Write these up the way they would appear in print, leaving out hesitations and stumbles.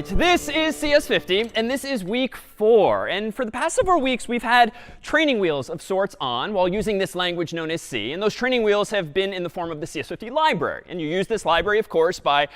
This is CS50, and this is week 4. And for the past several weeks, we've had training wheels of sorts on while using this language known as C. And those training wheels have been in the form of the CS50 library. And you use this library, of course, by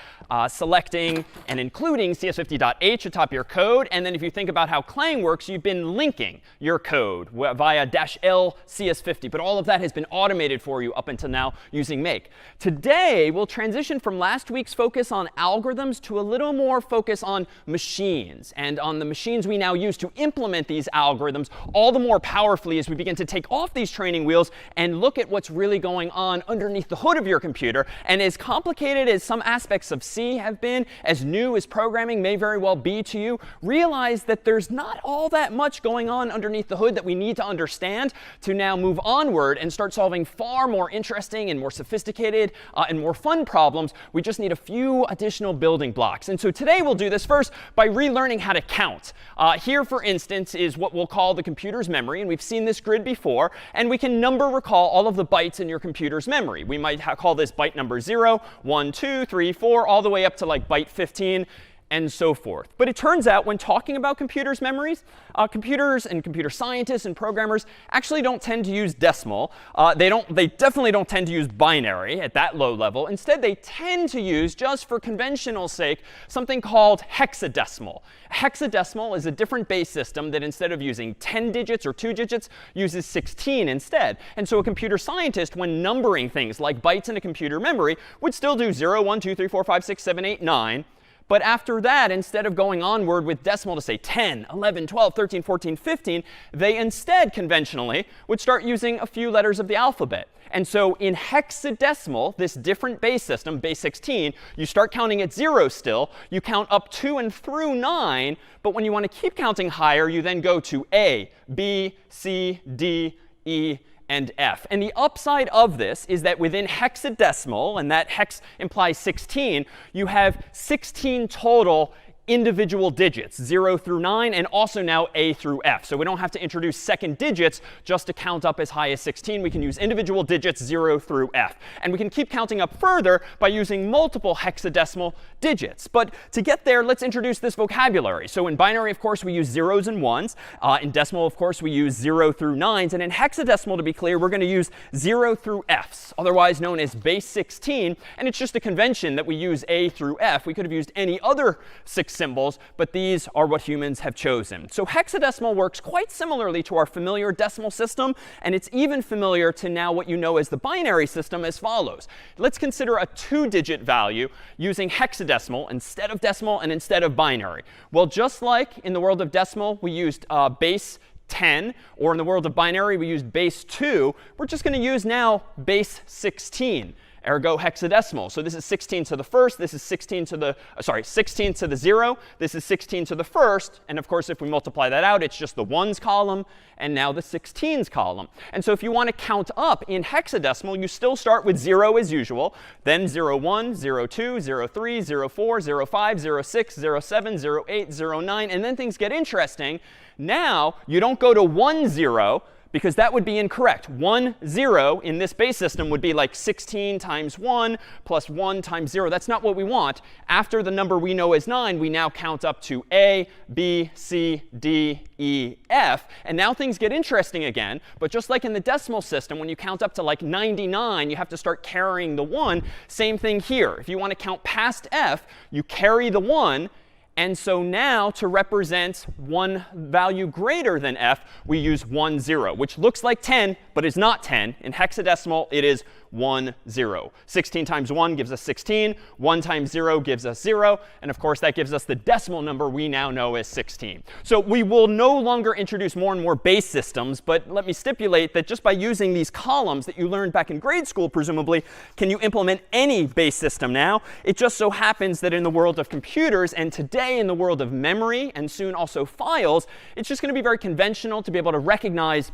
selecting and including CS50.h atop your code. And then if you think about how Clang works, you've been linking your code via -l CS50. But all of that has been automated for you up until now using make. Today, we'll transition from last week's focus on algorithms to a little more focus on machines, and on the machines we now use to implement these algorithms all the more powerfully as we begin to take off these training wheels and look at what's really going on underneath the hood of your computer. And as complicated as some aspects of C have been, as new as programming may very well be to you, realize that there's not all that much going on underneath the hood that we need to understand to now move onward and start solving far more interesting and more sophisticated and more fun problems. We just need a few additional building blocks. And so today we'll do this first by relearning how to count. Here, for instance, is what we'll call the computer's memory. And we've seen this grid before. And we can number recall all of the bytes in your computer's memory. We might call this byte number 0, 1, 2, 3, 4, all the way up to like byte 15. And so forth. But it turns out when talking about computers' memories, computers and computer scientists and programmers actually don't tend to use decimal. They definitely don't tend to use binary at that low level. Instead, they tend to use, just for conventional sake, something called hexadecimal. Hexadecimal is a different base system that instead of using 10 digits or 2 digits, uses 16 instead. And so a computer scientist, when numbering things like bytes in a computer memory, would still do 0, 1, 2, 3, 4, 5, 6, 7, 8, 9. But after that, instead of going onward with decimal to say 10, 11, 12, 13, 14, 15, they instead conventionally would start using a few letters of the alphabet. And so in hexadecimal, this different base system, base 16, you start counting at 0 still. You count up to and through 9. But when you want to keep counting higher, you then go to A, B, C, D, E, and F. And the upside of this is that within hexadecimal, and that hex implies 16, you have 16 total individual digits, 0 through 9, and also now A through F. So we don't have to introduce second digits just to count up as high as 16. We can use individual digits 0 through F. And we can keep counting up further by using multiple hexadecimal digits. But to get there, let's introduce this vocabulary. So in binary, of course, we use zeros and ones. In decimal, of course, we use 0 through 9s. And in hexadecimal, to be clear, we're going to use 0 through Fs, otherwise known as base 16. And it's just a convention that we use A through F. We could have used any other 6 symbols, but these are what humans have chosen. So hexadecimal works quite similarly to our familiar decimal system, and it's even familiar to now what you know as the binary system as follows. Let's consider a 2-digit value using hexadecimal instead of decimal and instead of binary. Well, just like in the world of decimal, we used base 10, or in the world of binary, we used base 2, we're just going to use now base 16. Ergo hexadecimal. So this is 16 to the first. This is 16 to the, 16 to the 0. This is 16 to the first. And of course, if we multiply that out, it's just the 1's column and now the 16's column. And so if you want to count up in hexadecimal, you still start with 0 as usual. Then 0, 1, 0, 2, 0, 3, 0, 4, 0, 5, 0, 6, 0, 7, 0, 8, 0, 9. And then things get interesting. Now, you don't go to 1, 0. Because that would be incorrect. 1, 0 in this base system would be like 16 times 1 plus 1 times 0. That's not what we want. After the number we know as 9, we now count up to A, B, C, D, E, F. And now things get interesting again. But just like in the decimal system, when you count up to like 99, you have to start carrying the 1. Same thing here. If you want to count past F, you carry the 1. And so now, to represent one value greater than F, we use 1, 0, which looks like 10, but it's not 10. In hexadecimal, it is 1, 0. 16 times 1 gives us 16. 1 times 0 gives us 0. And of course, that gives us the decimal number we now know as 16. So we will no longer introduce more and more base systems. But let me stipulate that just by using these columns that you learned back in grade school, presumably, can you implement any base system now? It just so happens that in the world of computers, and today in the world of memory, and soon also files, it's just going to be very conventional to be able to recognize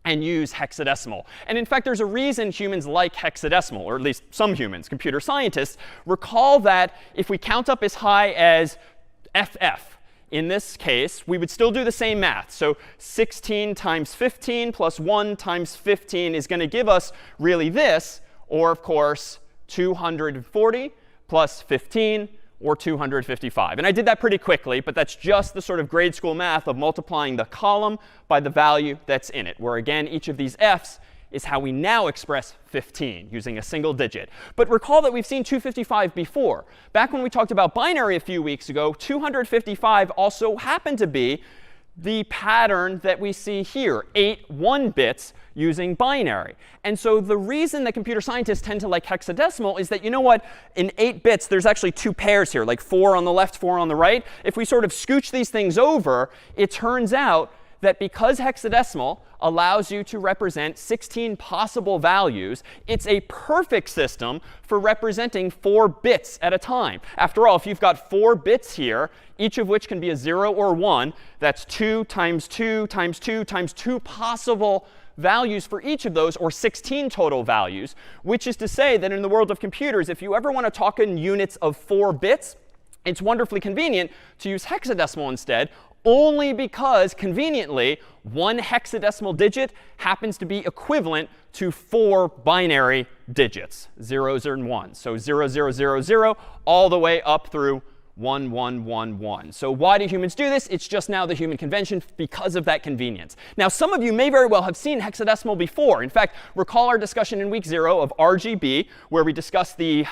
and use hexadecimal. And in fact, there's a reason humans like hexadecimal, or at least some humans, computer scientists. Recall that if we count up as high as FF, in this case, we would still do the same math. So 16 times 15 plus 1 times 15 is going to give us really this, or of course, 240 plus 15, or 255. And I did that pretty quickly, but that's just the sort of grade school math of multiplying the column by the value that's in it, where again, each of these f's is how we now express 15 using a single digit. But recall that we've seen 255 before. Back when we talked about binary a few weeks ago, 255 also happened to be the pattern that we see here, 8 1-bits using binary. And so the reason that computer scientists tend to like hexadecimal is that, you know what, in 8 bits, there's actually 2 pairs here, like 4 on the left, 4 on the right. If we sort of scooch these things over, it turns out that because hexadecimal allows you to represent 16 possible values, it's a perfect system for representing 4 bits at a time. After all, if you've got 4 bits here, each of which can be a 0 or 1, that's 2 times 2 times 2 times 2 possible values for each of those, or 16 total values, which is to say that in the world of computers, if you ever want to talk in units of 4 bits, it's wonderfully convenient to use hexadecimal instead, only because, conveniently, 1 hexadecimal digit happens to be equivalent to 4 binary digits, 0s and 1s. So 0, 0, 0, 0, all the way up through 1, 1, 1, 1. So why do humans do this? It's just now the human convention because of that convenience. Now, some of you may very well have seen hexadecimal before. In fact, recall our discussion in week 0 of RGB, where we discussed the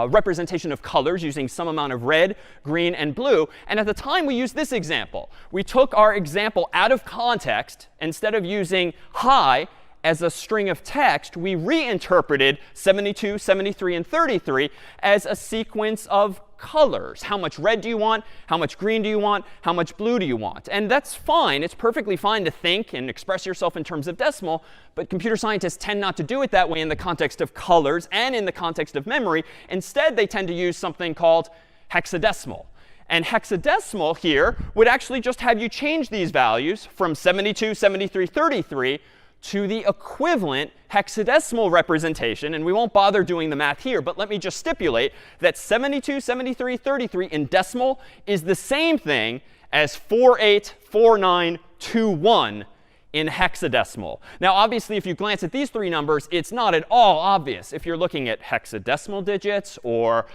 representation of colors using some amount of red, green, and blue. And at the time, we used this example. We took our example out of context. Instead of using high as a string of text, we reinterpreted 72, 73, and 33 as a sequence of colors. How much red do you want? How much green do you want? How much blue do you want? And that's fine. It's perfectly fine to think and express yourself in terms of decimal. But computer scientists tend not to do it that way in the context of colors and in the context of memory. Instead, they tend to use something called hexadecimal. And hexadecimal here would actually just have you change these values from 72, 73, 33 to the equivalent hexadecimal representation. And we won't bother doing the math here, but let me just stipulate that 72, 73, 33 in decimal is the same thing as 484921 in hexadecimal. Now, obviously, if you glance at these 3 numbers, it's not at all obvious if you're looking at hexadecimal digits or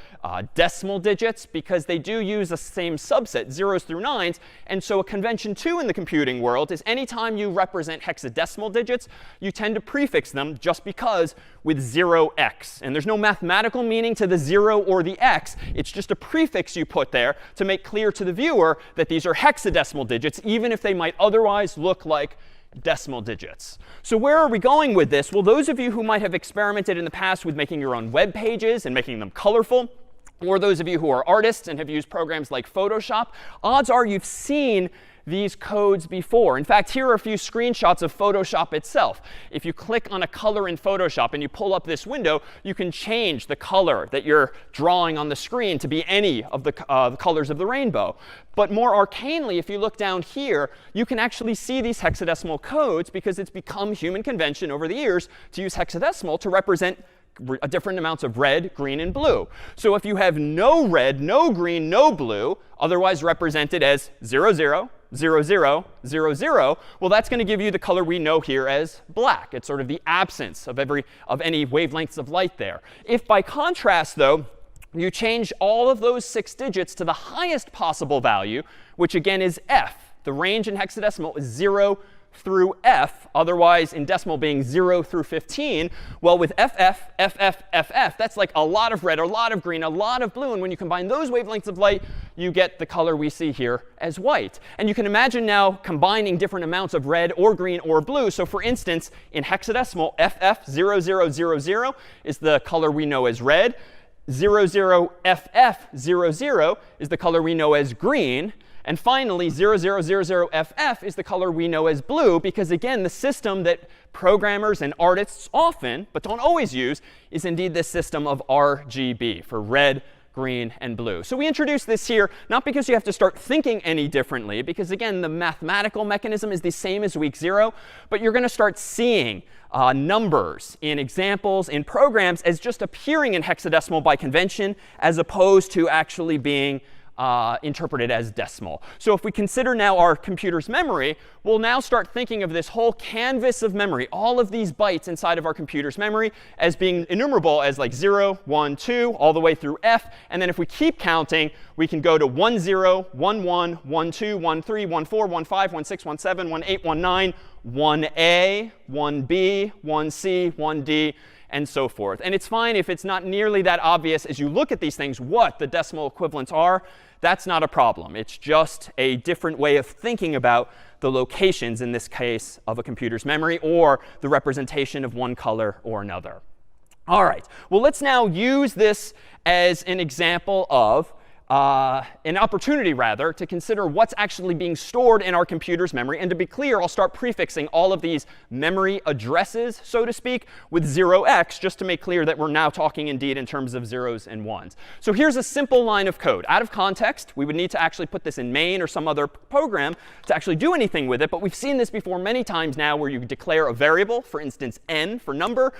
decimal digits, because they do use the same subset, 0s through 9s. And so a convention, too, in the computing world is anytime you represent hexadecimal digits, you tend to prefix them just because with 0x. And there's no mathematical meaning to the 0 or the x. It's just a prefix you put there to make clear to the viewer that these are hexadecimal digits, even if they might otherwise look like decimal digits. So where are we going with this? Well, those of you who might have experimented in the past with making your own web pages and making them colorful, or those of you who are artists and have used programs like Photoshop, odds are you've seen these codes before. In fact, here are a few screenshots of Photoshop itself. If you click on a color in Photoshop and you pull up this window, you can change the color that you're drawing on the screen to be any of the colors of the rainbow. But more arcanely, if you look down here, you can actually see these hexadecimal codes because it's become human convention over the years to use hexadecimal to represent different amounts of red, green, and blue. So if you have no red, no green, no blue, otherwise represented as 00, 00, 00, 0, well, that's going to give you the color we know here as black. It's sort of the absence of any wavelengths of light there. If by contrast, though, you change all of those 6 digits to the highest possible value, which again is f, the range in hexadecimal is 0 through f, otherwise in decimal being 0 through 15, well, with FF, that's like a lot of red, a lot of green, a lot of blue. And when you combine those wavelengths of light, you get the color we see here as white. And you can imagine now combining different amounts of red or green or blue. So for instance, in hexadecimal, FF0000 is the color we know as red. 00FF00 is the color we know as green. And finally, 0000FF is the color we know as blue, because again, the system that programmers and artists often, but don't always use, is indeed this system of RGB for red, green, and blue. So we introduced this here, not because you have to start thinking any differently, because again, the mathematical mechanism is the same as week 0, but you're going to start seeing numbers in examples, in programs, as just appearing in hexadecimal by convention, as opposed to actually being interpreted as decimal. So if we consider now our computer's memory, we'll now start thinking of this whole canvas of memory, all of these bytes inside of our computer's memory, as being enumerable as like 0, 1, 2, all the way through f. And then if we keep counting, we can go to 1, 0, 1, 1, 1, 2, 1, 3, 1, 4, 1, 5, 1, 6, 1, 7, 1, 8, 1, 9, 1a, 1b, 1c, 1d, and so forth. And it's fine if it's not nearly that obvious as you look at these things what the decimal equivalents are. That's not a problem. It's just a different way of thinking about the locations, in this case, of a computer's memory, or the representation of one color or another. All right. Well, let's now use this as an example of an opportunity, rather, to consider what's actually being stored in our computer's memory. And to be clear, I'll start prefixing all of these memory addresses, so to speak, with 0x, just to make clear that we're now talking indeed in terms of zeros and ones. So here's a simple line of code. Out of context, we would need to actually put this in main or some other program to actually do anything with it. But we've seen this before many times now, where you declare a variable, for instance, n for number,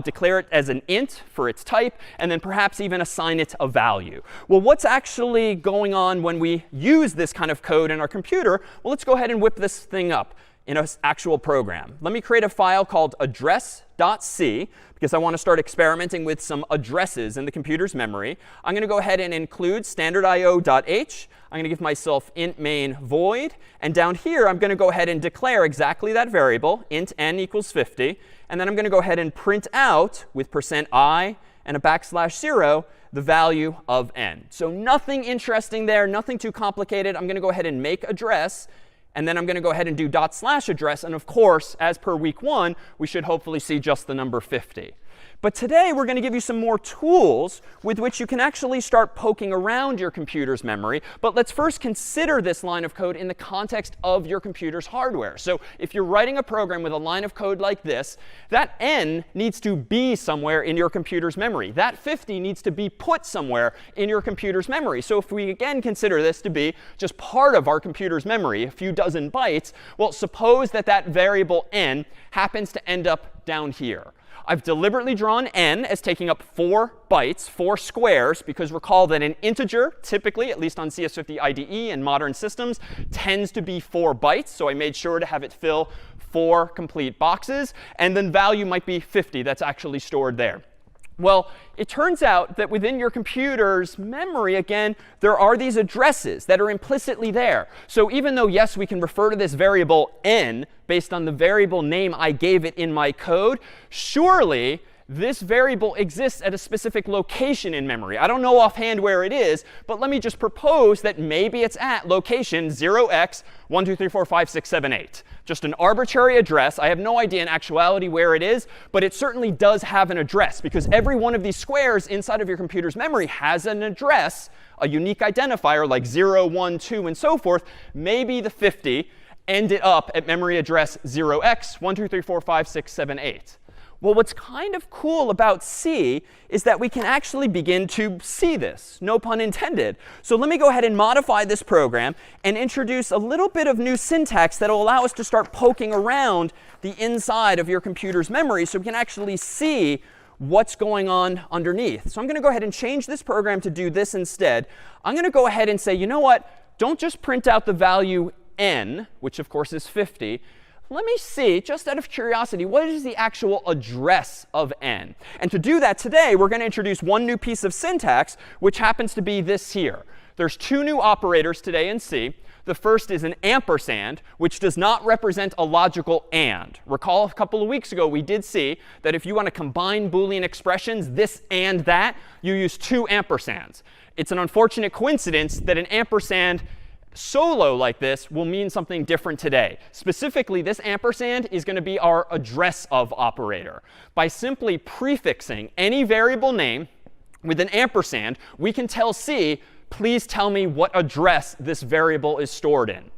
declare it as an int for its type, and then perhaps even assign it a value. Well, what's actually going on when we use this kind of code in our computer? Well, let's go ahead and whip this thing up in an actual program. Let me create a file called address.c, because I want to start experimenting with some addresses in the computer's memory. I'm going to go ahead and include standardIO.h. I'm going to give myself int main void. And down here, I'm going to go ahead and declare exactly that variable, int n equals 50. And then I'm going to go ahead and print out with %i and a \0 the value of n. So nothing interesting there, nothing too complicated. I'm going to go ahead and make address. And then I'm going to go ahead and do /address. And of course, as per week 1, we should hopefully see just the number 50. But today, we're going to give you some more tools with which you can actually start poking around your computer's memory. But let's first consider this line of code in the context of your computer's hardware. So if you're writing a program with a line of code like this, that n needs to be somewhere in your computer's memory. That 50 needs to be put somewhere in your computer's memory. So if we again consider this to be just part of our computer's memory, a few dozen bytes, well, suppose that that variable n happens to end up down here. I've deliberately drawn n as taking up 4 bytes, 4 squares, because recall that an integer, typically, at least on CS50 IDE and modern systems, tends to be 4 bytes. So I made sure to have it fill 4 complete boxes. And then value might be 50. That's actually stored there. Well, it turns out that within your computer's memory, again, there are these addresses that are implicitly there. So even though, yes, we can refer to this variable n based on the variable name I gave it in my code, surely this variable exists at a specific location in memory. I don't know offhand where it is, but let me just propose that maybe it's at location 0x12345678. Just an arbitrary address. I have no idea in actuality where it is, but it certainly does have an address, because every one of these squares inside of your computer's memory has an address, a unique identifier like 0, 1, 2, and so forth. Maybe the 50 ended up at memory address 0x12345678. Well, what's kind of cool about C is that we can actually begin to see this. No pun intended. So let me go ahead and modify this program and introduce a little bit of new syntax that will allow us to start poking around the inside of your computer's memory so we can actually see what's going on underneath. So I'm going to go ahead and change this program to do this instead. I'm going to go ahead and say, you know what? Don't just print out the value n, which of course is 50. Let me see, just out of curiosity, what is the actual address of n? And to do that today, we're going to introduce one new piece of syntax, which happens to be this here. There's two new operators today in C. The first is an ampersand, which does not represent a logical and. Recall a couple of weeks ago we did see that if you want to combine Boolean expressions, this and that, you use two ampersands. It's an unfortunate coincidence that an ampersand solo like this will mean something different today. Specifically, this ampersand is going to be our address of operator. By simply prefixing any variable name with an ampersand, we can tell C, please tell me what address this variable is stored in.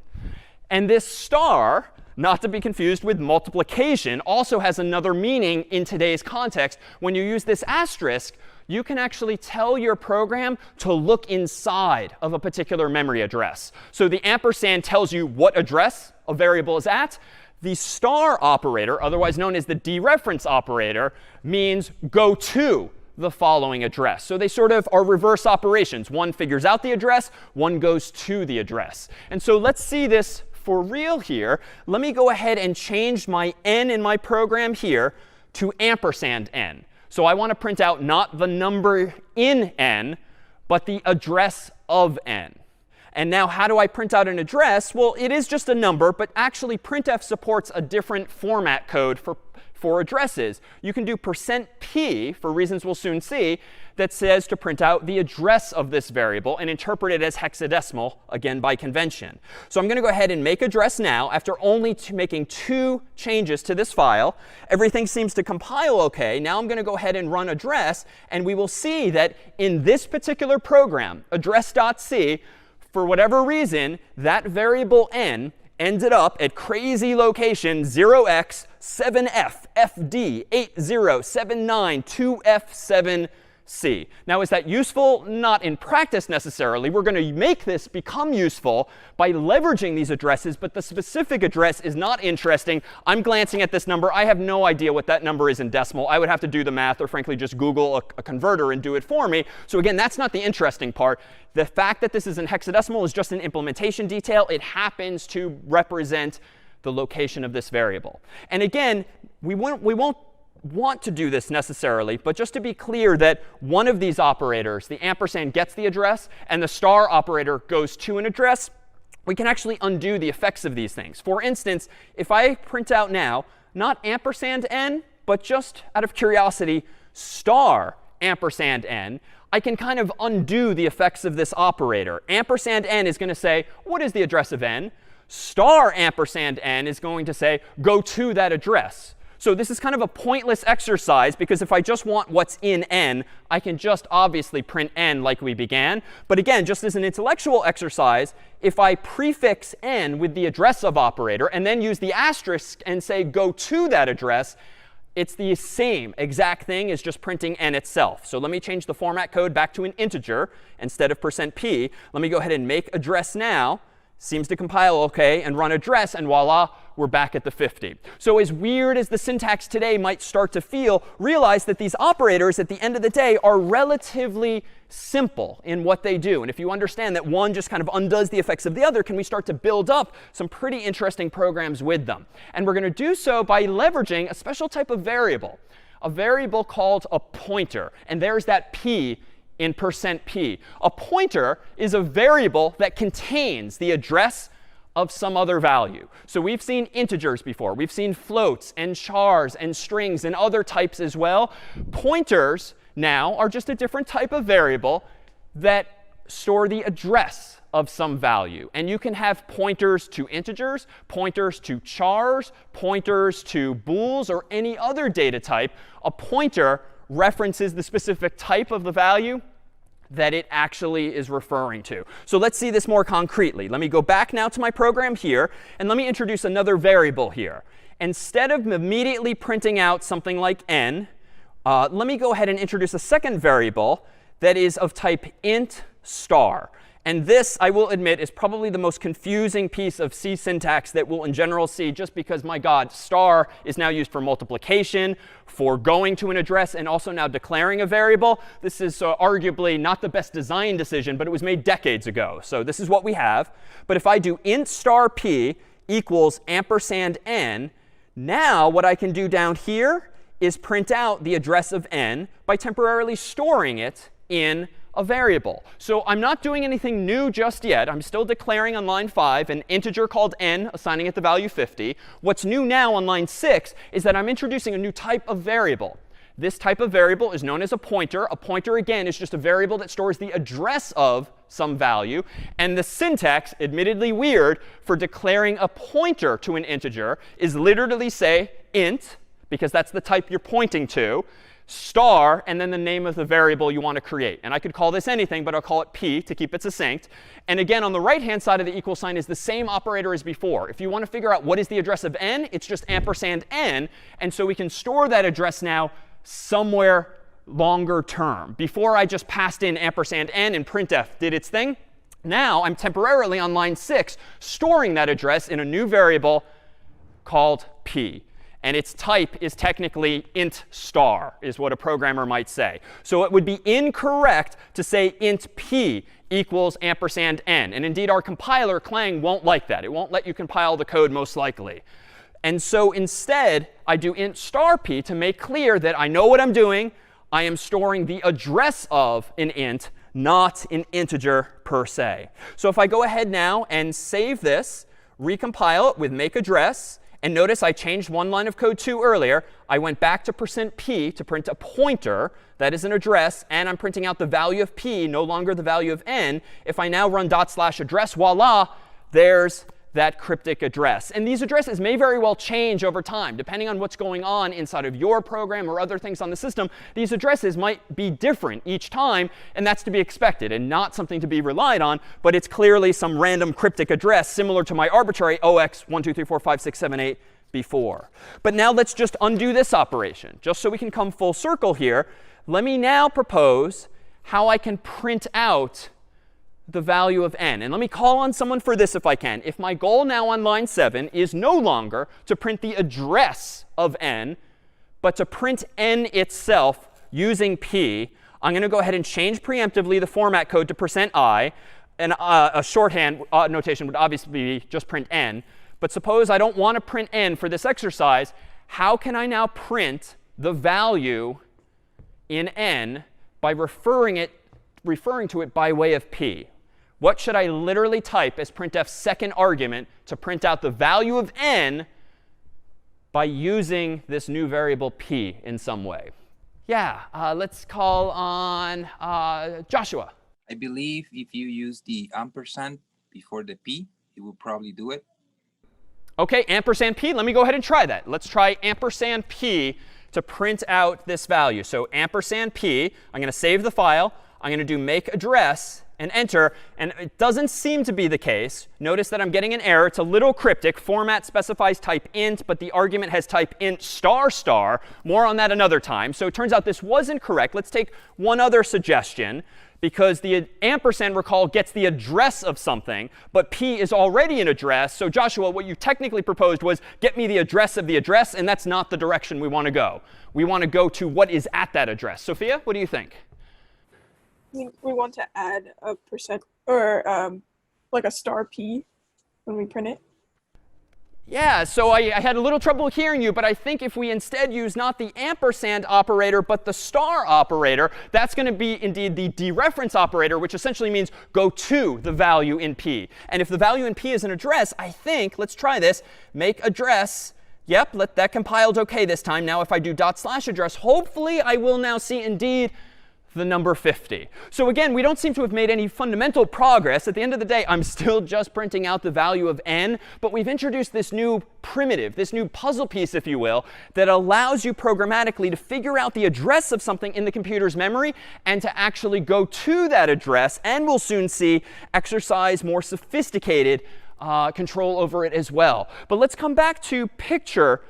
And this star, not to be confused with multiplication, also has another meaning in today's context. When you use this asterisk, you can actually tell your program to look inside of a particular memory address. So the ampersand tells you what address a variable is at. The star operator, otherwise known as the dereference operator, means go to the following address. So they sort of are reverse operations. One figures out the address, one goes to the address. And so let's see this for real here. Let me go ahead and change my n in my program here to ampersand n. So I want to print out not the number in n, but the address of n. And now how do I print out an address? Well, it is just a number, but actually printf supports a different format code for addresses. You can do %p, for reasons we'll soon see, that says to print out the address of this variable and interpret it as hexadecimal, again by convention. So I'm going to go ahead and make address now after only making two changes to this file. Everything seems to compile OK. Now I'm going to go ahead and run address, and we will see that in this particular program, address.c, for whatever reason, that variable n ended up at crazy location 0x7f fd 80792f7c. Now, is that useful? Not in practice necessarily. We're going to make this become useful by leveraging these addresses, but the specific address is not interesting. I'm glancing at this number. I have no idea what that number is in decimal. I would have to do the math or frankly just Google a converter and do it for me. So again, that's not the interesting part. The fact that this is in hexadecimal is just an implementation detail. It happens to represent the location of this variable. And again, we won't want to do this necessarily, but just to be clear that one of these operators, the ampersand, gets the address, and the star operator goes to an address, we can actually undo the effects of these things. For instance, if I print out now, not ampersand n, but just out of curiosity, star ampersand n, I can kind of undo the effects of this operator. Ampersand n is going to say, what is the address of n? Star ampersand n is going to say, go to that address. So this is kind of a pointless exercise, because if I just want what's in n, I can just obviously print n like we began. But again, just as an intellectual exercise, if I prefix n with the address of operator and then use the asterisk and say go to that address, it's the same exact thing as just printing n itself. So let me change the format code back to an integer instead of %p. Let me go ahead and make address now. Seems to compile OK, and run address, and voila, we're back at the 50. So as weird as the syntax today might start to feel, realize that these operators at the end of the day are relatively simple in what they do. And if you understand that one just kind of undoes the effects of the other, can we start to build up some pretty interesting programs with them? And we're going to do so by leveraging a special type of variable, a variable called a pointer. And there's that p in %p. A pointer is a variable that contains the address of some other value. So we've seen integers before. We've seen floats and chars and strings and other types as well. Pointers now are just a different type of variable that store the address of some value. And you can have pointers to integers, pointers to chars, pointers to bools, or any other data type. A pointer references the specific type of the value that it actually is referring to. So let's see this more concretely. Let me go back now to my program here, and let me introduce another variable here. Instead of immediately printing out something like n, let me go ahead and introduce a second variable that is of type int star. And this, I will admit, is probably the most confusing piece of C syntax that we'll in general see, just because, my God, star is now used for multiplication, for going to an address, and also now declaring a variable. This is arguably not the best design decision, but it was made decades ago. So this is what we have. But if I do int star p equals ampersand n, now what I can do down here is print out the address of n by temporarily storing it in a variable. So I'm not doing anything new just yet. I'm still declaring on line 5 an integer called n, assigning it the value 50. What's new now on line 6 is that I'm introducing a new type of variable. This type of variable is known as a pointer. A pointer, again, is just a variable that stores the address of some value. And the syntax, admittedly weird, for declaring a pointer to an integer is literally say int, because that's the type you're pointing to, star, and then the name of the variable you want to create. And I could call this anything, but I'll call it p to keep it succinct. And again, on the right-hand side of the equal sign is the same operator as before. If you want to figure out what is the address of n, it's just ampersand n. And so we can store that address now somewhere longer term. Before I just passed in ampersand n and printf did its thing. Now I'm temporarily on line 6 storing that address in a new variable called p. And its type is technically int star, is what a programmer might say. So it would be incorrect to say int p equals ampersand n. And indeed, our compiler, Clang, won't like that. It won't let you compile the code most likely. And so instead, I do int star p to make clear that I know what I'm doing. I am storing the address of an int, not an integer per se. So if I go ahead now and save this, recompile it with make address, and notice I changed one line of code too earlier. I went back to %p to print a pointer. That is an address. And I'm printing out the value of p, no longer the value of n. If I now run /address, voila, there's that cryptic address. And these addresses may very well change over time. Depending on what's going on inside of your program or other things on the system, these addresses might be different each time. And that's to be expected and not something to be relied on. But it's clearly some random cryptic address similar to my arbitrary 0x1234567 before. But now let's just undo this operation. Just so we can come full circle here, let me now propose how I can print out the value of n. And let me call on someone for this if I can. If my goal now on line 7 is no longer to print the address of n, but to print n itself using p, I'm going to go ahead and change preemptively the format code to %i. And a shorthand notation would obviously be just print n. But suppose I don't want to print n for this exercise. How can I now print the value in n by referring to it by way of p? What should I literally type as printf's second argument to print out the value of n by using this new variable p in some way? Yeah, let's call on Joshua. I believe if you use the ampersand before the p, it will probably do it. OK, ampersand p. Let me go ahead and try that. Let's try ampersand p to print out this value. So ampersand p, I'm going to save the file. I'm going to do make address and enter. And it doesn't seem to be the case. Notice that I'm getting an error. It's a little cryptic. Format specifies type int, but the argument has type int star star. More on that another time. So it turns out this wasn't correct. Let's take one other suggestion. Because the ampersand, recall, gets the address of something, but p is already an address. So Joshua, what you technically proposed was get me the address of the address, and that's not the direction we want to go. We want to go to what is at that address. Sophia, what do you think? We want to add a % or like a star p when we print it. Yeah, so I had a little trouble hearing you, but I think if we instead use not the ampersand operator, but the star operator, that's going to be indeed the dereference operator, which essentially means go to the value in p. And if the value in p is an address, I think, let's try this, make address. Yep, that compiled OK this time. Now if I do /address, hopefully I will now see indeed the number 50. So again, we don't seem to have made any fundamental progress. At the end of the day, I'm still just printing out the value of n. But we've introduced this new primitive, this new puzzle piece, if you will, that allows you programmatically to figure out the address of something in the computer's memory and to actually go to that address. And we'll soon see exercise more sophisticated control over it as well. But let's come back to picture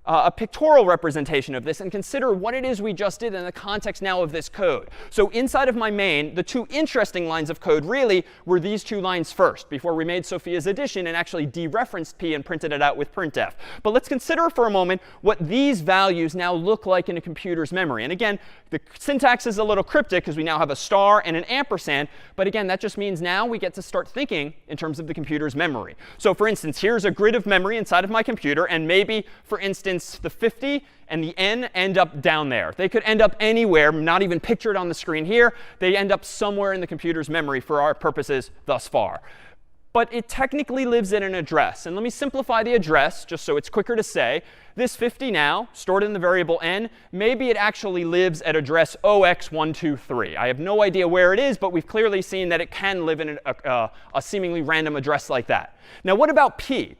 a pictorial representation of this and consider what it is we just did in the context now of this code. So inside of my main, the two interesting lines of code really were these two lines first, before we made Sophia's addition and actually dereferenced p and printed it out with printf. But let's consider for a moment what these values now look like in a computer's memory. And again, the syntax is a little cryptic because we now have a star and an ampersand. But again, that just means now we get to start thinking in terms of the computer's memory. So for instance, here's a grid of memory inside of my computer. And maybe, for instance, instance, the 50 and the n end up down there. They could end up anywhere, not even pictured on the screen here. They end up somewhere in the computer's memory for our purposes thus far. But it technically lives in an address. And let me simplify the address just so it's quicker to say. This 50 now, stored in the variable n, maybe it actually lives at address 0x123. I have no idea where it is, but we've clearly seen that it can live in a seemingly random address like that. Now, what about p?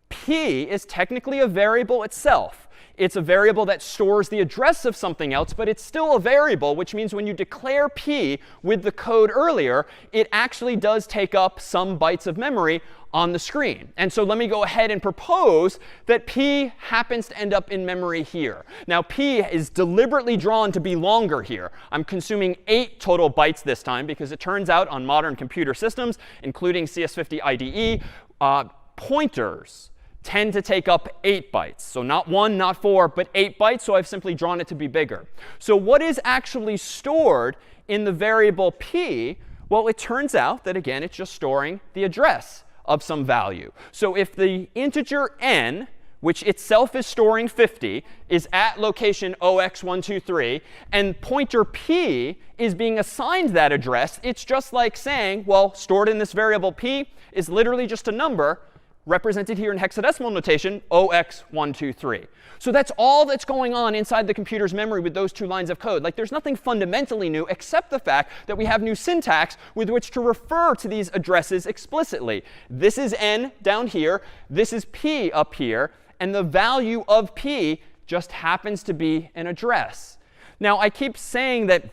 P is technically a variable itself. It's a variable that stores the address of something else, but it's still a variable, which means when you declare p with the code earlier, it actually does take up some bytes of memory on the screen. And so let me go ahead and propose that p happens to end up in memory here. Now, p is deliberately drawn to be longer here. I'm consuming 8 total bytes this time because it turns out on modern computer systems, including CS50 IDE, pointers tend to take up 8 bytes. So not 1, not 4, but 8 bytes. So I've simply drawn it to be bigger. So what is actually stored in the variable p? Well, it turns out that, again, it's just storing the address of some value. So if the integer n, which itself is storing 50, is at location 0x123, and pointer p is being assigned that address, it's just like saying, well, stored in this variable p is literally just a number represented here in hexadecimal notation, 0x123. So that's all that's going on inside the computer's memory with those 2 lines of code. Like, there's nothing fundamentally new except the fact that we have new syntax with which to refer to these addresses explicitly. This is n down here. This is p up here. And the value of p just happens to be an address. Now, I keep saying that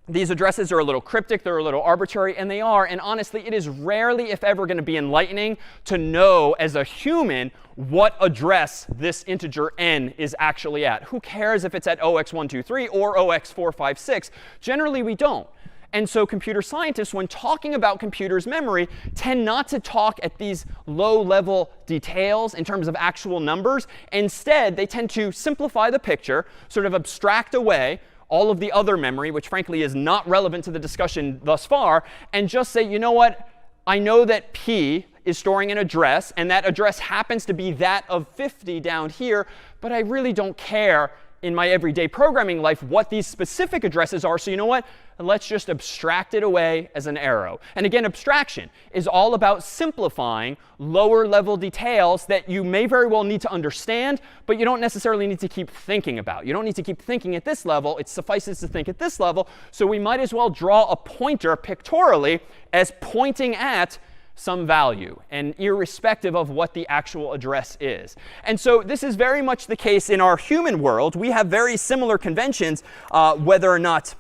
these addresses are a little cryptic, they're a little arbitrary, and they are. And honestly, it is rarely, if ever, going to be enlightening to know as a human what address this integer n is actually at. Who cares if it's at 0x123 or 0x456? Generally, we don't. And so computer scientists, when talking about computers' memory, tend not to talk at these low-level details in terms of actual numbers. Instead, they tend to simplify the picture, sort of abstract away all of the other memory, which frankly is not relevant to the discussion thus far, and just say, you know what? I know that p is storing an address, and that address happens to be that of 50 down here, but I really don't care in my everyday programming life what these specific addresses are. So you know what? Let's just abstract it away as an arrow. And again, abstraction is all about simplifying lower level details that you may very well need to understand, but you don't necessarily need to keep thinking about. You don't need to keep thinking at this level. It suffices to think at this level. So we might as well draw a pointer pictorially as pointing at some value, and irrespective of what the actual address is. And so this is very much the case in our human world. We have very similar conventions, whether or not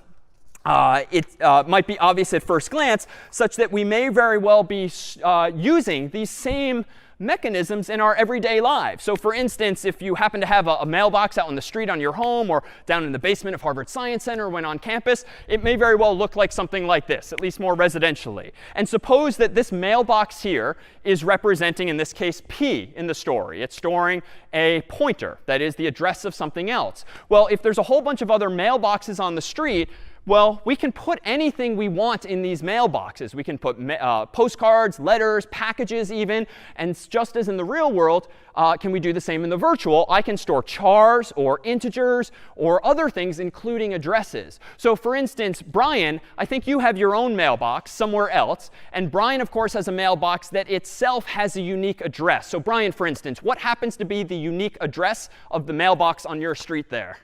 it might be obvious at first glance, such that we may very well be using these same mechanisms in our everyday lives. So for instance, if you happen to have a mailbox out on the street on your home or down in the basement of Harvard Science Center when on campus, it may very well look like something like this, at least more residentially. And suppose that this mailbox here is representing, in this case, p in the story. It's storing a pointer, that is the address of something else. Well, if there's a whole bunch of other mailboxes on the street, well, we can put anything we want in these mailboxes. We can put postcards, letters, packages even. And just as in the real world, can we do the same in the virtual? I can store chars or integers or other things, including addresses. So for instance, Brian, I think you have your own mailbox somewhere else. And Brian, of course, has a mailbox that itself has a unique address. So Brian, for instance, what happens to be the unique address of the mailbox on your street there?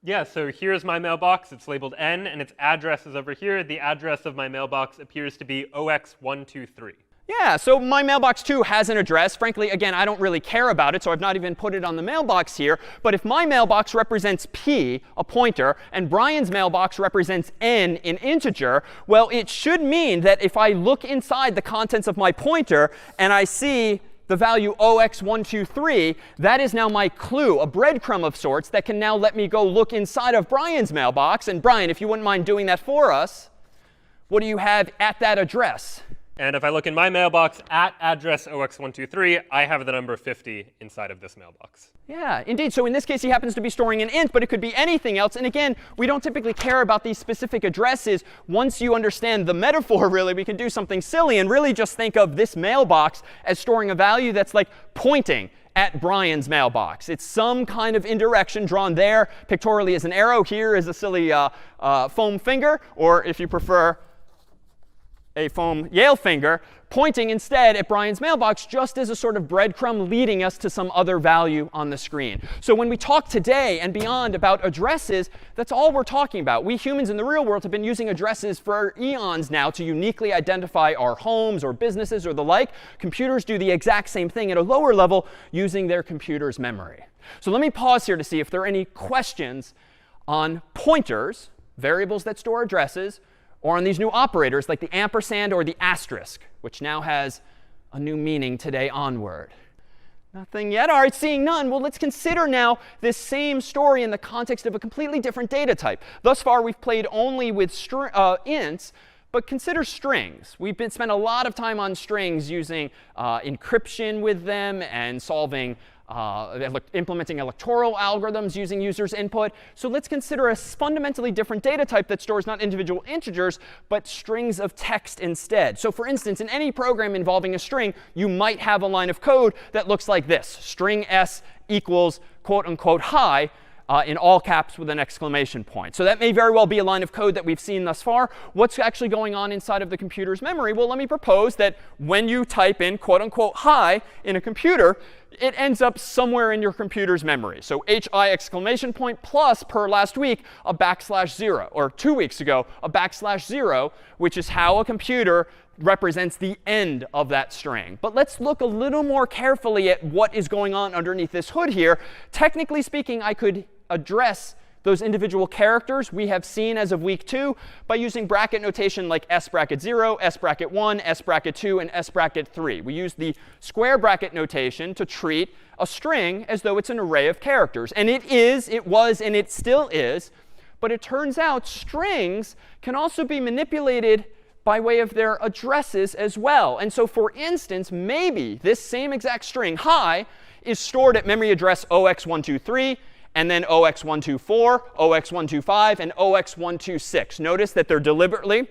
Yeah, so here's my mailbox. It's labeled N, and its address is over here. The address of my mailbox appears to be 0x123. Yeah, so my mailbox too has an address. Frankly, again, I don't really care about it, so I've not even put it on the mailbox here. But if my mailbox represents p, a pointer, and Brian's mailbox represents n, an integer, well, it should mean that if I look inside the contents of my pointer and I see the value 0x123, that is now my clue, a breadcrumb of sorts that can now let me go look inside of Brian's mailbox. And Brian, if you wouldn't mind doing that for us, what do you have at that address? And if I look in my mailbox at address 0x123, I have the number 50 inside of this mailbox. Yeah, indeed. So in this case, he happens to be storing an int, but it could be anything else. And again, we don't typically care about these specific addresses. Once you understand the metaphor, really, we can do something silly and really just think of this mailbox as storing a value that's like pointing at Brian's mailbox. It's some kind of indirection drawn there pictorially as an arrow. Here is a silly foam finger, or if you prefer, a foam Yale finger, pointing instead at Brian's mailbox just as a sort of breadcrumb leading us to some other value on the screen. So when we talk today and beyond about addresses, that's all we're talking about. We humans in the real world have been using addresses for eons now to uniquely identify our homes or businesses or the like. Computers do the exact same thing at a lower level using their computer's memory. So let me pause here to see if there are any questions on pointers, variables that store addresses, or on these new operators like the ampersand or the asterisk, which now has a new meaning today onward. Nothing yet? All right, seeing none. Well, let's consider now this same story in the context of a completely different data type. Thus far, we've played only with ints, but consider strings. We've spent a lot of time on strings using encryption with them and solving implementing electoral algorithms using users' input. So let's consider a fundamentally different data type that stores not individual integers, but strings of text instead. So for instance, in any program involving a string, you might have a line of code that looks like this. String s equals quote unquote hi, in all caps with an exclamation point. So that may very well be a line of code that we've seen thus far. What's actually going on inside of the computer's memory? Well, let me propose that when you type in quote unquote hi in a computer, it ends up somewhere in your computer's memory. So hi exclamation point plus, per last week, a \0, or 2 weeks ago, a \0, which is how a computer represents the end of that string. But let's look a little more carefully at what is going on underneath this hood here. Technically speaking, I could address those individual characters we have seen as of week 2 by using bracket notation like s bracket 0, s bracket 1, s bracket 2, and s bracket 3. We use the square bracket notation to treat a string as though it's an array of characters. And it is, it was, and it still is. But it turns out strings can also be manipulated by way of their addresses as well. And so for instance, maybe this same exact string, hi, is stored at memory address 0x123, and then 0x124, 0x125, and 0x126. Notice that they're deliberately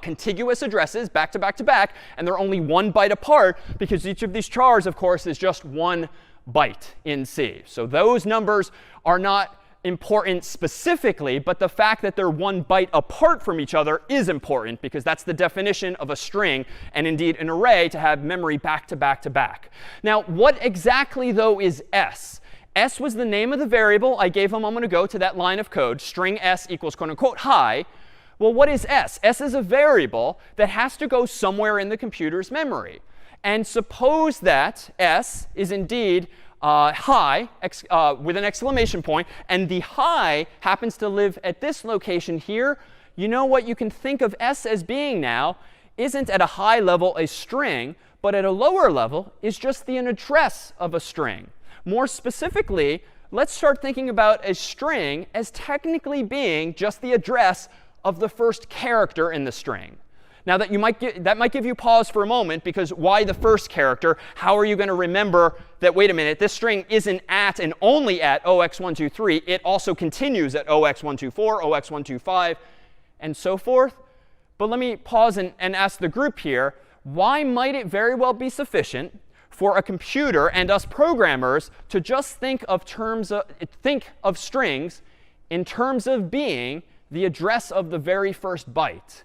contiguous addresses back to back to back, and they're only 1 byte apart because each of these chars, of course, is just 1 byte in C. So those numbers are not important specifically, but the fact that they're 1 byte apart from each other is important because that's the definition of a string and indeed an array to have memory back to back to back. Now, what exactly, though, is s? S was the name of the variable I gave a moment ago to that line of code, string s equals quote unquote hi. Well, what is s? S is a variable that has to go somewhere in the computer's memory. And suppose that s is indeed hi with an exclamation point, and the hi happens to live at this location here. You know what you can think of s as being now isn't at a high level a string, but at a lower level is just an address of a string. More specifically, let's start thinking about a string as technically being just the address of the first character in the string. Now that might give you pause for a moment, because why the first character? How are you going to remember that, wait a minute, this string isn't at and only at 0x123. It also continues at 0x124, 0x125, and so forth. But let me pause and ask the group here, why might it very well be sufficient for a computer and us programmers to just think of strings in terms of being the address of the very first byte?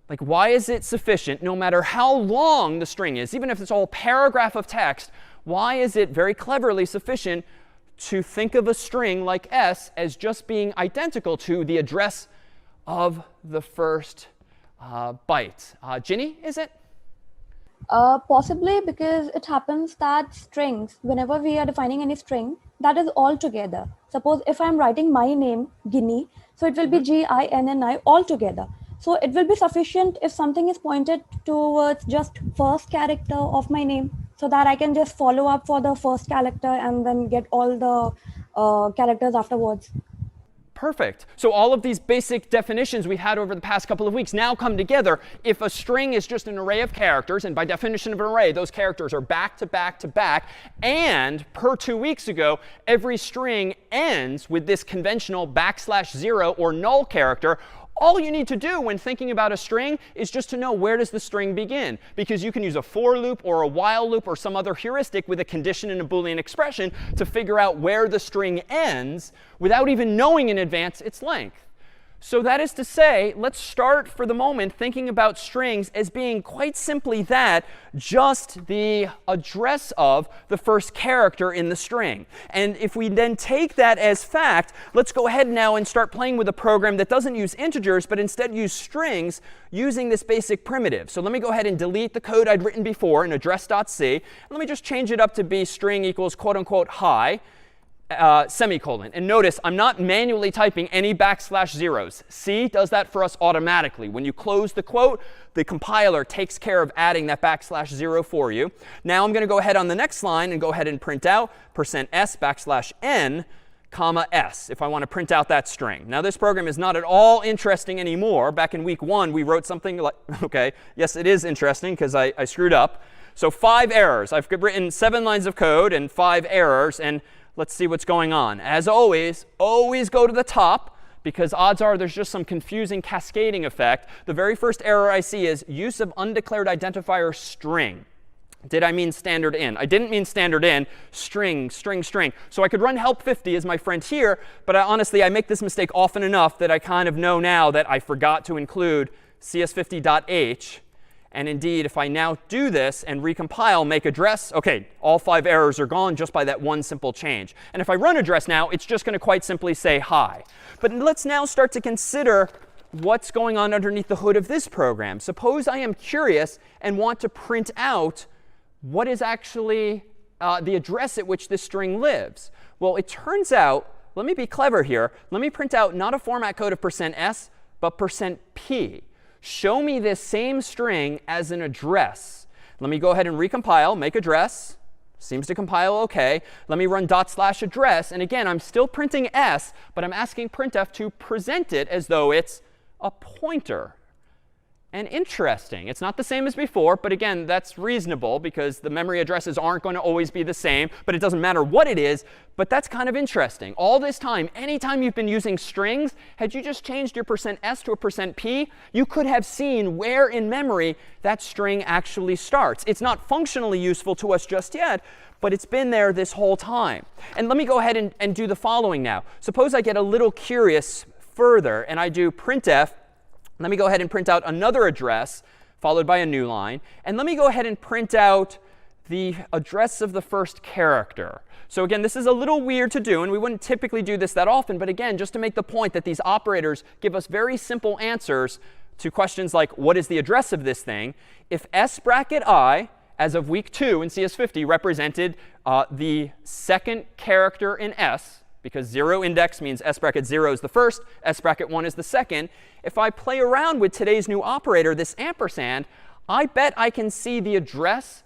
Like, why is it sufficient, no matter how long the string is, even if it's all paragraph of text, why is it very cleverly sufficient to think of a string like s as just being identical to the address of the first byte? Ginny, is it? Possibly because it happens that strings, whenever we are defining any string, that is all together. Suppose if I'm writing my name, Ginny, so it will be G-I-N-N-I all together. So it will be sufficient if something is pointed towards just first character of my name, so that I can just follow up for the first character and then get all the characters afterwards. Perfect. So all of these basic definitions we had over the past couple of weeks now come together. If a string is just an array of characters, and by definition of an array, those characters are back to back to back, and per 2 weeks ago, every string ends with this conventional \0 or null character, All you need to do when thinking about a string is just to know where does the string begin. Because you can use a for loop or a while loop or some other heuristic with a condition and a Boolean expression to figure out where the string ends without even knowing in advance its length. So that is to say, let's start for the moment thinking about strings as being quite simply that, just the address of the first character in the string. And if we then take that as fact, let's go ahead now and start playing with a program that doesn't use integers, but instead use strings using this basic primitive. So let me go ahead and delete the code I'd written before in address.c. Let me just change it up to be string equals quote unquote hi. Semicolon. And notice I'm not manually typing any \zeros. C does that for us automatically. When you close the quote, the compiler takes care of adding that \0 for you. Now I'm going to go ahead on the next line and go ahead and print out %s\n, comma s, if I want to print out that string. Now this program is not at all interesting anymore. Back in week 1, we wrote something like, OK, yes, it is interesting because I screwed up. So 5 errors. I've written 7 lines of code and 5 errors. And let's see what's going on. As always go to the top, because odds are there's just some confusing cascading effect. The very first error I see is use of undeclared identifier string. Did I mean standard in? I didn't mean standard in. String, string, string. So I could run help 50 as my friend here, but honestly, I make this mistake often enough that I kind of know now that I forgot to include CS50.h. And indeed, if I now do this and recompile, make address, OK, all 5 errors are gone just by that one simple change. And if I run address now, it's just going to quite simply say hi. But let's now start to consider what's going on underneath the hood of this program. Suppose I am curious and want to print out what is actually the address at which this string lives. Well, it turns out, let me be clever here. Let me print out not a format code of %s, but %p. Show me this same string as an address. Let me go ahead and recompile, make address. Seems to compile OK. Let me run /address. And again, I'm still printing s, but I'm asking printf to present it as though it's a pointer. And interesting. It's not the same as before, but again, that's reasonable because the memory addresses aren't going to always be the same. But it doesn't matter what it is. But that's kind of interesting. All this time, anytime you've been using strings, had you just changed your %s to a %p, you could have seen where in memory that string actually starts. It's not functionally useful to us just yet, but it's been there this whole time. And let me go ahead and do the following now. Suppose I get a little curious further, and I do printf. Let me go ahead and print out another address, followed by a new line. And let me go ahead and print out the address of the first character. So again, this is a little weird to do, and we wouldn't typically do this that often. But again, just to make the point that these operators give us very simple answers to questions like, what is the address of this thing? If s bracket I, as of week 2 in CS50, represented the second character in s, because 0 index means s bracket 0 is the first, s bracket 1 is the second. If I play around with today's new operator, this ampersand, I bet I can see the address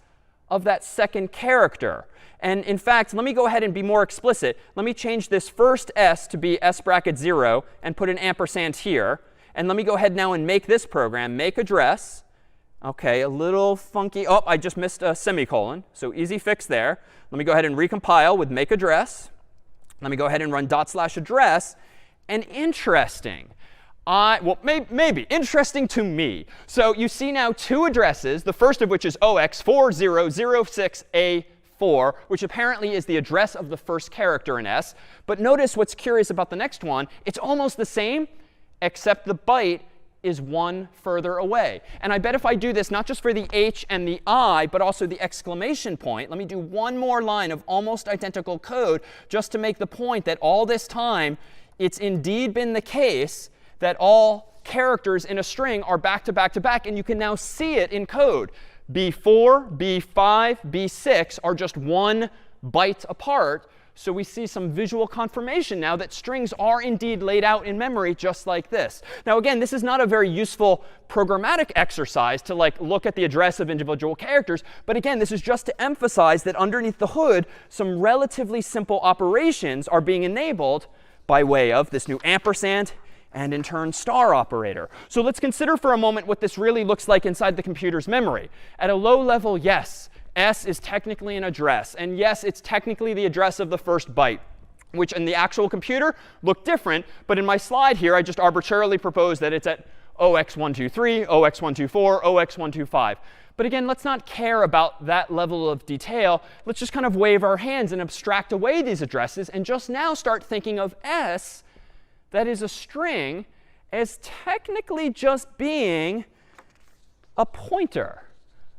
of that second character. And in fact, let me go ahead and be more explicit. Let me change this first s to be s bracket 0 and put an ampersand here. And let me go ahead now and make this program, make address. OK, a little funky. Oh, I just missed a semicolon. So easy fix there. Let me go ahead and recompile with make address. Let me go ahead and run /address. And interesting. Well, maybe. Interesting to me. So you see now 2 addresses, the first of which is OX4006A4, which apparently is the address of the first character in S. But notice what's curious about the next one. It's almost the same, except the byte is 1 further away. And I bet if I do this, not just for the H and the I, but also the exclamation point, let me do one more line of almost identical code just to make the point that all this time, it's indeed been the case that all characters in a string are back to back to back. And you can now see it in code. B4, B5, B6 are just 1 byte apart. So we see some visual confirmation now that strings are indeed laid out in memory just like this. Now, again, this is not a very useful programmatic exercise to look at the address of individual characters. But again, this is just to emphasize that underneath the hood, some relatively simple operations are being enabled by way of this new ampersand and in turn star operator. So let's consider for a moment what this really looks like inside the computer's memory. At a low level, yes, S is technically an address. And yes, it's technically the address of the first byte. which in the actual computer look different. But in my slide here, I just arbitrarily propose that it's at 0x123, 0x124, 0x125. But again, let's not care about that level of detail. Let's just kind of wave our hands and abstract away these addresses and just now start thinking of s, that is a string, as technically just being a pointer.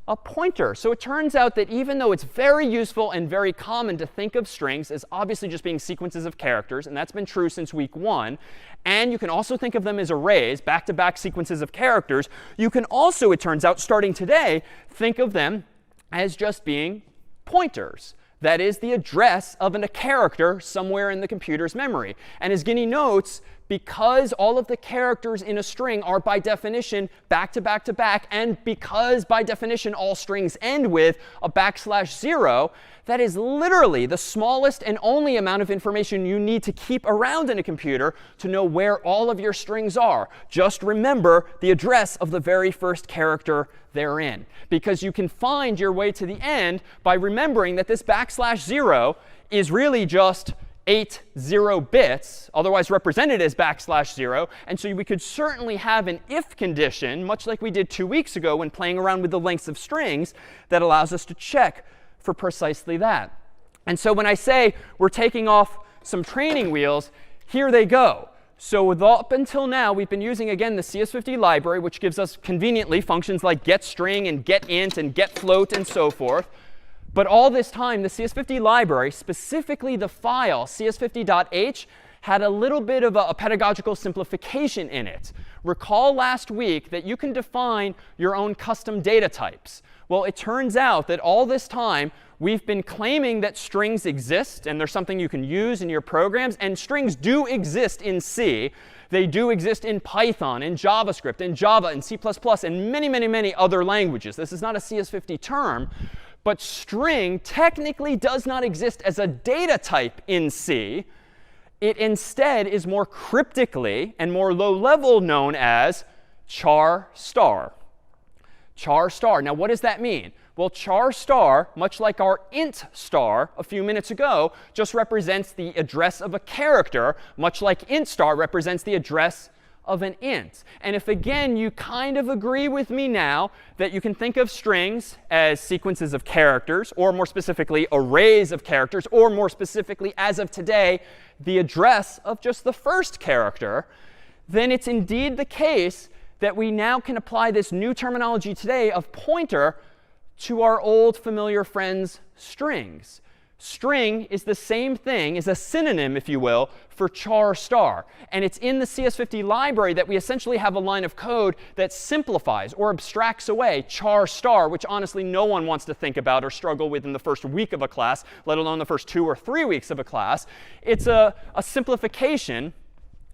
A pointer. So it turns out that even though it's very useful and very common to think of strings as obviously just being sequences of characters, and that's been true since week 1, and you can also think of them as arrays, back-to-back sequences of characters, you can also, it turns out, starting today, think of them as just being pointers. That is the address of a character somewhere in the computer's memory. And as Guinea notes, because all of the characters in a string are by definition back to back to back, and because by definition all strings end with a \0, that is literally the smallest and only amount of information you need to keep around in a computer to know where all of your strings are. Just remember the address of the very first character therein, because you can find your way to the end by remembering that this \0 is really just 8 0 bits, otherwise represented as \0. And so we could certainly have an if condition, much like we did 2 weeks ago when playing around with the lengths of strings, that allows us to check for precisely that. And so when I say we're taking off some training wheels, here they go. So up until now, we've been using, again, the CS50 library, which gives us conveniently functions like getString and getInt and getFloat and so forth. But all this time, the CS50 library, specifically the file cs50.h, had a little bit of a pedagogical simplification in it. Recall last week that you can define your own custom data types. Well, it turns out that all this time, we've been claiming that strings exist, and they're something you can use in your programs. And strings do exist in C. They do exist in Python, in JavaScript, in Java, in C++, and many, many, many other languages. This is not a CS50 term. But string technically does not exist as a data type in C. It instead is more cryptically and more low-level known as char star. Char star. Now, what does that mean? Well, char star, much like our int star a few minutes ago, just represents the address of a character, much like int star represents the address of an int. And if, again, you kind of agree with me now that you can think of strings as sequences of characters, or more specifically, arrays of characters, or more specifically, as of today, the address of just the first character, then it's indeed the case that we now can apply this new terminology today of pointer to our old familiar friends, strings. String is the same thing, is a synonym, if you will, for char star. And it's in the CS50 library that we essentially have a line of code that simplifies or abstracts away char star, which honestly no one wants to think about or struggle with in the first week of a class, let alone the first 2 or 3 weeks of a class. It's a simplification,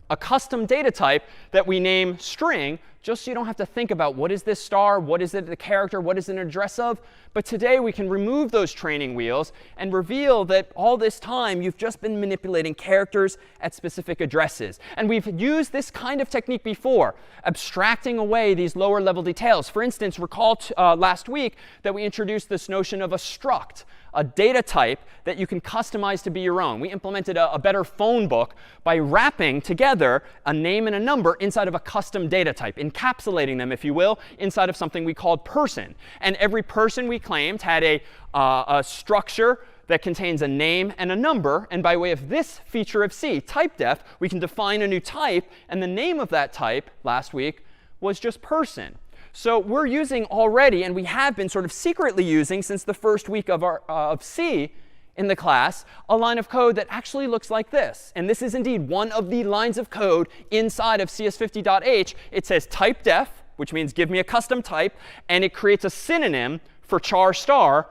a custom data type that we name string, just so you don't have to think about what is this star, what is it the character, what is it an address of. But today we can remove those training wheels and reveal that all this time you've just been manipulating characters at specific addresses. And we've used this kind of technique before, abstracting away these lower level details. For instance, recall last week that we introduced this notion of a struct, a data type that you can customize to be your own. We implemented a better phone book by wrapping together a name and a number inside of a custom data type, encapsulating them, if you will, inside of something we called person. And every person we claimed had a structure that contains a name and a number. And by way of this feature of C, typedef, we can define a new type. And the name of that type last week was just person. So we're using already, and we have been sort of secretly using since the first week of C in the class, a line of code that actually looks like this. And this is indeed one of the lines of code inside of CS50.h. It says typedef, which means give me a custom type, and it creates a synonym for char star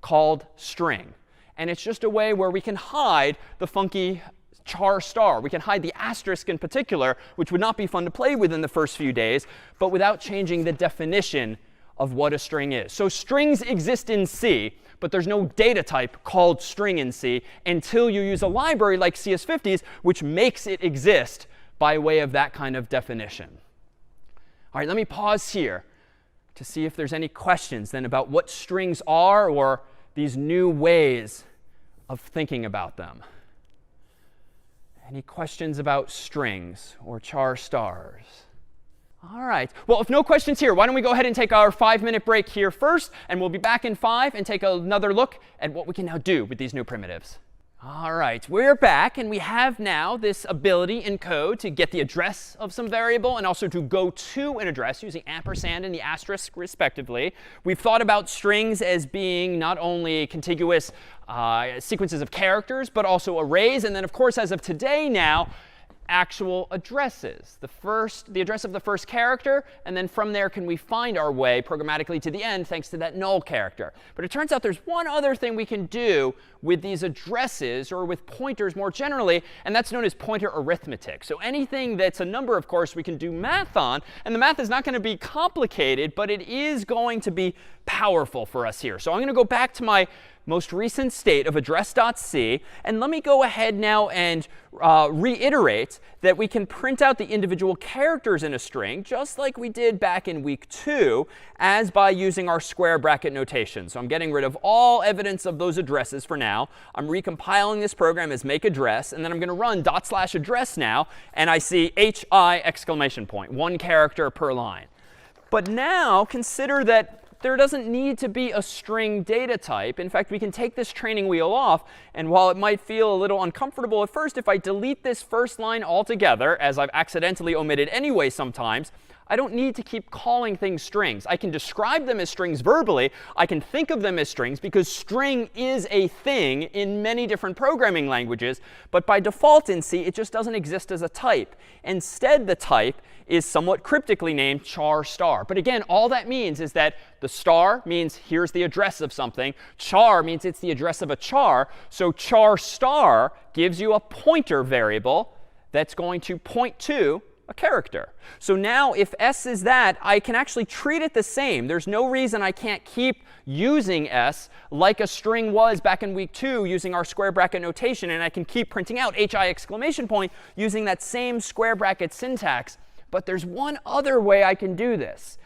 called string. And it's just a way where we can hide the funky char star. We can hide the asterisk in particular, which would not be fun to play with in the first few days, but without changing the definition of what a string is. So strings exist in C, but there's no data type called string in C until you use a library like CS50's, which makes it exist by way of that kind of definition. All right, let me pause here to see if there's any questions then about what strings are or these new ways of thinking about them. Any questions about strings or char stars? All right. Well, if no questions here, why don't we go ahead and take our 5-minute break here first, and we'll be back in 5 and take another look at what we can now do with these new primitives. All right, we're back, and we have now this ability in code to get the address of some variable and also to go to an address using ampersand and the asterisk, respectively. We've thought about strings as being not only contiguous sequences of characters, but also arrays. And then, of course, as of today now, actual addresses. The address of the first character, and then from there can we find our way programmatically to the end thanks to that null character. But it turns out there's one other thing we can do with these addresses, or with pointers more generally, and that's known as pointer arithmetic. So anything that's a number, of course, we can do math on. And the math is not going to be complicated, but it is going to be powerful for us here. So I'm going to go back to my most recent state of address.c. And let me go ahead now and reiterate that we can print out the individual characters in a string, just like we did back in week 2, as by using our square bracket notation. So I'm getting rid of all evidence of those addresses for now. I'm recompiling this program as make address, and then I'm going to run /address now, and I see hi exclamation point, 1 character per line. But now consider that there doesn't need to be a string data type. In fact, we can take this training wheel off. And while it might feel a little uncomfortable at first, if I delete this first line altogether, as I've accidentally omitted anyway sometimes, I don't need to keep calling things strings. I can describe them as strings verbally. I can think of them as strings because string is a thing in many different programming languages. But by default in C, it just doesn't exist as a type. Instead, the type is somewhat cryptically named char star. But again, all that means is that the star means here's the address of something. Char means it's the address of a char. So char star gives you a pointer variable that's going to point to a character. So now if s is that, I can actually treat it the same. There's no reason I can't keep using s like a string was back in week 2 using our square bracket notation. And I can keep printing out hi exclamation point using that same square bracket syntax. But there's one other way I can do this.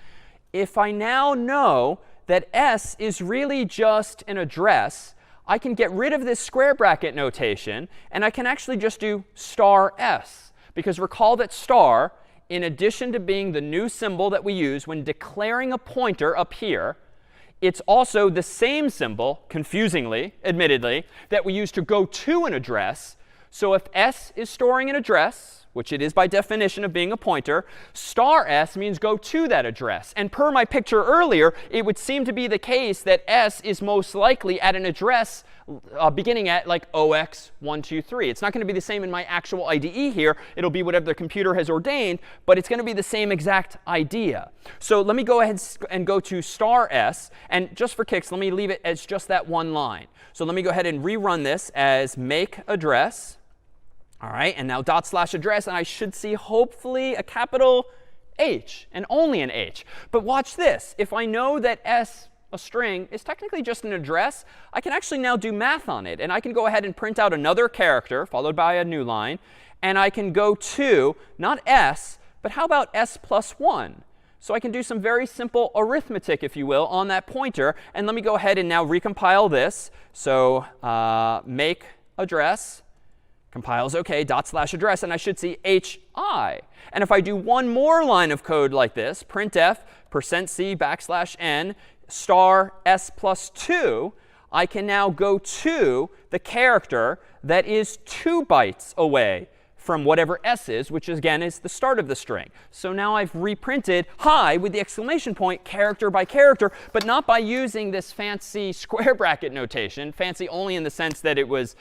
If I now know that s is really just an address, I can get rid of this square bracket notation, and I can actually just do *s. Because recall that star, in addition to being the new symbol that we use when declaring a pointer up here, it's also the same symbol, confusingly, admittedly, that we use to go to an address. So if s is storing an address, which it is by definition of being a pointer, *s means go to that address. And per my picture earlier, it would seem to be the case that s is most likely at an address beginning at like 0x123. It's not going to be the same in my actual IDE here. It'll be whatever the computer has ordained, but it's going to be the same exact idea. So let me go ahead and go to *s. And just for kicks, let me leave it as just that one line. So let me go ahead and rerun this as make address. All right, and now /address, and I should see hopefully a capital H, and only an H. But watch this. If I know that s, a string, is technically just an address, I can actually now do math on it. And I can go ahead and print out another character followed by a new line. And I can go to, not s, but how about s plus 1? So I can do some very simple arithmetic, if you will, on that pointer. And let me go ahead and now recompile this. So make address. Compiles OK, /address, and I should see hi. And if I do one more line of code like this, printf %c \n *s plus 2, I can now go to the character that is 2 bytes away from whatever s is, which again is the start of the string. So now I've reprinted hi with the exclamation point character by character, but not by using this fancy square bracket notation, fancy only in the sense that it was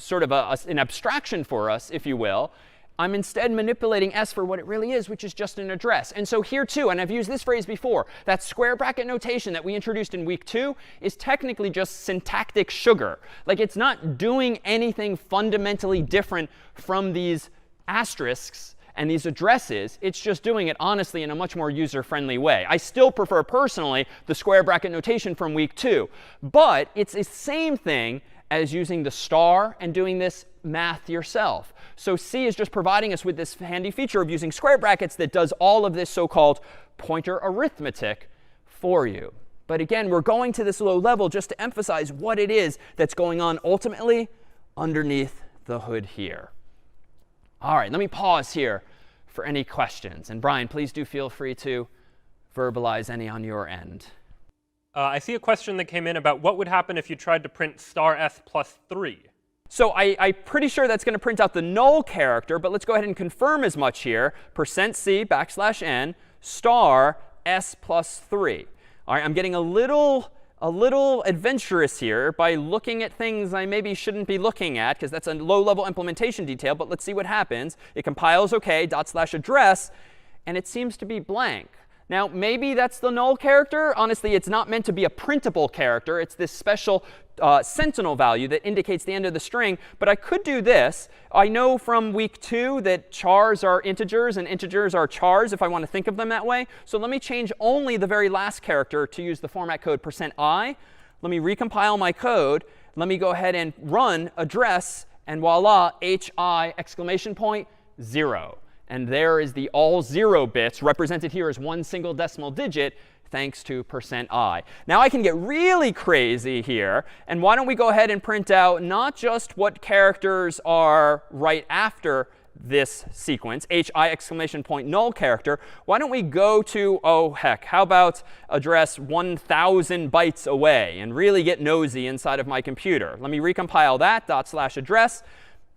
sort of an abstraction for us, if you will. I'm instead manipulating s for what it really is, which is just an address. And so here too, and I've used this phrase before, that square bracket notation that we introduced in week 2 is technically just syntactic sugar. Like it's not doing anything fundamentally different from these asterisks and these addresses. It's just doing it honestly in a much more user-friendly way. I still prefer personally the square bracket notation from week 2. But it's the same thing as using the star and doing this math yourself. So C is just providing us with this handy feature of using square brackets that does all of this so-called pointer arithmetic for you. But again, we're going to this low level just to emphasize what it is that's going on ultimately underneath the hood here. All right, let me pause here for any questions. And Brian, please do feel free to verbalize any on your end. I see a question that came in about what would happen if you tried to print *s plus 3. So I'm pretty sure that's going to print out the null character, but let's go ahead and confirm as much here. %c \n star s plus 3. All right, I'm getting a little adventurous here by looking at things I maybe shouldn't be looking at, because that's a low-level implementation detail. But let's see what happens. It compiles OK, /address, and it seems to be blank. Now, maybe that's the null character. Honestly, it's not meant to be a printable character. It's this special sentinel value that indicates the end of the string. But I could do this. I know from week 2 that chars are integers and integers are chars, if I want to think of them that way. So let me change only the very last character to use the format code %i. Let me recompile my code. Let me go ahead and run address, and voila, hi exclamation point 0. And there is the all 0 bits represented here as one single decimal digit, thanks to %i. Now I can get really crazy here. And why don't we go ahead and print out not just what characters are right after this sequence, hi exclamation point null character. Why don't we go to, oh heck, how about address 1,000 bytes away and really get nosy inside of my computer? Let me recompile that, /address.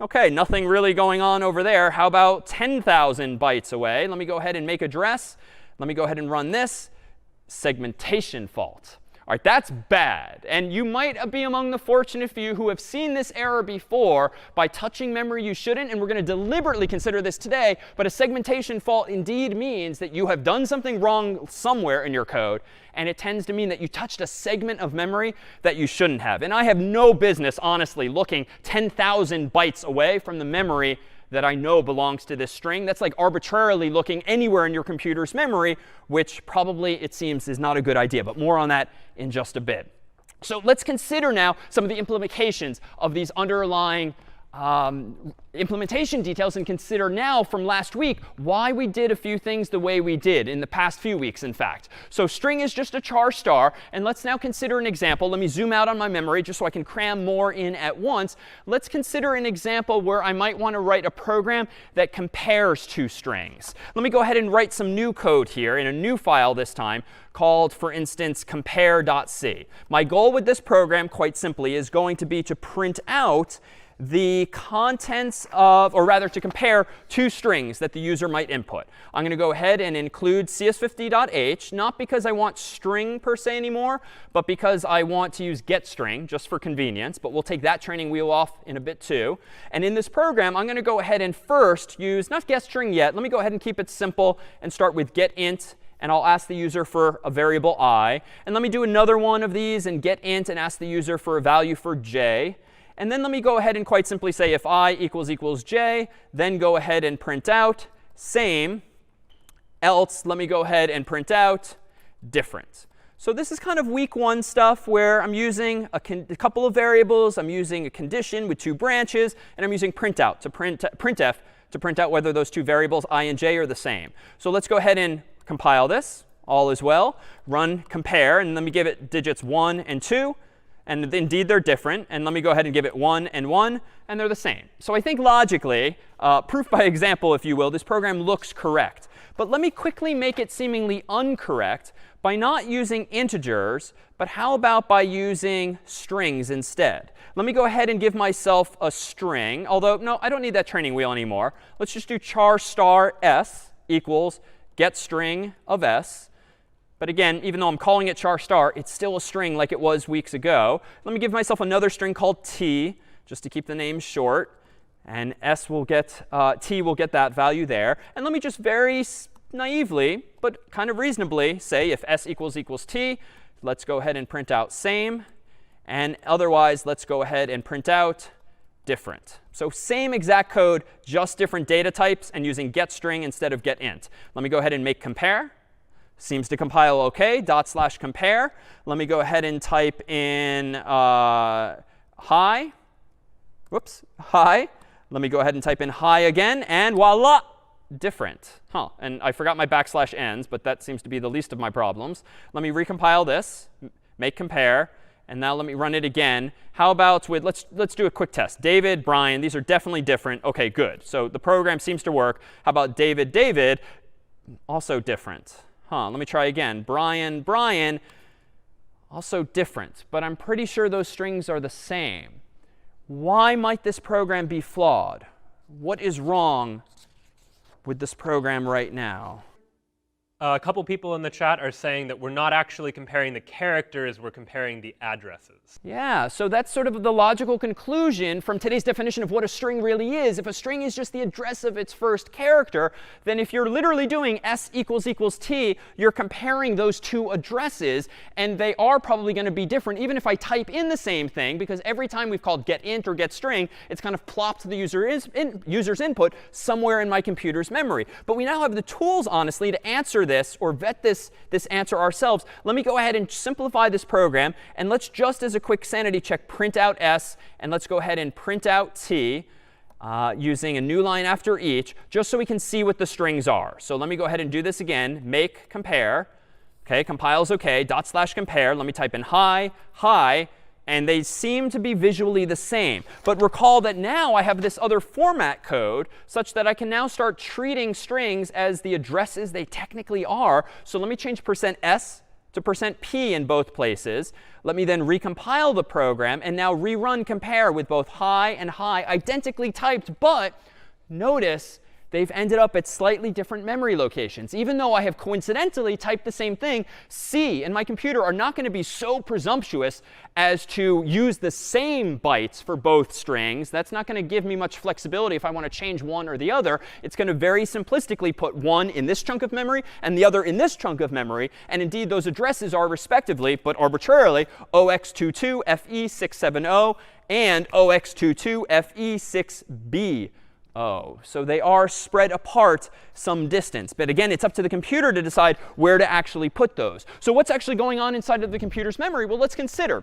OK, nothing really going on over there. How about 10,000 bytes away? Let me go ahead and make address. Let me go ahead and run this. Segmentation fault. All right, that's bad. And you might be among the fortunate few who have seen this error before by touching memory you shouldn't. And we're going to deliberately consider this today. But a segmentation fault indeed means that you have done something wrong somewhere in your code. And it tends to mean that you touched a segment of memory that you shouldn't have. And I have no business, honestly, looking 10,000 bytes away from the memory that I know belongs to this string. That's like arbitrarily looking anywhere in your computer's memory, which probably, it seems, is not a good idea. But more on that in just a bit. So let's consider now some of the implications of these underlying implementation details, and consider now from last week why we did a few things the way we did in the past few weeks, in fact. So string is just a char star. And let's now consider an example. Let me zoom out on my memory just so I can cram more in at once. Let's consider an example where I might want to write a program that compares two strings. Let me go ahead and write some new code here in a new file this time called, for instance, compare.c. My goal with this program, quite simply, is going to be to print out the contents of, or rather to compare two strings that the user might input. I'm going to go ahead and include CS50.h, not because I want string per se anymore, but because I want to use getString just for convenience. But we'll take that training wheel off in a bit too. And in this program, I'm going to go ahead and first use, not getString yet, let me go ahead and keep it simple and start with getInt. And I'll ask the user for a variable I. And let me do another one of these and getInt and ask the user for a value for j. And then let me go ahead and quite simply say if I equals j, then go ahead and print out same. Else, let me go ahead and print out different. So this is kind of week 1 stuff where I'm using a couple of variables. I'm using a condition with 2 branches. And I'm using printout to printf to print out whether those 2 variables I and j are the same. So let's go ahead and compile this. All is well. Run compare. And let me give it digits 1 and 2. And indeed, they're different. And let me go ahead and give it 1 and 1. And they're the same. So I think logically, proof by example, if you will, this program looks correct. But let me quickly make it seemingly incorrect by not using integers. But how about by using strings instead? Let me go ahead and give myself a string. Although, no, I don't need that training wheel anymore. Let's just do char star s equals getString of s. But again, even though I'm calling it char star, it's still a string like it was weeks ago. Let me give myself another string called t, just to keep the name short. And s will get, t will get that value there. And let me just very naively, but kind of reasonably, say if s equals t, let's go ahead and print out same. And otherwise, let's go ahead and print out different. So same exact code, just different data types and using getString instead of getInt. Let me go ahead and make compare. Seems to compile OK, /compare. Let me go ahead and type in hi. Whoops, hi. Let me go ahead and type in hi again. And voila, different. And I forgot my \ns, but that seems to be the least of my problems. Let me recompile this, make compare. And now let me run it again. How about with, let's do a quick test. David, Brian, these are definitely different. OK, good. So the program seems to work. How about David, David? Also different. Let me try again. Brian, Brian, also different. But I'm pretty sure those strings are the same. Why might this program be flawed? What is wrong with this program right now? A couple people in the chat are saying that we're not actually comparing the characters, we're comparing the addresses. Yeah, so that's sort of the logical conclusion from today's definition of what a string really is. If a string is just the address of its first character, then if you're literally doing s equals t, you're comparing those two addresses, and they are probably going to be different, even if I type in the same thing, because every time we've called getInt or getString, it's kind of plopped the user's input somewhere in my computer's memory. But we now have the tools, honestly, to answer this or vet this answer ourselves. Let me go ahead and simplify this program. And let's just, as a quick sanity check, print out s. And let's go ahead and print out t using a new line after each, just so we can see what the strings are. So let me go ahead and do this again. Make compare. OK, compiles OK. /compare. Let me type in hi, hi. And they seem to be visually the same. But recall that now I have this other format code such that I can now start treating strings as the addresses they technically are. So let me change %s to %p in both places. Let me then recompile the program and now rerun compare with both hi and hi identically typed. But notice they've ended up at slightly different memory locations. Even though I have coincidentally typed the same thing, C and my computer are not going to be so presumptuous as to use the same bytes for both strings. That's not going to give me much flexibility if I want to change one or the other. It's going to very simplistically put one in this chunk of memory and the other in this chunk of memory. And indeed, those addresses are respectively, but arbitrarily, OX22FE670 and OX22FE6B. So they are spread apart some distance. But again, it's up to the computer to decide where to actually put those. So what's actually going on inside of the computer's memory? Well, let's consider.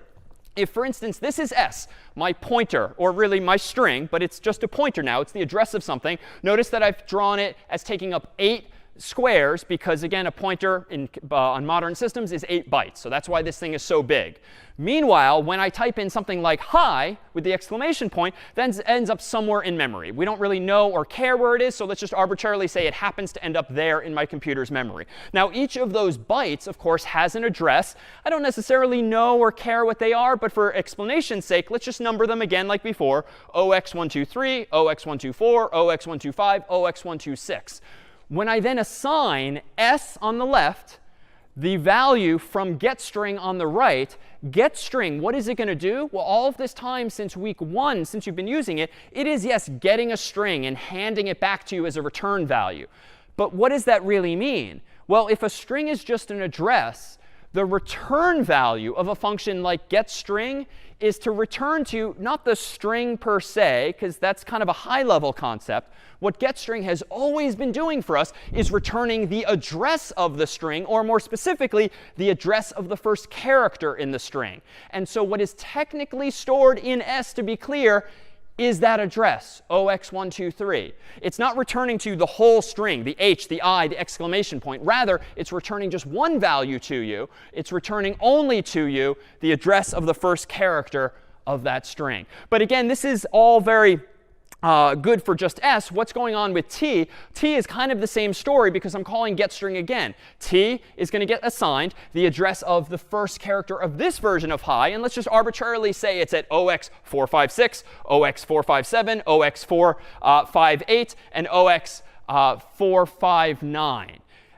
If, for instance, this is s, my pointer, or really my string, but it's just a pointer now. It's the address of something. Notice that I've drawn it as taking up 8 squares because, again, a pointer on modern systems is 8 bytes. So that's why this thing is so big. Meanwhile, when I type in something like hi with the exclamation point, then it ends up somewhere in memory. We don't really know or care where it is, so let's just arbitrarily say it happens to end up there in my computer's memory. Now, each of those bytes, of course, has an address. I don't necessarily know or care what they are, but for explanation's sake, let's just number them again like before. OX123, OX124, OX125, OX126. When I then assign s on the left, the value from getString on the right, getString, what is it going to do? Well, all of this time since week 1, since you've been using it, it is, yes, getting a string and handing it back to you as a return value. But what does that really mean? Well, if a string is just an address, the return value of a function like getString is to return to not the string per se, because that's kind of a high-level concept. What getString has always been doing for us is returning the address of the string, or more specifically, the address of the first character in the string. And so what is technically stored in s, to be clear, is that address, OX123. It's not returning to the whole string, the H, the I, the exclamation point. Rather, it's returning just one value to you. It's returning only to you the address of the first character of that string. But again, this is all very good for just s. What's going on with t? T is kind of the same story because I'm calling getString again. T is going to get assigned the address of the first character of this version of hi. And let's just arbitrarily say it's at OX456, OX457, OX458, and OX459.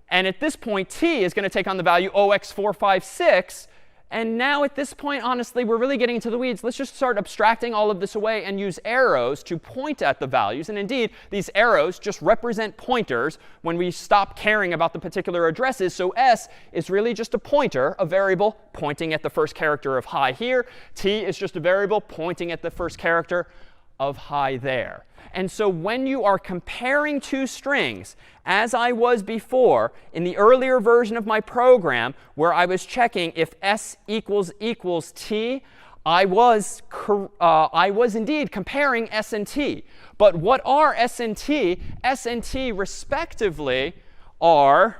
And at this point, t is going to take on the value OX456. And now at this point, honestly, we're really getting into the weeds. Let's just start abstracting all of this away and use arrows to point at the values. And indeed, these arrows just represent pointers when we stop caring about the particular addresses. So s is really just a pointer, a variable pointing at the first character of hi here. T is just a variable pointing at the first character of hi there. And so when you are comparing two strings, as I was before in the earlier version of my program where I was checking if s equals t, I was indeed comparing s and t. But what are s and t? S and t respectively are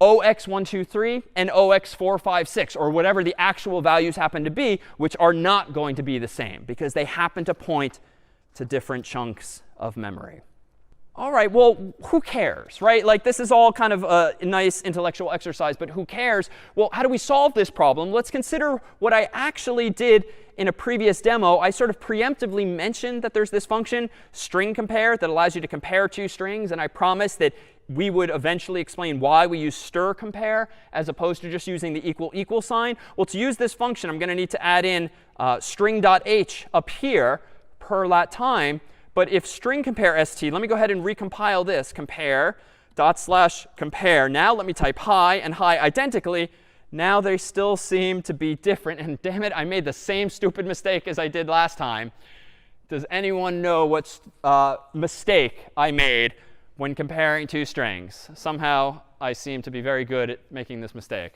0x123 and 0x456, or whatever the actual values happen to be, which are not going to be the same because they happen to point to different chunks of memory. All right, well, who cares, right? Like, this is all kind of a nice intellectual exercise, but who cares? Well, how do we solve this problem? Let's consider what I actually did in a previous demo. I sort of preemptively mentioned that there's this function, string compare, that allows you to compare two strings. And I promised that we would eventually explain why we use stir compare as opposed to just using the equal sign. Well, to use this function, I'm going to need to add in string.h up here per lat time. But if string compare st, let me go ahead and recompile this. Compare /compare. Now let me type hi and hi identically. Now they still seem to be different. And damn it, I made the same stupid mistake as I did last time. Does anyone know what mistake I made when comparing two strings? Somehow I seem to be very good at making this mistake.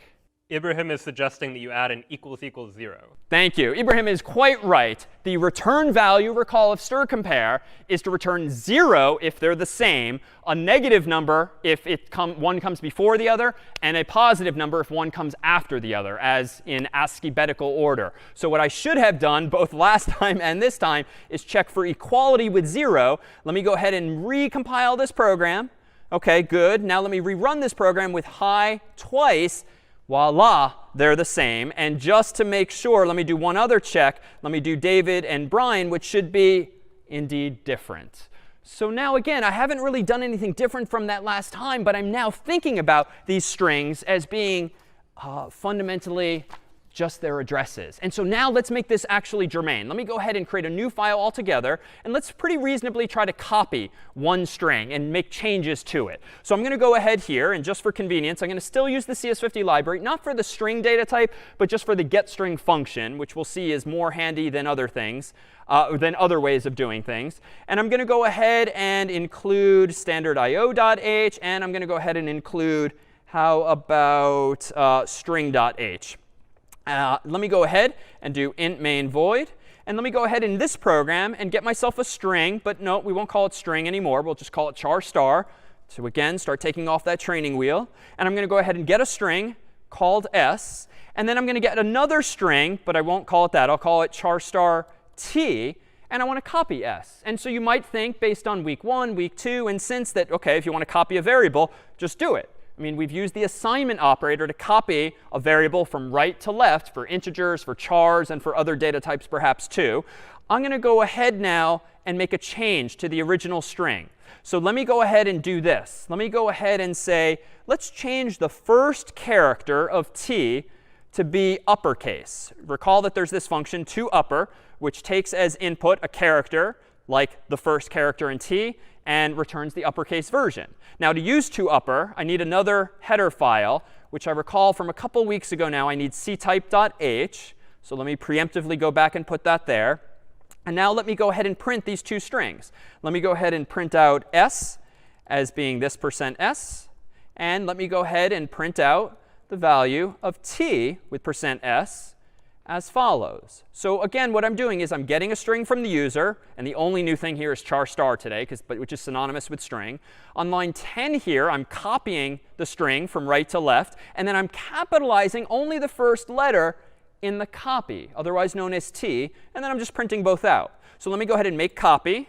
Ibrahim is suggesting that you add an == 0. Thank you. Ibrahim is quite right. The return value, recall, of stir compare is to return 0 if they're the same, a negative number if one comes before the other, and a positive number if one comes after the other, as in ASCII-betical order. So what I should have done both last time and this time is check for equality with 0. Let me go ahead and recompile this program. OK, good. Now let me rerun this program with hi twice. Voila, they're the same. And just to make sure, let me do one other check. Let me do David and Brian, which should be indeed different. So now, again, I haven't really done anything different from that last time, but I'm now thinking about these strings as being fundamentally just their addresses. And so now let's make this actually germane. Let me go ahead and create a new file altogether. And let's pretty reasonably try to copy one string and make changes to it. So I'm going to go ahead here, and just for convenience, I'm going to still use the CS50 library, not for the string data type, but just for the getString function, which we'll see is more handy than other things, than other ways of doing things. And I'm going to go ahead and include standard io.h, and I'm going to go ahead and include, how about string.h. Let me go ahead and do int main void. And let me go ahead in this program and get myself a string. But no, we won't call it string anymore. We'll just call it char star. So again, start taking off that training wheel. And I'm going to go ahead and get a string called s. And then I'm going to get another string, but I won't call it that. I'll call it char star t. And I want to copy s. And so you might think, based on week 1, week 2, and since that, OK, if you want to copy a variable, just do it. I mean, we've used the assignment operator to copy a variable from right to left for integers, for chars, and for other data types perhaps too. I'm going to go ahead now and make a change to the original string. So let me go ahead and do this. Let me go ahead and say, let's change the first character of t to be uppercase. Recall that there's this function toUpper, which takes as input a character, like the first character in t, and returns the uppercase version. Now, to use toUpper, I need another header file, which I recall from a couple weeks ago now, I need ctype.h. So let me preemptively go back and put that there. And now let me go ahead and print these two strings. Let me go ahead and print out s as being this %s. And let me go ahead and print out the value of t with %s as follows. So again, what I'm doing is I'm getting a string from the user. And the only new thing here is char star today, which is synonymous with string. On line 10 here, I'm copying the string from right to left. And then I'm capitalizing only the first letter in the copy, otherwise known as t. And then I'm just printing both out. So let me go ahead and make copy.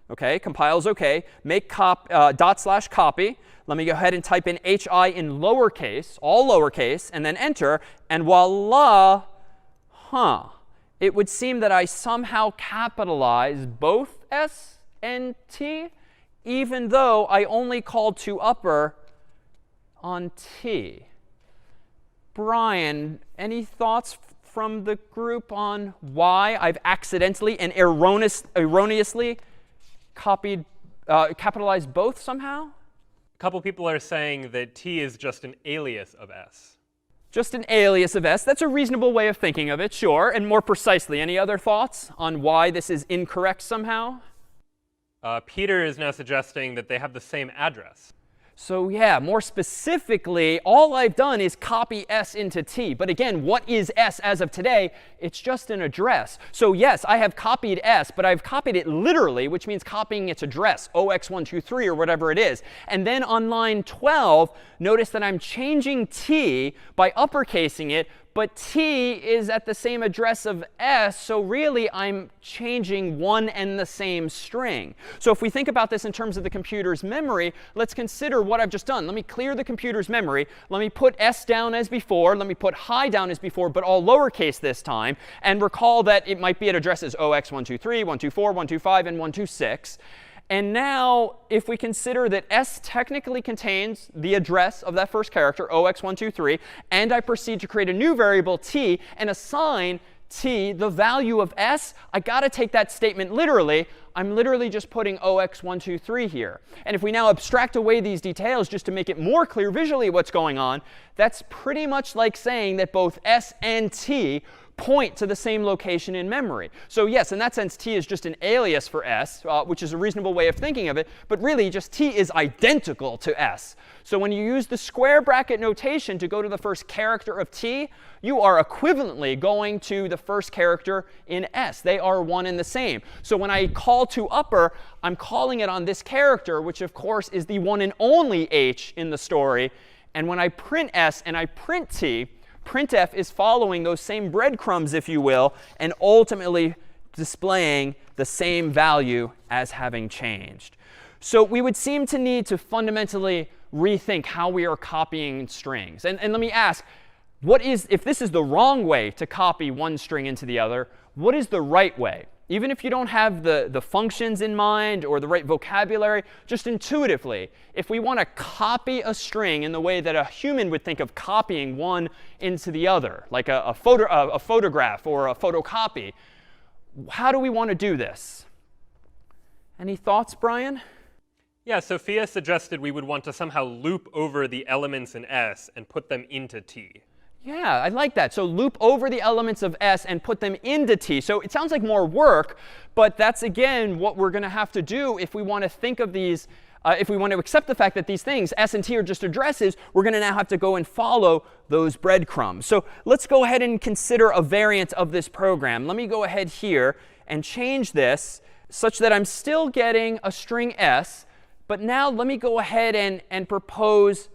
OK, compiles OK. Make /copy. Let me go ahead and type in hi in lowercase, all lowercase, and then enter. And voila. It would seem that I somehow capitalized both s and t, even though I only called toUpper on t. Brian, any thoughts from the group on why I've accidentally and erroneously capitalized both somehow? A couple people are saying that t is just an alias of s. Just an alias of s. That's a reasonable way of thinking of it, sure. And more precisely, any other thoughts on why this is incorrect somehow? Peter is now suggesting that they have the same address. So yeah, more specifically, all I've done is copy s into t. But again, what is s as of today? It's just an address. So yes, I have copied s, but I've copied it literally, which means copying its address, 0x123 or whatever it is. And then on line 12, notice that I'm changing t by uppercasing it, but t is at the same address of s, so really I'm changing one and the same string. So if we think about this in terms of the computer's memory, let's consider what I've just done. Let me clear the computer's memory. Let me put s down as before. Let me put hi down as before, but all lowercase this time. And recall that it might be at addresses 0x123, 124, 125, and 126. And now, if we consider that s technically contains the address of that first character, 0x123, and I proceed to create a new variable t and assign t the value of s, I got to take that statement literally. I'm literally just putting 0x123 here. And if we now abstract away these details just to make it more clear visually what's going on, that's pretty much like saying that both s and t point to the same location in memory. So yes, in that sense, t is just an alias for s, which is a reasonable way of thinking of it. But really, just t is identical to s. So when you use the square bracket notation to go to the first character of t, you are equivalently going to the first character in s. They are one and the same. So when I call to upper, I'm calling it on this character, which of course is the one and only h in the story. And when I print s and I print t, printf is following those same breadcrumbs, if you will, and ultimately displaying the same value as having changed. So we would seem to need to fundamentally rethink how we are copying strings. And let me ask, if this is the wrong way to copy one string into the other, what is the right way? Even if you don't have the functions in mind or the right vocabulary, just intuitively, if we want to copy a string in the way that a human would think of copying one into the other, like a photograph or a photocopy, how do we want to do this? Any thoughts, Brian? Yeah, Sophia suggested we would want to somehow loop over the elements in s and put them into t. Yeah, I like that. So loop over the elements of s and put them into t. So it sounds like more work, but that's, again, what we're going to have to do if we want to think of these, if we want to accept the fact that these things, s and t, are just addresses. We're going to now have to go and follow those breadcrumbs. So let's go ahead and consider a variant of this program. Let me go ahead here and change this such that I'm still getting a string s. But now let me go ahead and propose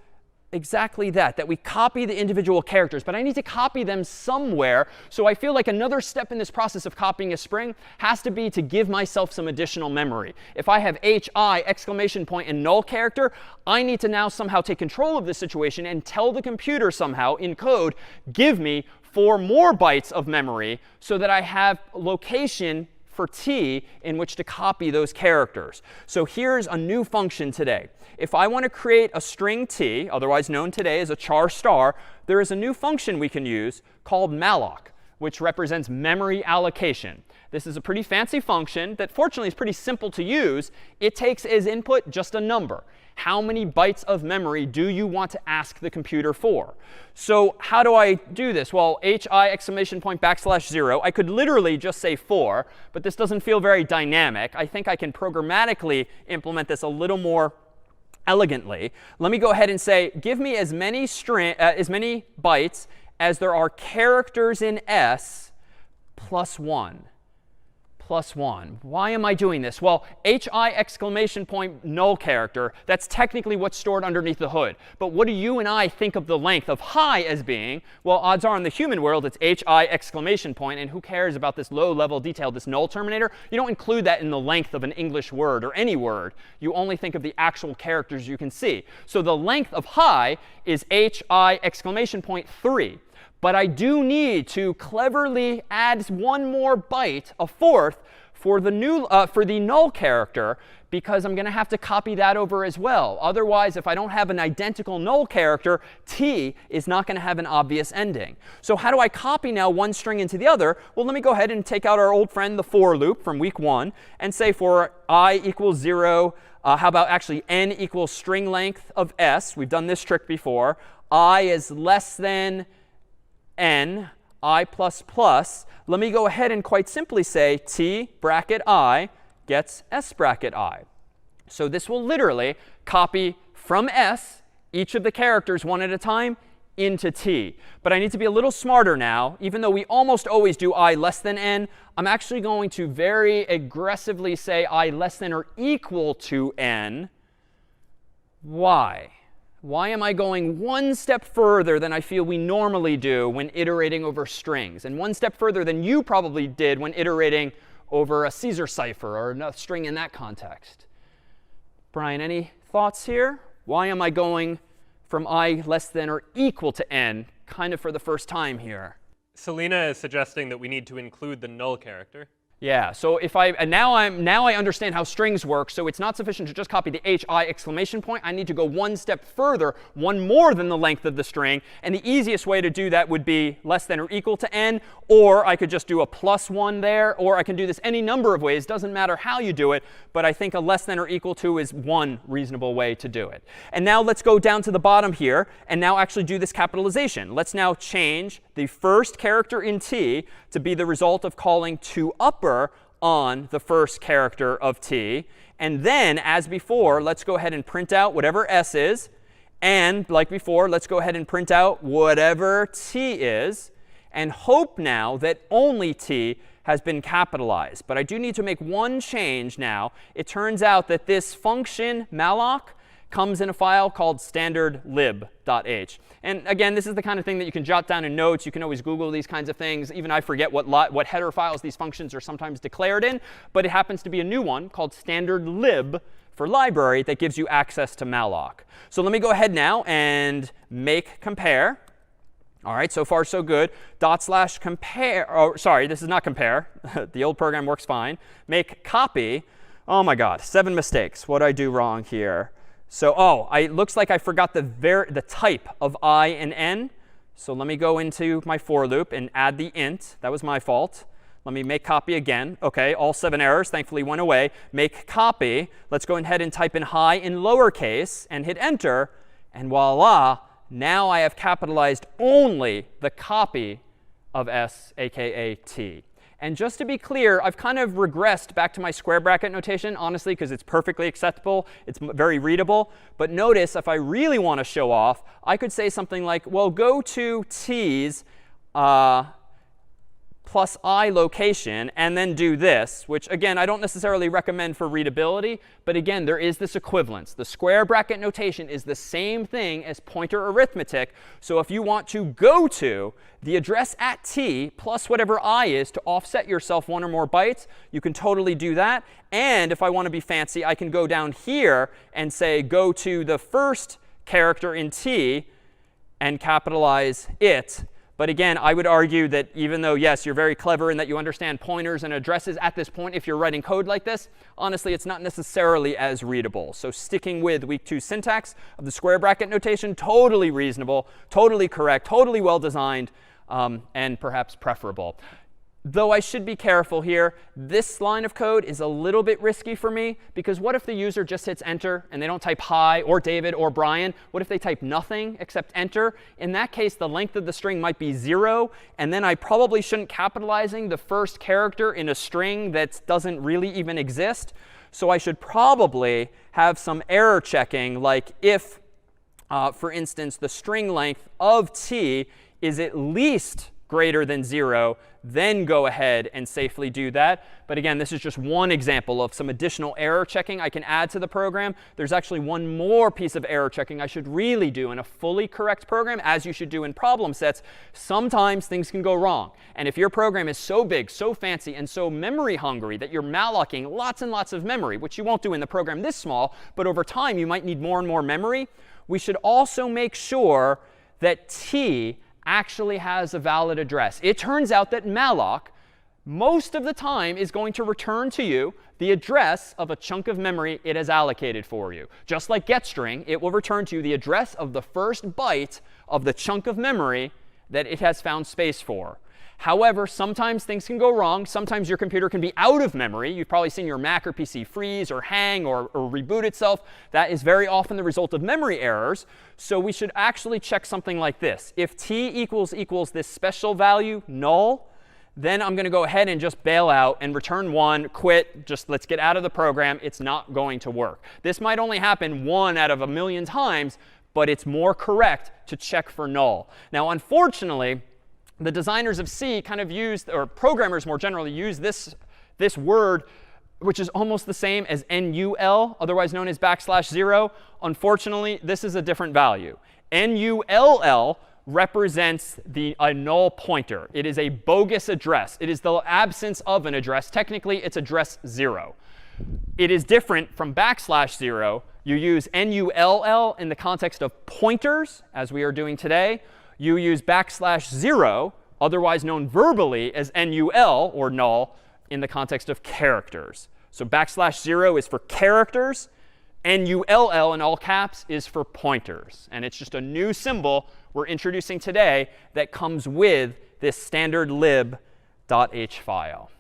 exactly that we copy the individual characters. But I need to copy them somewhere. So I feel like another step in this process of copying a string has to be to give myself some additional memory. If I have hi, exclamation point, and null character, I need to now somehow take control of this situation and tell the computer somehow in code, give me 4 more bytes of memory so that I have location for t in which to copy those characters. So here's a new function today. If I want to create a string t, otherwise known today as a char star, there is a new function we can use called malloc, which represents memory allocation. This is a pretty fancy function that fortunately is pretty simple to use. It takes as input just a number. How many bytes of memory do you want to ask the computer for? So how do I do this? Well, hi exclamation point backslash 0. I could literally just say 4, but this doesn't feel very dynamic. I think I can programmatically implement this a little more elegantly. Let me go ahead and say, give me as many bytes as there are characters in s plus 1. Plus 1. Why am I doing this? Well, hi exclamation point null character, that's technically what's stored underneath the hood. But what do you and I think of the length of hi as being? Well, odds are in the human world, it's hi exclamation point. And who cares about this low-level detail, this null terminator? You don't include that in the length of an English word or any word. You only think of the actual characters you can see. So the length of hi is hi exclamation point 3. But I do need to cleverly add 1 more byte, a 4th, for the null character, because I'm going to have to copy that over as well. Otherwise, if I don't have an identical null character, t is not going to have an obvious ending. So how do I copy now one string into the other? Well, let me go ahead and take out our old friend, the for loop from week 1, and say for I equals 0, how about actually n equals string length of s? We've done this trick before. I is less than n, I plus plus. Let me go ahead and quite simply say t bracket I gets s bracket I. So this will literally copy from S, each of the characters one at a time, into T. But I need to be a little smarter now. Even though we almost always do I less than n, I'm actually going to very aggressively say I less than or equal to n. Why? Why am I going one step further than I feel we normally do when iterating over strings, and one step further than you probably did when iterating over a Caesar cipher or a string in that context? Brian, any thoughts here? Why am I going from I less than or equal to n kind of for the first time here? Selena is suggesting that we need to include the null character. Yeah, so if I, and now I understand how strings work, so it's not sufficient to just copy the HI exclamation point. I need to go one step further, one more than the length of the string. And the easiest way to do that would be less than or equal to n, or I could just do a +1 there, or I can do this any number of ways. Doesn't matter how you do it, but I think a less than or equal to is one reasonable way to do it. And now let's go down to the bottom here and now actually do this capitalization. Let's now change the first character in T to be the result of calling toUpper on the first character of T. And then, as before, let's go ahead and print out whatever S is. And like before, let's go ahead and print out whatever T is. And hope now that only T has been capitalized. But I do need to make one change now. It turns out that this function, malloc, comes in a file called standardlib.h. And again, this is the kind of thing that you can jot down in notes. You can always Google these kinds of things. Even I forget what header files these functions are sometimes declared in. But it happens to be a new one called standardlib for library that gives you access to malloc. So let me go ahead now and make compare. All right, so far so good. /compare. Oh, sorry, this is not compare. The old program works fine. Make copy. Oh my God, 7 mistakes. What did I do wrong here? So, it looks like I forgot the type of I and n. So let me go into my for loop and add the int. That was my fault. Let me make copy again. OK, all 7 errors thankfully went away. Make copy. Let's go ahead and type in hi in lowercase and hit enter. And voila, now I have capitalized only the copy of S, aka T. And just to be clear, I've kind of regressed back to my square bracket notation, honestly, because it's perfectly acceptable. It's very readable. But notice, if I really want to show off, I could say something like, well, go to T's plus I location, and then do this, which, again, I don't necessarily recommend for readability. But again, there is this equivalence. The square bracket notation is the same thing as pointer arithmetic. So if you want to go to the address at T plus whatever I is to offset yourself 1 or more bytes, you can totally do that. And if I want to be fancy, I can go down here and say go to the first character in T and capitalize it. But again, I would argue that even though, yes, you're very clever and that you understand pointers and addresses at this point, if you're writing code like this, honestly, it's not necessarily as readable. So sticking with week 2 syntax of the square bracket notation, totally reasonable, totally correct, totally well designed, and perhaps preferable. Though I should be careful here, this line of code is a little bit risky for me, because what if the user just hits enter and they don't type hi or David or Brian? What if they type nothing except enter? In that case, the length of the string might be 0, and then I probably shouldn't capitalizing the first character in a string that doesn't really even exist. So I should probably have some error checking, like if, for instance, the string length of T is at least greater than 0, then go ahead and safely do that. But again, this is just one example of some additional error checking I can add to the program. There's actually one more piece of error checking I should really do in a fully correct program, as you should do in problem sets. Sometimes things can go wrong. And if your program is so big, so fancy, and so memory hungry that you're mallocing lots and lots of memory, which you won't do in the program this small, but over time you might need more and more memory, we should also make sure that T actually has a valid address. It turns out that malloc, most of the time, is going to return to you the address of a chunk of memory it has allocated for you. Just like getString, it will return to you the address of the first byte of the chunk of memory that it has found space for. However, sometimes things can go wrong. Sometimes your computer can be out of memory. You've probably seen your Mac or PC freeze or hang or reboot itself. That is very often the result of memory errors. So we should actually check something like this. If T equals this special value, null, then I'm going to go ahead and just bail out and return 1, quit, just let's get out of the program. It's not going to work. This might only happen 1 out of a million times, but it's more correct to check for null. Now, unfortunately, the designers of C kind of used, or programmers more generally, use this word, which is almost the same as NUL, otherwise known as \0. Unfortunately, this is a different value. NULL represents a null pointer. It is a bogus address. It is the absence of an address. Technically, it's address 0. It is different from \0. You use NULL in the context of pointers, as we are doing today. You use \0, otherwise known verbally as NUL, or null, in the context of characters. So \0 is for characters. NULL in all caps is for pointers. And it's just a new symbol we're introducing today that comes with this standard lib.h file.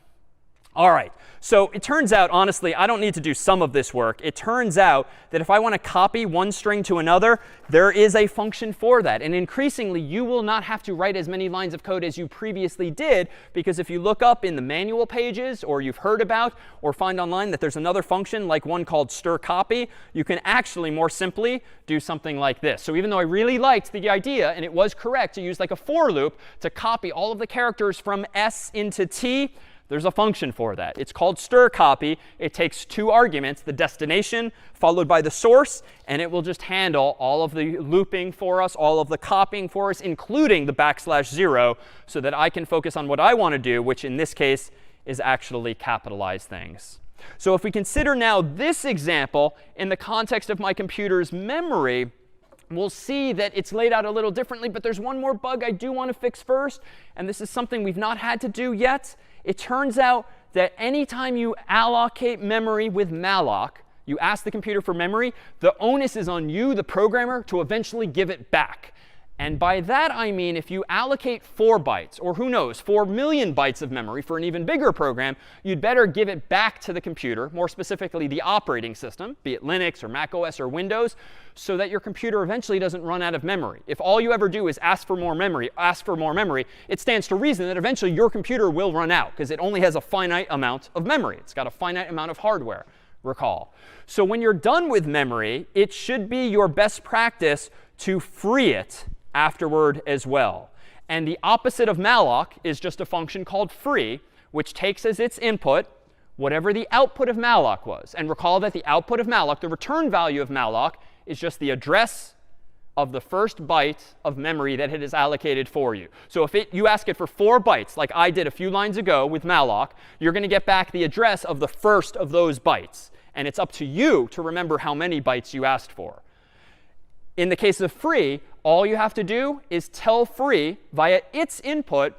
All right, so it turns out, honestly, I don't need to do some of this work. It turns out that if I want to copy one string to another, there is a function for that. And increasingly, you will not have to write as many lines of code as you previously did, because if you look up in the manual pages, or you've heard about or find online that there's another function, like one called stir copy, you can actually more simply do something like this. So even though I really liked the idea, and it was correct to use like a for loop to copy all of the characters from S into T, there's a function for that. It's called stir copy. It takes 2 arguments, the destination followed by the source, and it will just handle all of the looping for us, all of the copying for us, including the \0, so that I can focus on what I want to do, which in this case is actually capitalize things. So if we consider now this example in the context of my computer's memory, we'll see that it's laid out a little differently. But there's one more bug I do want to fix first, and this is something we've not had to do yet. It turns out that anytime you allocate memory with malloc, you ask the computer for memory, the onus is on you, the programmer, to eventually give it back. And by that, I mean if you allocate 4 bytes, or who knows, 4 million bytes of memory for an even bigger program, you'd better give it back to the computer, more specifically the operating system, be it Linux or Mac OS or Windows, so that your computer eventually doesn't run out of memory. If all you ever do is ask for more memory, it stands to reason that eventually your computer will run out, because it only has a finite amount of memory. It's got a finite amount of hardware, recall. So when you're done with memory, it should be your best practice to free it afterward as well. And the opposite of malloc is just a function called free, which takes as its input whatever the output of malloc was. And recall that the output of malloc, the return value of malloc, is just the address of the first byte of memory that it is allocated for you. So if you ask it for 4 bytes, like I did a few lines ago with malloc, you're going to get back the address of the first of those bytes. And it's up to you to remember how many bytes you asked for. In the case of free, all you have to do is tell free via its input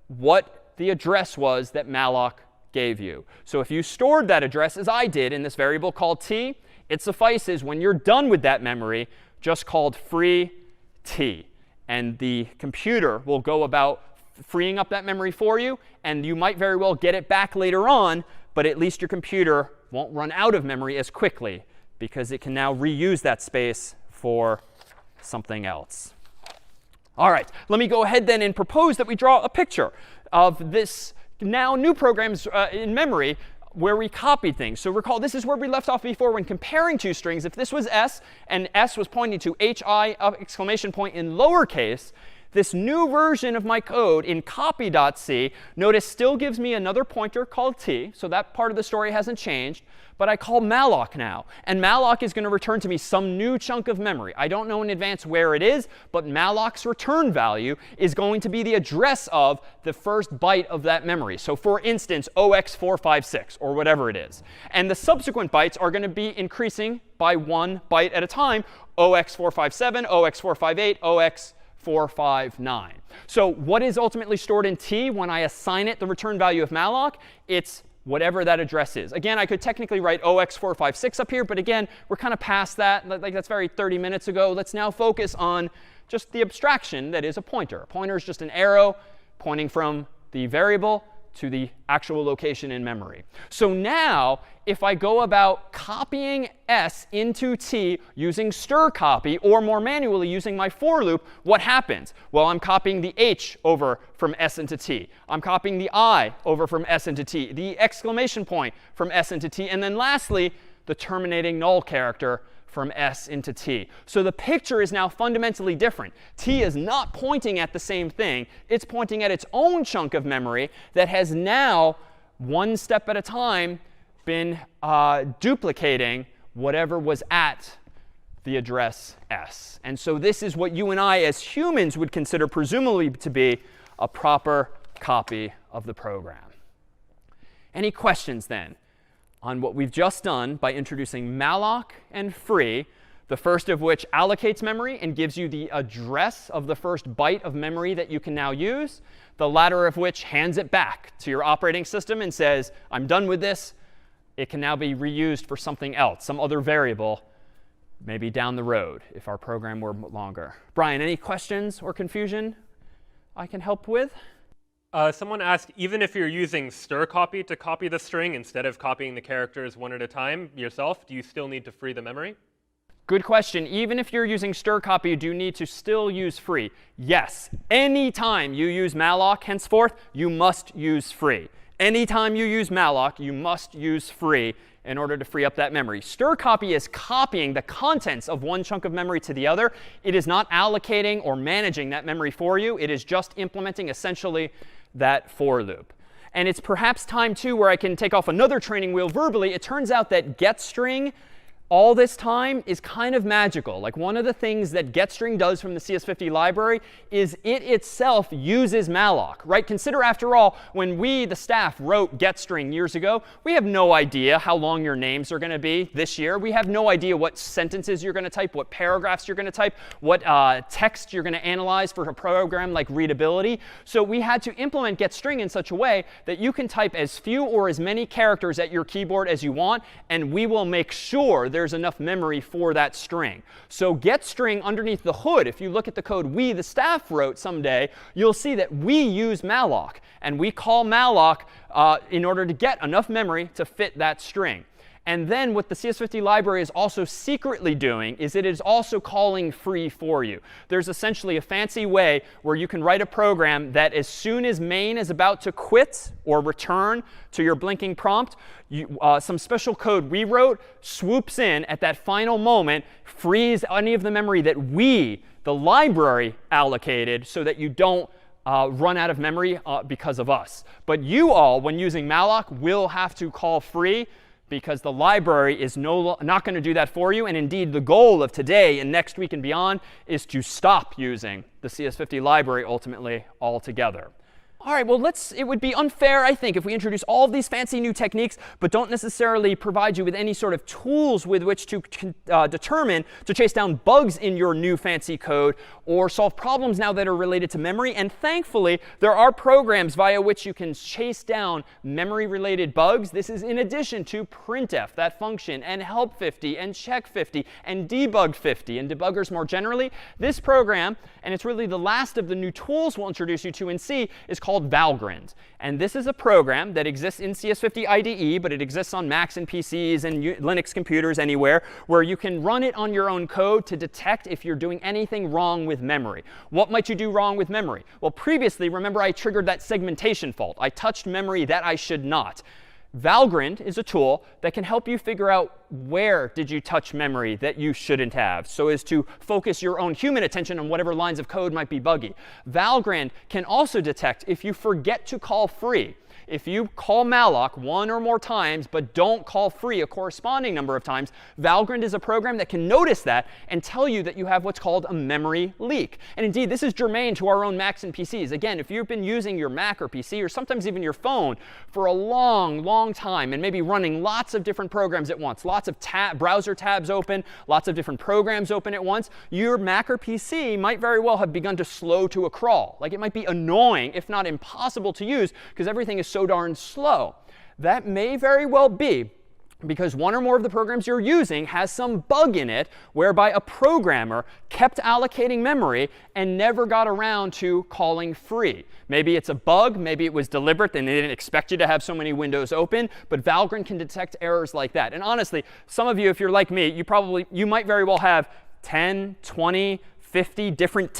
what the address was that malloc gave you. So if you stored that address, as I did, in this variable called t, it suffices when you're done with that memory, just called free t. And the computer will go about freeing up that memory for you. And you might very well get it back later on, but at least your computer won't run out of memory as quickly, because it can now reuse that space for something else. All right, let me go ahead then and propose that we draw a picture of this now new programs in memory where we copied things. So recall, this is where we left off before when comparing 2 strings. If this was S and S was pointing to HI exclamation point in lowercase, this new version of my code in copy.c, notice, still gives me another pointer called t. So that part of the story hasn't changed. But I call malloc now. And malloc is going to return to me some new chunk of memory. I don't know in advance where it is, but malloc's return value is going to be the address of the first byte of that memory. So for instance, 0x456, or whatever it is. And the subsequent bytes are going to be increasing by 1 byte at a time, 0x457, 0x458, 0x459. So what is ultimately stored in t when I assign it the return value of malloc? It's whatever that address is. Again, I could technically write 0x456 up here, but again, we're kind of past that. Like, that's very 30 minutes ago. Let's now focus on just the abstraction that is a pointer. A pointer is just an arrow pointing from the variable to the actual location in memory. So now, if I go about copying s into t using stir copy, or more manually using my for loop, what happens? Well, I'm copying the h over from s into t. I'm copying the I over from s into t, the exclamation point from s into t, and then lastly, the terminating null character from s into t. So the picture is now fundamentally different. T is not pointing at the same thing. It's pointing at its own chunk of memory that has now, one step at a time, been duplicating whatever was at the address s. And so this is what you and I as humans would consider presumably to be a proper copy of the program. Any questions then on what we've just done by introducing malloc and free, the first of which allocates memory and gives you the address of the first byte of memory that you can now use, the latter of which hands it back to your operating system and says, I'm done with this. It can now be reused for something else, some other variable, maybe down the road if our program were longer. Brian, any questions or confusion I can help with? Someone asked, even if you're using stir copy to copy the string instead of copying the characters one at a time yourself, do you still need to free the memory? Good question. Even if you're using stir copy, you do need to still use free. Yes. Anytime you use malloc, henceforth, you must use free. Anytime you use malloc, you must use free in order to free up that memory. Stir copy is copying the contents of one chunk of memory to the other. It is not allocating or managing that memory for you. It is just implementing essentially that for loop. And it's perhaps time, too, where I can take off another training wheel verbally. It turns out that getString all this time is kind of magical. Like one of the things that getString does from the CS50 library is it itself uses malloc, right? Consider, after all, when we, the staff, wrote getString years ago, we have no idea how long your names are going to be this year. We have no idea what sentences you're going to type, what paragraphs you're going to type, what text you're going to analyze for a program like readability. So we had to implement getString in such a way that you can type as few or as many characters at your keyboard as you want, and we will make sure there's enough memory for that string. So getString underneath the hood, if you look at the code we, the staff, wrote someday, you'll see that we use malloc. And we call malloc in order to get enough memory to fit that string. And then what the CS50 library is also secretly doing is it is also calling free for you. There's essentially a fancy way where you can write a program that as soon as main is about to quit or return to your blinking prompt, some special code we wrote swoops in at that final moment, frees any of the memory that we, the library, allocated so that you don't run out of memory because of us. But you all, when using malloc, will have to call free, because the library is not going to do that for you. And indeed, the goal of today and next week and beyond is to stop using the CS50 library ultimately altogether. All right, well, it would be unfair, I think, if we introduce all of these fancy new techniques, but don't necessarily provide you with any sort of tools with which to chase down bugs in your new fancy code or solve problems now that are related to memory. And thankfully, there are programs via which you can chase down memory-related bugs. This is in addition to printf, that function, and help50, and check50, and debug50, and debuggers more generally. This program, and it's really the last of the new tools we'll introduce you to in C, is called Valgrind. And this is a program that exists in CS50 IDE, but it exists on Macs and PCs and Linux computers anywhere, where you can run it on your own code to detect if you're doing anything wrong with memory. What might you do wrong with memory? Well, previously, remember I triggered that segmentation fault. I touched memory that I should not. Valgrind is a tool that can help you figure out where did you touch memory that you shouldn't have, so as to focus your own human attention on whatever lines of code might be buggy. Valgrind can also detect if you forget to call free. If you call malloc one or more times but don't call free a corresponding number of times, Valgrind is a program that can notice that and tell you that you have what's called a memory leak. And indeed, this is germane to our own Macs and PCs. Again, if you've been using your Mac or PC or sometimes even your phone for a long, long time and maybe running lots of different programs at once, lots of browser tabs open, lots of different programs open at once, your Mac or PC might very well have begun to slow to a crawl. Like it might be annoying, if not impossible to use, because everything is so darn slow. That may very well be because one or more of the programs you're using has some bug in it whereby a programmer kept allocating memory and never got around to calling free. Maybe it's a bug, maybe it was deliberate and they didn't expect you to have so many windows open, but Valgrind can detect errors like that. And honestly, some of you, if you're like me, you might very well have 10, 20, 50 different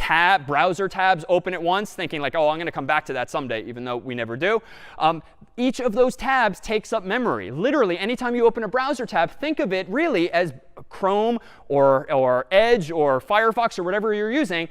browser tabs open at once, thinking like, oh, I'm going to come back to that someday, even though we never do. Each of those tabs takes up memory. Literally, anytime you open a browser tab, think of it really as Chrome or Edge or Firefox or whatever you're using.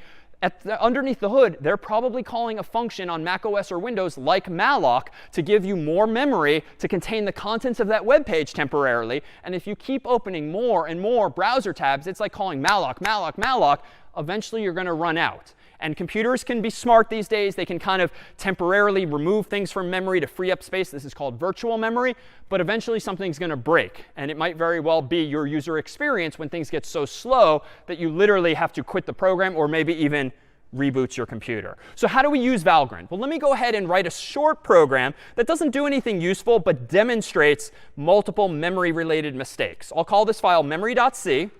Underneath the hood, they're probably calling a function on Mac OS or Windows like malloc to give you more memory to contain the contents of that web page temporarily. And if you keep opening more and more browser tabs, it's like calling malloc, malloc, malloc. Eventually, you're going to run out. And computers can be smart these days. They can kind of temporarily remove things from memory to free up space. This is called virtual memory. But eventually, something's going to break. And it might very well be your user experience when things get so slow that you literally have to quit the program or maybe even reboot your computer. So how do we use Valgrind? Well, let me go ahead and write a short program that doesn't do anything useful but demonstrates multiple memory-related mistakes. I'll call this file memory.c.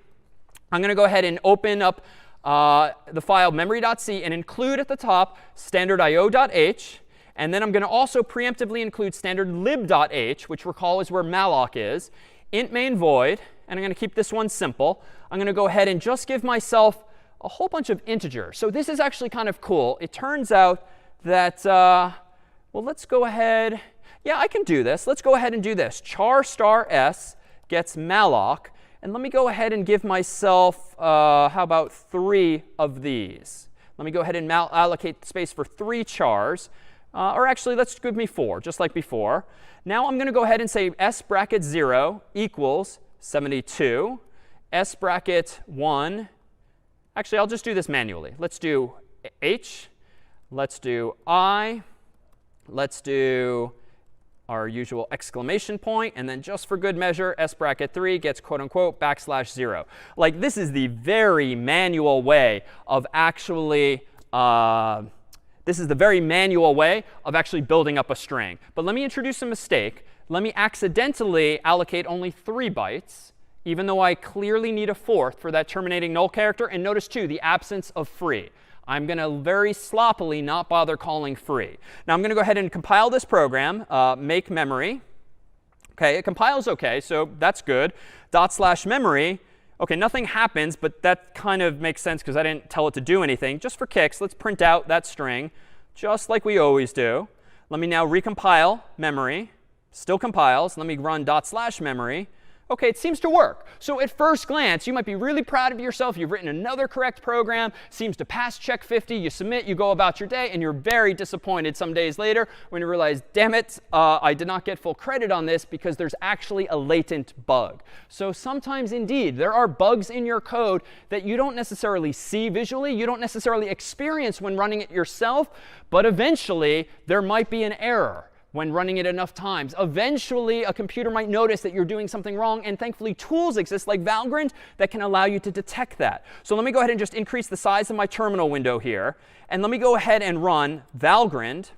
I'm going to go ahead and open up the file memory.c and include at the top standard.io.h. And then I'm going to also preemptively include standard lib.h, which recall is where malloc is, int main void. And I'm going to keep this one simple. I'm going to go ahead and just give myself a whole bunch of integers. So this is actually kind of cool. It turns out that, well, let's go ahead. Yeah, I can do this. Let's go ahead and do this. Char star s gets malloc. And let me go ahead and give myself, how about 3 of these? Let me go ahead and allocate space for 3 chars. Or actually, let's give me 4, just like before. Now I'm going to go ahead and say s bracket 0 equals 72. S bracket 1. Actually, I'll just do this manually. Let's do h. Let's do I. Let's do our usual exclamation point, and then just for good measure, s bracket 3 gets quote unquote \0. Like this is the very manual way of actually building up a string. But let me introduce a mistake. Let me accidentally allocate only 3 bytes, even though I clearly need a 4th for that terminating null character. And notice too, the absence of free. I'm going to very sloppily not bother calling free. Now I'm going to go ahead and compile this program, make memory. OK, it compiles OK, so that's good. /memory. OK, nothing happens, but that kind of makes sense because I didn't tell it to do anything. Just for kicks, let's print out that string, just like we always do. Let me now recompile memory. Still compiles. Let me run /memory. OK, it seems to work. So at first glance, you might be really proud of yourself. You've written another correct program, seems to pass check 50. You submit, you go about your day, and you're very disappointed some days later when you realize, damn it, I did not get full credit on this because there's actually a latent bug. So sometimes, indeed, there are bugs in your code that you don't necessarily see visually. You don't necessarily experience when running it yourself. But eventually, there might be an error when running it enough times. Eventually, a computer might notice that you're doing something wrong, and thankfully tools exist like Valgrind that can allow you to detect that. So let me go ahead and just increase the size of my terminal window here. And let me go ahead and run Valgrind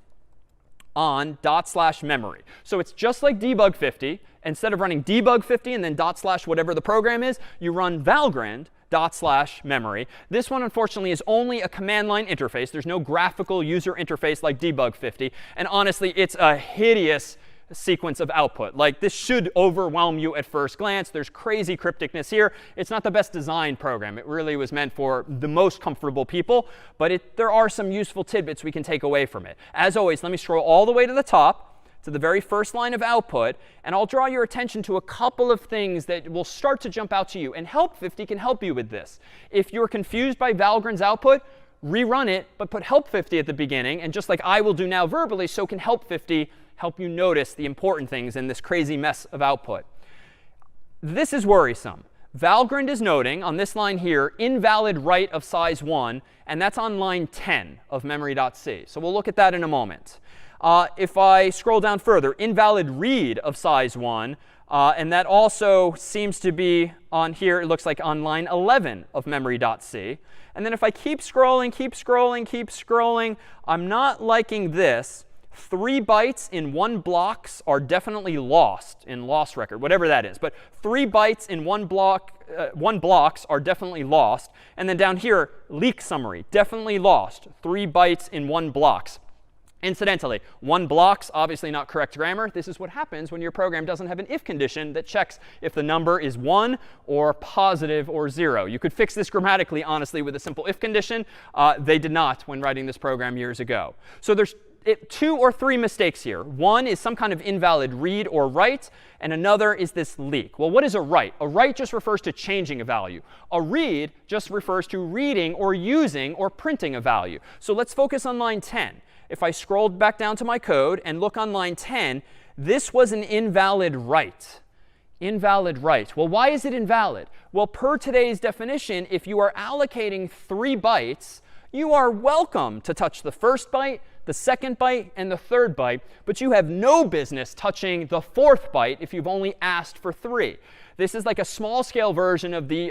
on /memory. So it's just like debug50. Instead of running debug50 and then / whatever the program is, you run Valgrind /memory. This one, unfortunately, is only a command line interface. There's no graphical user interface like debug50. And honestly, it's a hideous sequence of output. Like, this should overwhelm you at first glance. There's crazy crypticness here. It's not the best designed program. It really was meant for the most comfortable people. But there are some useful tidbits we can take away from it. As always, let me scroll all the way to the top, to the very first line of output, and I'll draw your attention to a couple of things that will start to jump out to you. And Help50 can help you with this. If you're confused by Valgrind's output, rerun it, but put Help50 at the beginning. And just like I will do now verbally, so can Help50 help you notice the important things in this crazy mess of output. This is worrisome. Valgrind is noting on this line here, invalid write of size 1, and that's on line 10 of memory.c. So we'll look at that in a moment. If I scroll down further, invalid read of size 1, and that also seems to be on here, it looks like on line 11 of memory.c. And then if I keep scrolling, I'm not liking this. 3 bytes in 1 blocks are definitely lost in loss record, whatever that is. But 3 bytes in 1 blocks are definitely lost. And then down here, leak summary, definitely lost. 3 bytes in 1 blocks. Incidentally, 1 blocks, obviously not correct grammar. This is what happens when your program doesn't have an if condition that checks if the number is 1 or positive or 0. You could fix this grammatically, honestly, with a simple if condition. They did not when writing this program years ago. So there's 2 or 3 mistakes here. One is some kind of invalid read or write, and another is this leak. Well, what is a write? A write just refers to changing a value. A read just refers to reading or using or printing a value. So let's focus on line 10. If I scrolled back down to my code and look on line 10, this was an invalid write. Invalid write. Well, why is it invalid? Well, per today's definition, if you are allocating 3 bytes, you are welcome to touch the first byte, the second byte, and the third byte, but you have no business touching the 4th byte if you've only asked for 3. This is like a small-scale version of the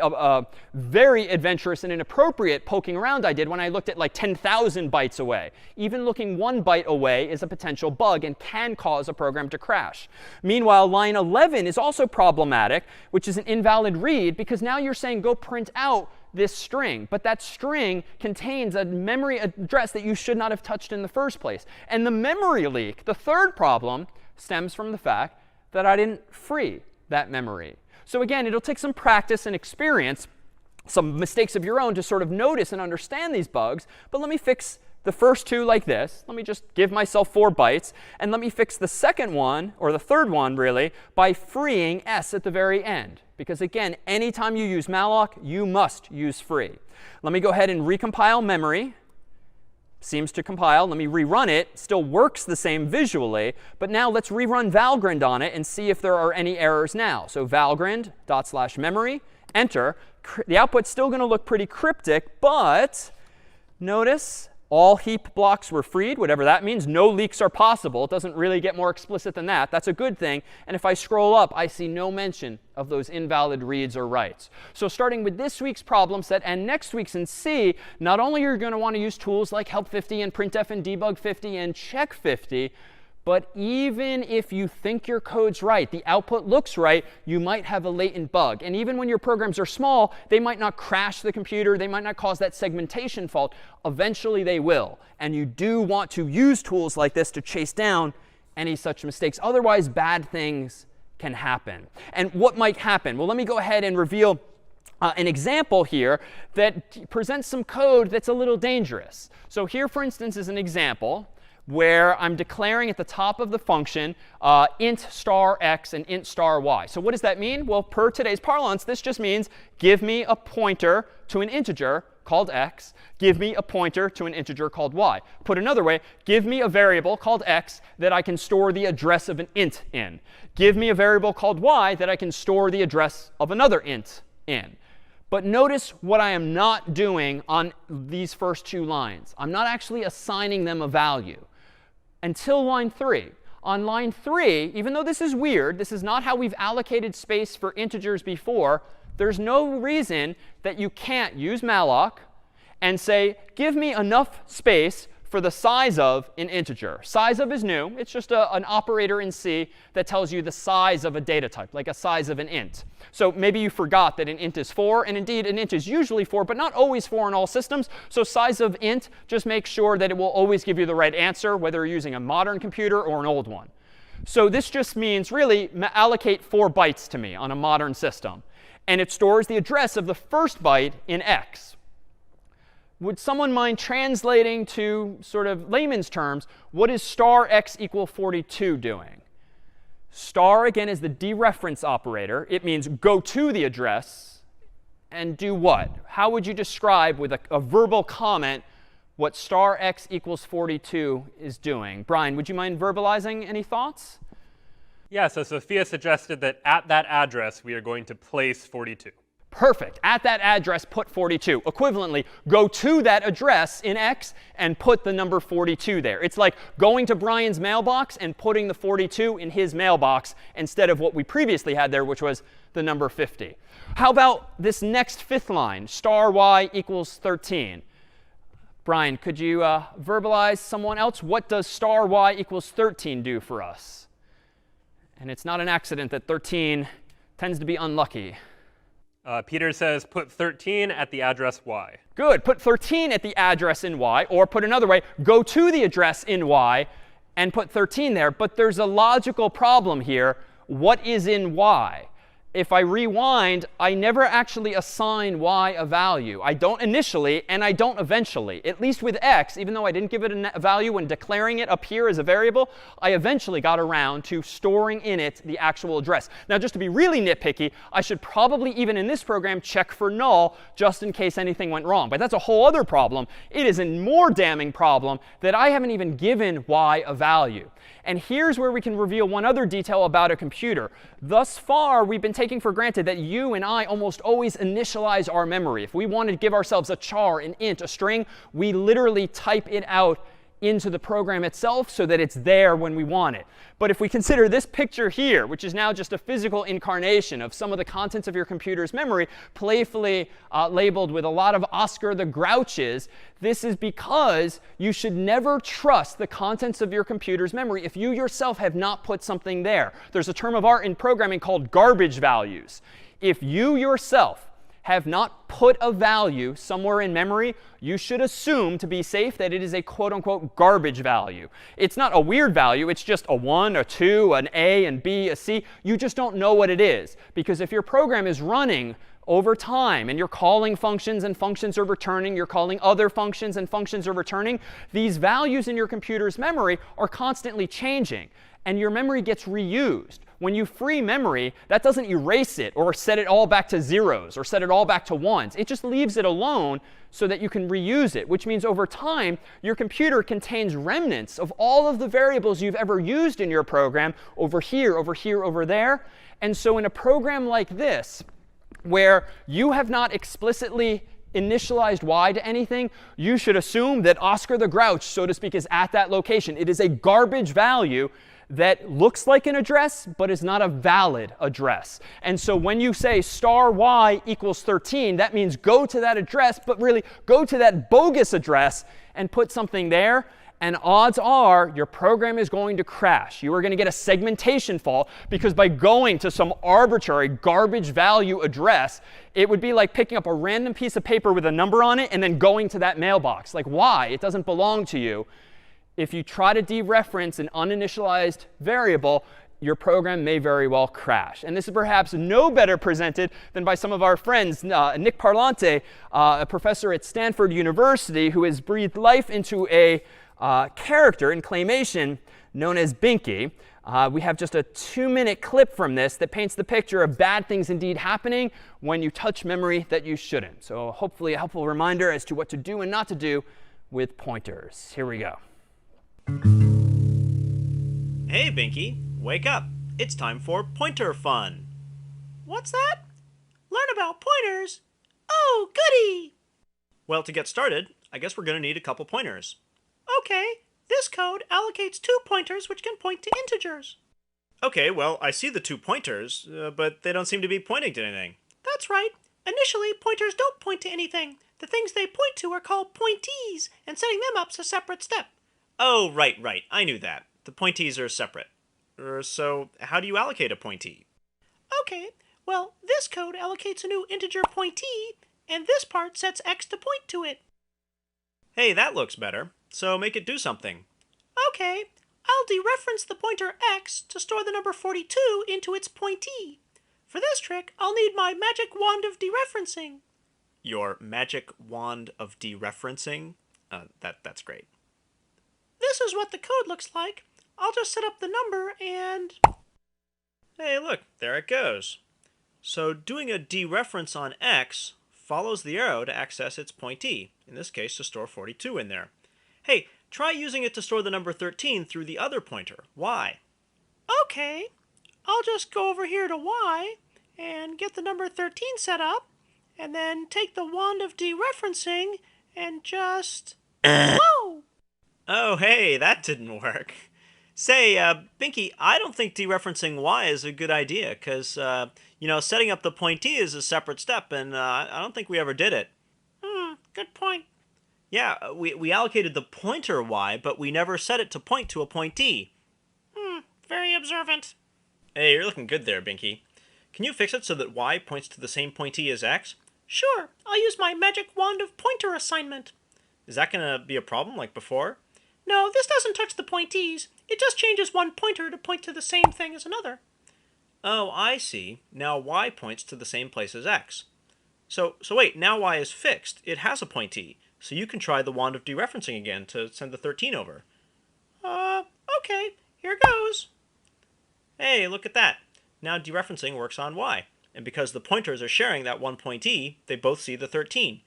very adventurous and inappropriate poking around I did when I looked at like 10,000 bytes away. Even looking 1 byte away is a potential bug and can cause a program to crash. Meanwhile, line 11 is also problematic, which is an invalid read, because now you're saying go print out this string. But that string contains a memory address that you should not have touched in the first place. And the memory leak, the third problem, stems from the fact that I didn't free that memory. So again, it'll take some practice and experience, some mistakes of your own to sort of notice and understand these bugs. But let me fix the first 2 like this. Let me just give myself 4 bytes. And let me fix the second one, or the third one, really, by freeing s at the very end. Because again, anytime you use malloc, you must use free. Let me go ahead and recompile memory. Seems to compile. Let me rerun it. Still works the same visually. But now let's rerun Valgrind on it and see if there are any errors now. So Valgrind./memory, enter. The output's still going to look pretty cryptic, but notice all heap blocks were freed, whatever that means. No leaks are possible. It doesn't really get more explicit than that. That's a good thing. And if I scroll up, I see no mention of those invalid reads or writes. So starting with this week's problem set and next week's in C, not only are you going to want to use tools like help 50 and printf and debug 50 and check 50, but even if you think your code's right, the output looks right, you might have a latent bug. And even when your programs are small, they might not crash the computer. They might not cause that segmentation fault. Eventually, they will. And you do want to use tools like this to chase down any such mistakes. Otherwise, bad things can happen. And what might happen? Well, let me go ahead and reveal an example here that presents some code that's a little dangerous. So here, for instance, is an example where I'm declaring at the top of the function int star x and int star y. So what does that mean? Well, per today's parlance, this just means give me a pointer to an integer called x, give me a pointer to an integer called y. Put another way, give me a variable called x that I can store the address of an int in. Give me a variable called y that I can store the address of another int in. But notice what I am not doing on these first 2 lines. I'm not actually assigning them a value until line 3. On line 3, even though this is weird, this is not how we've allocated space for integers before, there's no reason that you can't use malloc and say, give me enough space for the size of an integer. Size of is new. It's just an operator in C that tells you the size of a data type, like a size of an int. So maybe you forgot that an int is 4. And indeed, an int is usually 4, but not always 4 in all systems. So size of int just makes sure that it will always give you the right answer, whether you're using a modern computer or an old one. So this just means, really, allocate 4 bytes to me on a modern system. And it stores the address of the first byte in x. Would someone mind translating to sort of layman's terms, what is star x equal 42 doing? Star, again, is the dereference operator. It means go to the address and do what? How would you describe with a verbal comment what star x equals 42 is doing? Brian, would you mind verbalizing any thoughts? Yeah, so Sophia suggested that at that address, we are going to place 42. Perfect. At that address, put 42. Equivalently, go to that address in x and put the number 42 there. It's like going to Brian's mailbox and putting the 42 in his mailbox instead of what we previously had there, which was the number 50. How about this next 5th line, star y equals 13? Brian, could you verbalize someone else? What does star y equals 13 do for us? And it's not an accident that 13 tends to be unlucky. Peter says put 13 at the address y. Good. Put 13 at the address in y, or put another way, go to the address in y and put 13 there. But there's a logical problem here. What is in y? If I rewind, I never actually assign y a value. I don't initially, and I don't eventually. At least with x, even though I didn't give it a value when declaring it up here as a variable, I eventually got around to storing in it the actual address. Now, just to be really nitpicky, I should probably, even in this program, check for null just in case anything went wrong. But that's a whole other problem. It is a more damning problem that I haven't even given y a value. And here's where we can reveal one other detail about a computer. Thus far, we've been taking for granted that you and I almost always initialize our memory. If we wanted to give ourselves a char, an int, a string, we literally type it out into the program itself so that it's there when we want it. But if we consider this picture here, which is now just a physical incarnation of some of the contents of your computer's memory, playfully labeled with a lot of Oscar the Grouches, this is because you should never trust the contents of your computer's memory if you yourself have not put something there. There's a term of art in programming called garbage values. If you yourself have not put a value somewhere in memory, you should assume to be safe that it is a quote unquote garbage value. It's not a weird value. It's just a 1, a 2, an A, and B, a C. You just don't know what it is. Because if your program is running over time and you're calling functions and functions are returning, you're calling other functions and functions are returning, these values in your computer's memory are constantly changing. And your memory gets reused. When you free memory, that doesn't erase it or set it all back to zeros or set it all back to ones. It just leaves it alone so that you can reuse it, which means over time, your computer contains remnants of all of the variables you've ever used in your program over here, over here, over there. And so in a program like this, where you have not explicitly initialized y to anything, you should assume that Oscar the Grouch, so to speak, is at that location. It is a garbage value that looks like an address, but is not a valid address. And so when you say star y equals 13, that means go to that address, but really go to that bogus address and put something there. And odds are your program is going to crash. You are going to get a segmentation fault because by going to some arbitrary garbage value address, it would be like picking up a random piece of paper with a number on it and then going to that mailbox. Like, why? It doesn't belong to you. If you try to dereference an uninitialized variable, your program may very well crash. And this is perhaps no better presented than by some of our friends. Nick Parlante, a professor at Stanford University, who has breathed life into a character in claymation known as Binky. We have just a 2-minute clip from this that paints the picture of bad things indeed happening when you touch memory that you shouldn't. So hopefully a helpful reminder as to what to do and not to do with pointers. Here we go. Hey, Binky, wake up. It's time for pointer fun. What's that? Learn about pointers? Oh, goody! Well, to get started, I guess we're going to need a couple pointers. Okay, this code allocates 2 pointers which can point to integers. Okay, well, I see the 2 pointers, but they don't seem to be pointing to anything. That's right. Initially, pointers don't point to anything. The things they point to are called pointees, and setting them up's a separate step. Oh, right. I knew that. The pointees are separate. So how do you allocate a pointee? Okay, well, this code allocates a new integer pointee, and this part sets x to point to it. Hey, that looks better. So make it do something. Okay, I'll dereference the pointer x to store the number 42 into its pointee. For this trick, I'll need my magic wand of dereferencing. Your magic wand of dereferencing? That's great. This is what the code looks like. I'll just set up the number and... Hey, look, there it goes. So doing a dereference on x follows the arrow to access its pointee, in this case to store 42 in there. Hey, try using it to store the number 13 through the other pointer, y. Okay, I'll just go over here to y and get the number 13 set up, and then take the wand of dereferencing and just... Whoa! Oh, hey, that didn't work. Say, Binky, I don't think dereferencing y is a good idea, because, setting up the pointee is a separate step, and I don't think we ever did it. Good point. Yeah, we allocated the pointer y, but we never set it to point to a pointee. Very observant. Hey, you're looking good there, Binky. Can you fix it so that y points to the same pointee as x? Sure, I'll use my magic wand of pointer assignment. Is that gonna be a problem like before? No, this doesn't touch the pointees. It just changes one pointer to point to the same thing as another. Oh, I see. Now y points to the same place as x. So wait, now y is fixed. It has a pointee. So you can try the wand of dereferencing again to send the 13 over. Okay, here goes. Hey, look at that. Now dereferencing works on y. And because the pointers are sharing that one pointee, they both see the 13.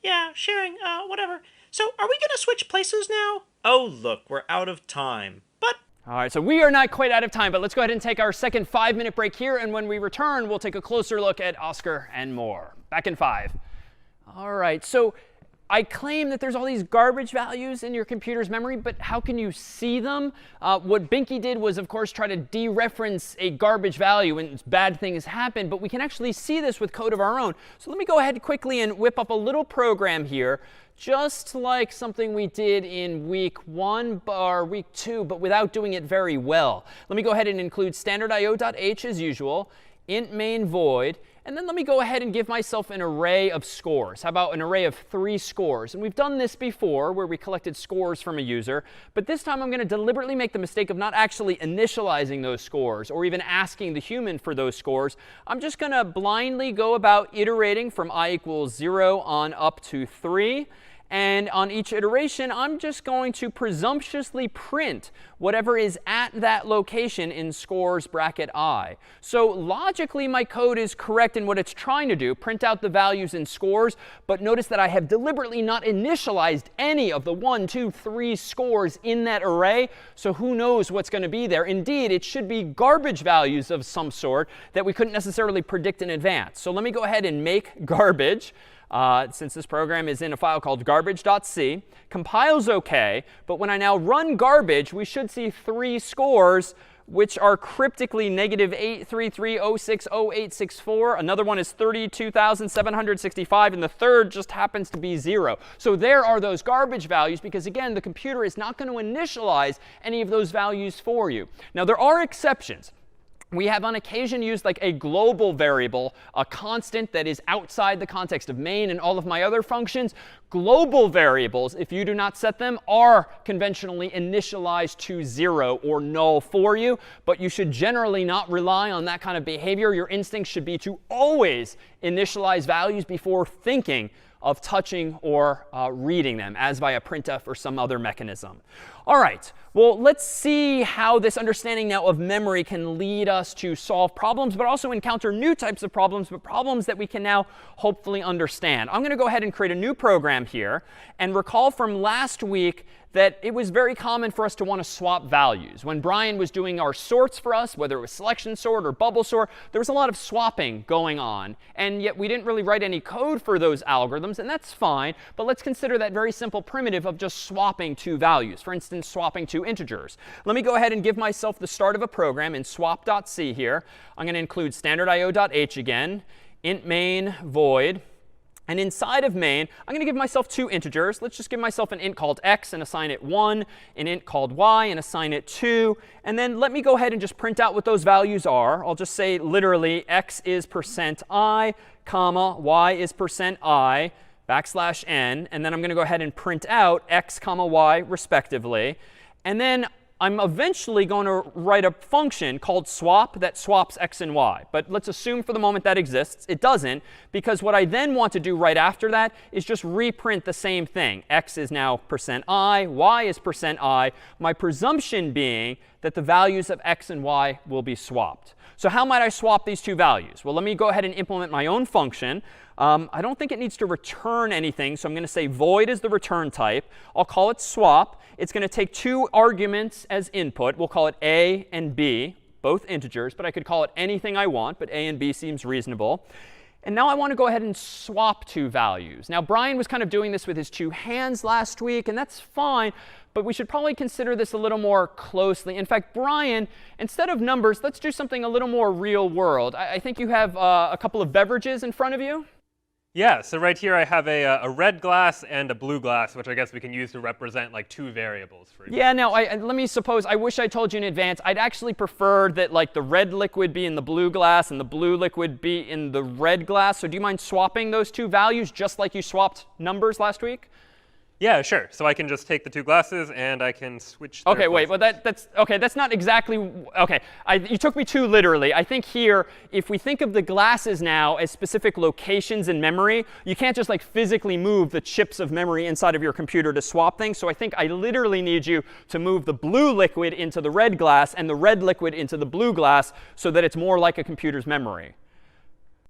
Yeah, sharing, whatever. So are we gonna switch places now? Oh, look, we're out of time. But all right, so we are not quite out of time, but let's go ahead and take our second 5-minute break here. And when we return, we'll take a closer look at Oscar and more. Back in 5. All right, so I claim that there's all these garbage values in your computer's memory, but how can you see them? What Binky did was, of course, try to dereference a garbage value when bad things happen, but we can actually see this with code of our own. So let me go ahead quickly and whip up a little program here, just like something we did in week 1 or week 2, but without doing it very well. Let me go ahead and include standard.io.h as usual, int main void, and then let me go ahead and give myself an array of scores. How about an array of 3 scores? And we've done this before where we collected scores from a user. But this time I'm going to deliberately make the mistake of not actually initializing those scores or even asking the human for those scores. I'm just going to blindly go about iterating from I equals 0 on up to 3. And on each iteration, I'm just going to presumptuously print whatever is at that location in scores bracket I. So logically, my code is correct in what it's trying to do, print out the values in scores. But notice that I have deliberately not initialized any of the 1, 2, 3 scores in that array. So who knows what's going to be there. Indeed, it should be garbage values of some sort that we couldn't necessarily predict in advance. So let me go ahead and make garbage. Since this program is in a file called garbage.c, compiles OK, but when I now run garbage, we should see 3 scores, which are cryptically -833060864. Another one is 32,765, and the third just happens to be 0. So there are those garbage values, because again, the computer is not going to initialize any of those values for you. Now, there are exceptions. We have on occasion used like a global variable, a constant that is outside the context of main and all of my other functions. Global variables, if you do not set them, are conventionally initialized to 0 or null for you. But you should generally not rely on that kind of behavior. Your instinct should be to always initialize values before thinking of touching or reading them, as via printf or some other mechanism. All right. Well, let's see how this understanding now of memory can lead us to solve problems, but also encounter new types of problems, but problems that we can now hopefully understand. I'm going to go ahead and create a new program here and recall from last week that it was very common for us to want to swap values. When Brian was doing our sorts for us, whether it was selection sort or bubble sort, there was a lot of swapping going on. And yet we didn't really write any code for those algorithms, and that's fine. But let's consider that very simple primitive of just swapping 2 values. For instance, swapping 2 integers. Let me go ahead and give myself the start of a program in swap.c here. I'm going to include standard.io.h again, int main void. And inside of main, I'm going to give myself 2 integers. Let's just give myself an int called x and assign it 1, an int called y and assign it 2. And then let me go ahead and just print out what those values are. I'll just say literally x is %i, comma, y is %i, \n. And then I'm going to go ahead and print out x, comma, y respectively. And then I'm eventually going to write a function called swap that swaps x and y. But let's assume for the moment that exists. It doesn't, because what I then want to do right after that is just reprint the same thing. X is now %i, y is %i, my presumption being that the values of x and y will be swapped. So how might I swap these 2 values? Well, let me go ahead and implement my own function. I don't think it needs to return anything, so I'm going to say void is the return type. I'll call it swap. It's going to take 2 arguments as input. We'll call it a and b, both integers, but I could call it anything I want, but a and b seems reasonable. And now I want to go ahead and swap 2 values. Now, Brian was kind of doing this with his 2 hands last week, and that's fine. But we should probably consider this a little more closely. In fact, Brian, instead of numbers, let's do something a little more real world. I think you have a couple of beverages in front of you. Yeah, so right here I have a red glass and a blue glass, which I guess we can use to represent like two variables for each. Yeah, no, let me suppose, I wish I told you in advance. I'd actually prefer that like the red liquid be in the blue glass and the blue liquid be in the red glass. So do you mind swapping those two values just like you swapped numbers last week? Yeah, sure. So I can just take the two glasses and I can switch their OK, wait. Well, that's not exactly OK. You took me too literally. I think here, if we think of the glasses now as specific locations in memory, you can't just like physically move the chips of memory inside of your computer to swap things. So I think I literally need you to move the blue liquid into the red glass and the red liquid into the blue glass so that it's more like a computer's memory.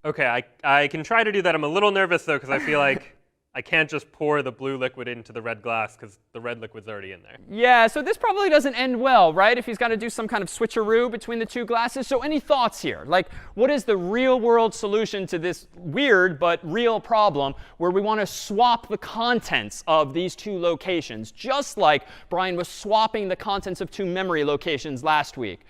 OK, I can try to do that. I'm a little nervous, though, because I feel like I can't just pour the blue liquid into the red glass because the red liquid's already in there. Yeah, so this probably doesn't end well, right? If he's got to do some kind of switcheroo between the two glasses. So any thoughts here? Like, what is the real world solution to this weird but real problem where we want to swap the contents of these two locations, just like Brian was swapping the contents of two memory locations last week?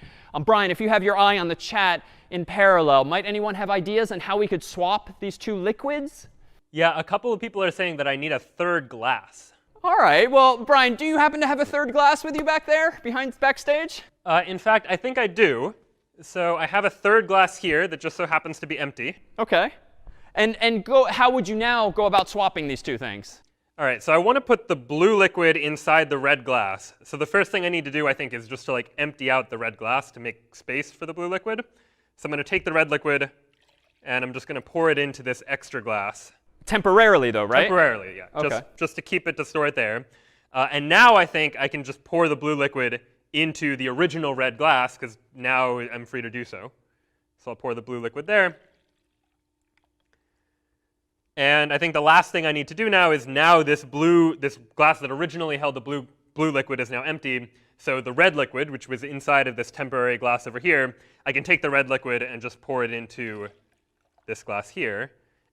Brian, if you have your eye on the chat in parallel, might anyone have ideas on how we could swap these two liquids? Yeah, a couple of people are saying that I need a third glass. All right. Well, Brian, do you happen to have a third glass with you back there, backstage? In fact, I think I do. So I have a third glass here that just so happens to be empty. OK. And how would you now go about swapping these two things? All right, so I want to put the blue liquid inside the red glass. So the first thing I need to do, I think, is just to like empty out the red glass to make space for the blue liquid. So I'm going to take the red liquid, and I'm just going to pour it into this extra glass. Temporarily, though, right? Temporarily, yeah. OK. Just to keep it, to store it there. And now I think I can just pour the blue liquid into the original red glass, because now I'm free to do so. So I'll pour the blue liquid there. And I think the last thing I need to do now is this glass that originally held the blue liquid is now empty. So the red liquid, which was inside of this temporary glass over here, I can take the red liquid and just pour it into this glass here.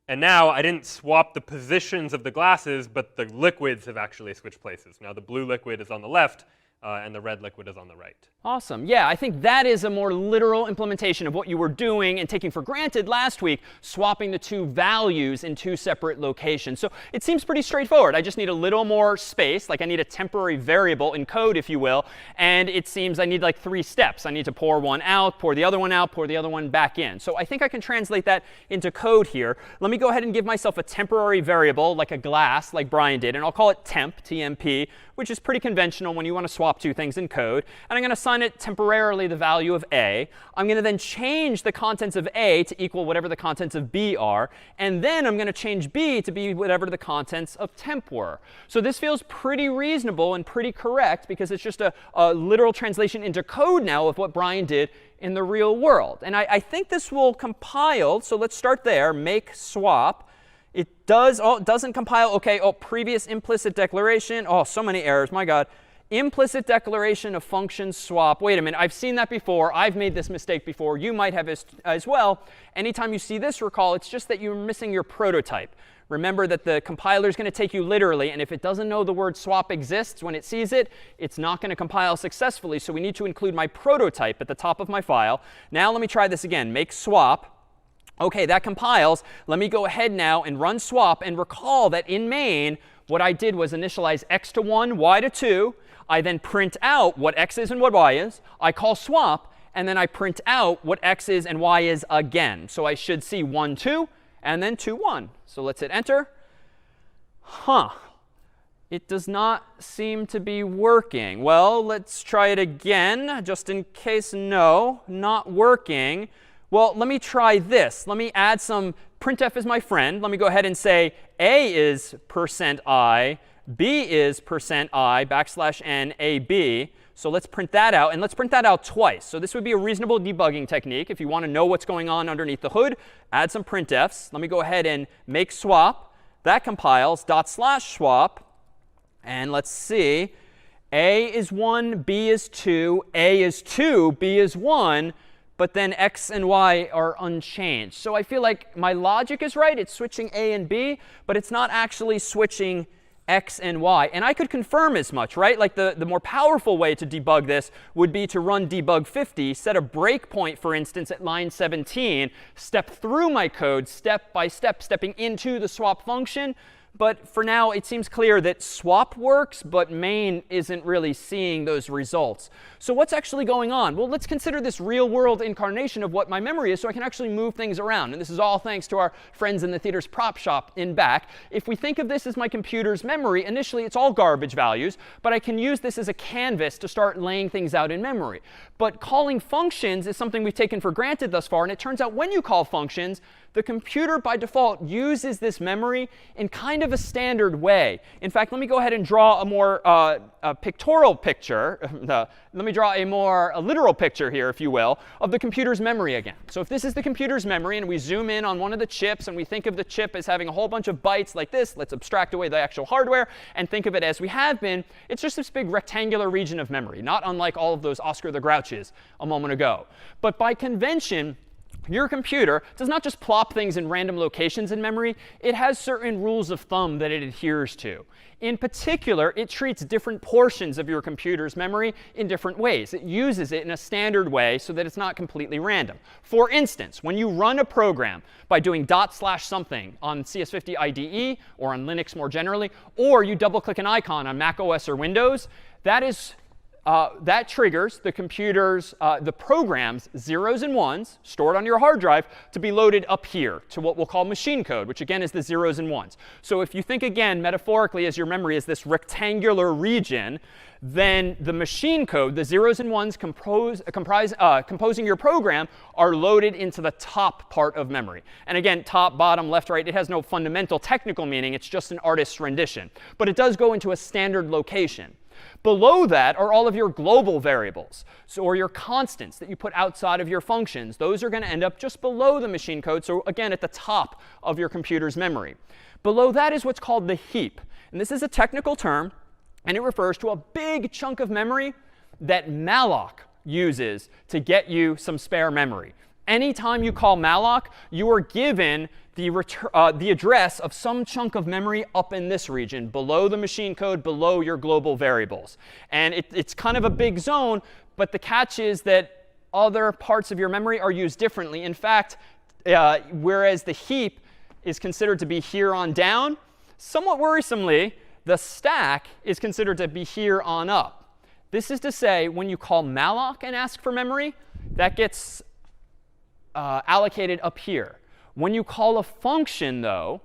And now I didn't swap the positions of the glasses, but the liquids have actually switched places. Now the blue liquid is on the left, and the red liquid is on the right. Awesome. Yeah, I think that is a more literal implementation of what you were doing and taking for granted last week, swapping the two values in two separate locations. So it seems pretty straightforward. I just need a little more space, like I need a temporary variable in code, if you will. And it seems I need like 3 steps. I need to pour one out, pour the other one out, pour the other one back in. So I think I can translate that into code here. Let me go ahead and give myself a temporary variable, like a glass, like Brian did. And I'll call it temp, TMP, which is pretty conventional when you want to swap two things in code. And I'm going to assign it temporarily the value of A. I'm going to then change the contents of A to equal whatever the contents of B are. And then I'm going to change B to be whatever the contents of temp were. So this feels pretty reasonable and pretty correct because it's just a literal translation into code now of what Brian did in the real world. And I think this will compile. So let's start there. Make swap. It doesn't compile. OK, previous implicit declaration. Oh, so many errors. My God. Implicit declaration of function swap. Wait a minute. I've seen that before. I've made this mistake before. You might have as well. Anytime you see this, recall, it's just that you're missing your prototype. Remember that the compiler is going to take you literally. And if it doesn't know the word swap exists when it sees it, it's not going to compile successfully. So we need to include my prototype at the top of my file. Now let me try this again. Make swap. OK, that compiles. Let me go ahead now and run swap. And recall that in main, what I did was initialize x to 1, y to 2. I then print out what x is and what y is. I call swap. And then I print out what x is and y is again. So I should see 1, 2, and then 2, 1. So let's hit enter. It does not seem to be working. Well, let's try it again, just in case. No, not working. Well, let me try this. Let me add some printf is my friend. Let me go ahead and say a is %i, b is %i \n ab. So let's print that out. And let's print that out twice. So this would be a reasonable debugging technique. If you want to know what's going on underneath the hood, add some printfs. Let me go ahead and make swap. That compiles /swap. And let's see. A is 1, b is 2, a is 2, b is 1. But then x and y are unchanged. So I feel like my logic is right. It's switching a and b, but it's not actually switching x and y. And I could confirm as much, right? Like the more powerful way to debug this would be to run debug 50, set a breakpoint, for instance, at line 17, step through my code step by step, stepping into the swap function. But for now, it seems clear that swap works, but main isn't really seeing those results. So what's actually going on? Well, let's consider this real-world incarnation of what my memory is so I can actually move things around. And this is all thanks to our friends in the theater's prop shop in back. If we think of this as my computer's memory, initially it's all garbage values, but I can use this as a canvas to start laying things out in memory. But calling functions is something we've taken for granted thus far. And it turns out when you call functions, the computer, by default, uses this memory in kind of a standard way. In fact, let me go ahead and draw a more pictorial picture. Let me draw a more literal picture here, if you will, of the computer's memory again. So if this is the computer's memory, and we zoom in on one of the chips, and we think of the chip as having a whole bunch of bytes like this, let's abstract away the actual hardware and think of it as we have been. It's just this big rectangular region of memory, not unlike all of those Oscar the Grouches a moment ago. But by convention, your computer does not just plop things in random locations in memory. It has certain rules of thumb that it adheres to. In particular, it treats different portions of your computer's memory in different ways. It uses it in a standard way so that it's not completely random. For instance, when you run a program by doing /something on CS50 IDE or on Linux more generally, or you double-click an icon on Mac OS or Windows, that triggers the computer's, the program's zeros and ones stored on your hard drive to be loaded up here to what we'll call machine code, which again is the zeros and ones. So if you think again metaphorically as your memory is this rectangular region, then the machine code, the zeros and ones composing your program, are loaded into the top part of memory. And again, top, bottom, left, right, it has no fundamental technical meaning. It's just an artist's rendition. But it does go into a standard location. Below that are all of your global variables, or your constants that you put outside of your functions. Those are going to end up just below the machine code, so again, at the top of your computer's memory. Below that is what's called the heap. And this is a technical term, and it refers to a big chunk of memory that malloc uses to get you some spare memory. Anytime you call malloc, you are given the address of some chunk of memory up in this region, below the machine code, below your global variables. And it's kind of a big zone, but the catch is that other parts of your memory are used differently. In fact, whereas the heap is considered to be here on down, somewhat worrisomely, the stack is considered to be here on up. This is to say, when you call malloc and ask for memory, that gets allocated up here. When you call a function, though,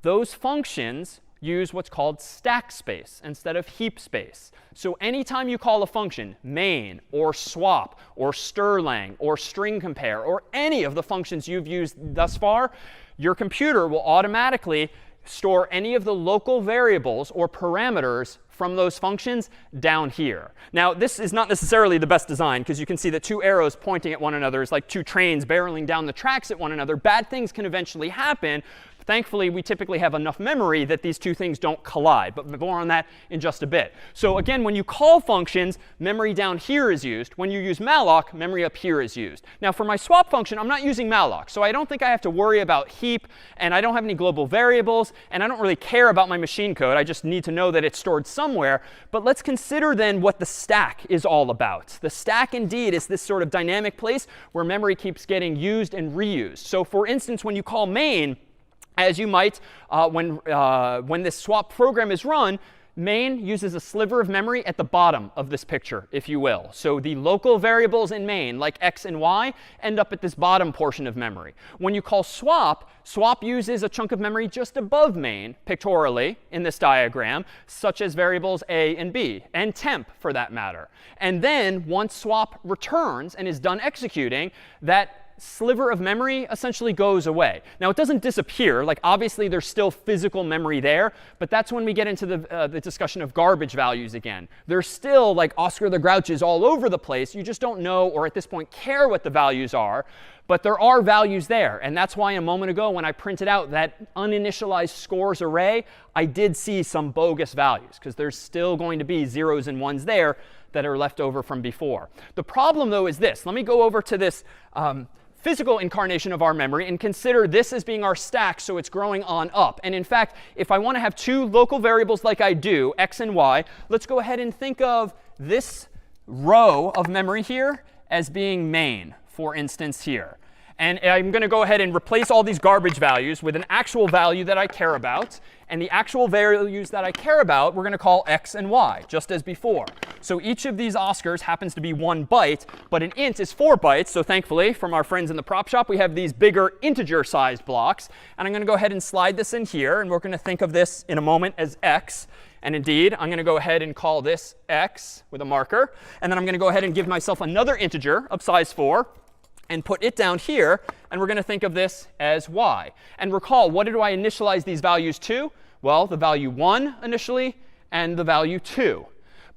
those functions use what's called stack space instead of heap space. So anytime you call a function, main or swap or strlang or string compare or any of the functions you've used thus far, your computer will automatically store any of the local variables or parameters from those functions down here. Now, this is not necessarily the best design, because you can see that two arrows pointing at one another is like two trains barreling down the tracks at one another. Bad things can eventually happen. Thankfully, we typically have enough memory that these two things don't collide. But more on that in just a bit. So again, when you call functions, memory down here is used. When you use malloc, memory up here is used. Now, for my swap function, I'm not using malloc. So I don't think I have to worry about heap. And I don't have any global variables. And I don't really care about my machine code. I just need to know that it's stored somewhere. But let's consider then what the stack is all about. The stack, indeed, is this sort of dynamic place where memory keeps getting used and reused. So for instance, when you call main, as you might when this swap program is run, main uses a sliver of memory at the bottom of this picture, if you will. So the local variables in main, like x and y, end up at this bottom portion of memory. When you call swap, swap uses a chunk of memory just above main, pictorially, in this diagram, such as variables a and b, and temp, for that matter. And then once swap returns and is done executing, that sliver of memory essentially goes away. Now, it doesn't disappear. Like, obviously, there's still physical memory there. But that's when we get into the discussion of garbage values again. There's still, like, Oscar the Grouches all over the place. You just don't know, or at this point care what the values are. But there are values there. And that's why a moment ago, when I printed out that uninitialized scores array, I did see some bogus values, because there's still going to be zeros and ones there that are left over from before. The problem, though, is this. Let me go over to this physical incarnation of our memory and consider this as being our stack, so it's growing on up. And in fact, if I want to have two local variables like I do, x and y, let's go ahead and think of this row of memory here as being main, for instance, here. And I'm going to go ahead and replace all these garbage values with an actual value that I care about. And the actual values that I care about, we're going to call x and y, just as before. So each of these Oscars happens to be 1 byte, but an int is 4 bytes. So thankfully, from our friends in the prop shop, we have these bigger integer-sized blocks. And I'm going to go ahead and slide this in here. And we're going to think of this in a moment as x. And indeed, I'm going to go ahead and call this x with a marker. And then I'm going to go ahead and give myself another integer of size 4. And put it down here, and we're going to think of this as y. And recall, what did I initialize these values to? Well, the value 1 initially, and the value 2.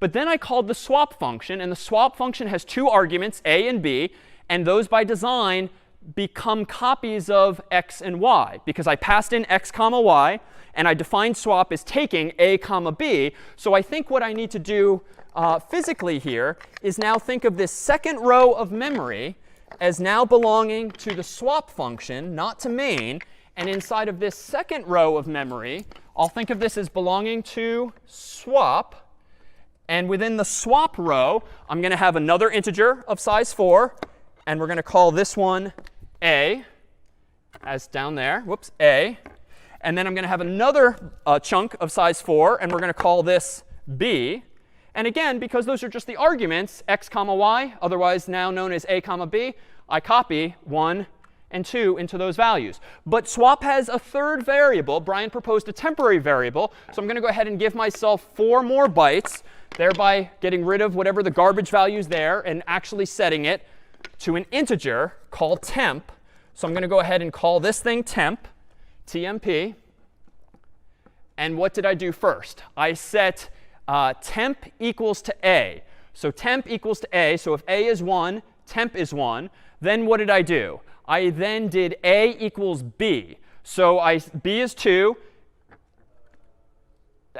But then I called the swap function, and the swap function has 2 arguments, a and b, and those by design become copies of x and y, because I passed in x comma y, and I defined swap as taking a comma b. So I think what I need to do physically here is now think of this second row of memory as now belonging to the swap function, not to main. And inside of this second row of memory, I'll think of this as belonging to swap. And within the swap row, I'm going to have another integer of size 4. And we're going to call this one a, as down there. Whoops, a. And then I'm going to have another chunk of size 4. And we're going to call this b. And again, because those are just the arguments, x comma y, otherwise now known as a comma b, I copy 1 and 2 into those values. But swap has a third variable. Brian proposed a temporary variable. So I'm going to go ahead and give myself 4 more bytes, thereby getting rid of whatever the garbage value is there and actually setting it to an integer called temp. So I'm going to go ahead and call this thing temp, TMP. And what did I do first? I set temp equals to a. So temp equals to a. So if a is 1, temp is 1. Then what did I do? I then did a equals b. So b is 2.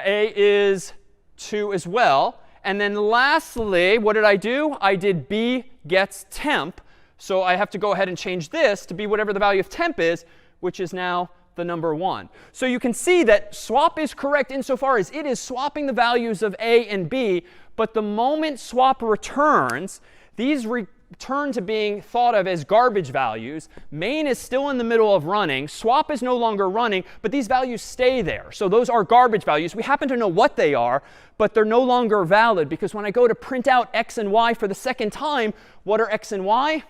A is 2 as well. And then lastly, what did I do? I did b gets temp. So I have to go ahead and change this to be whatever the value of temp is, which is now the number 1. So you can see that swap is correct insofar as it is swapping the values of a and b. But the moment swap returns, these return to being thought of as garbage values. Main is still in the middle of running. Swap is no longer running, but these values stay there. So those are garbage values. We happen to know what they are, but they're no longer valid because when I go to print out x and y for the second time, what are x and y?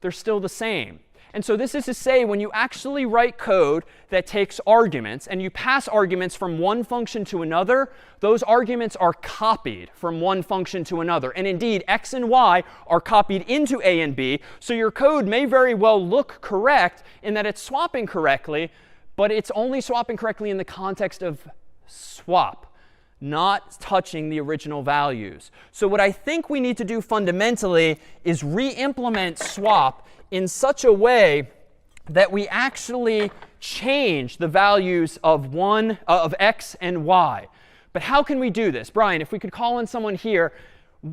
They're still the same. And so this is to say, when you actually write code that takes arguments and you pass arguments from one function to another, those arguments are copied from one function to another. And indeed, x and y are copied into a and b. So your code may very well look correct in that it's swapping correctly, but it's only swapping correctly in the context of swap, not touching the original values. So what I think we need to do fundamentally is re-implement swap in such a way that we actually change the values of x and y. But how can we do this? Brian, if we could call in someone here,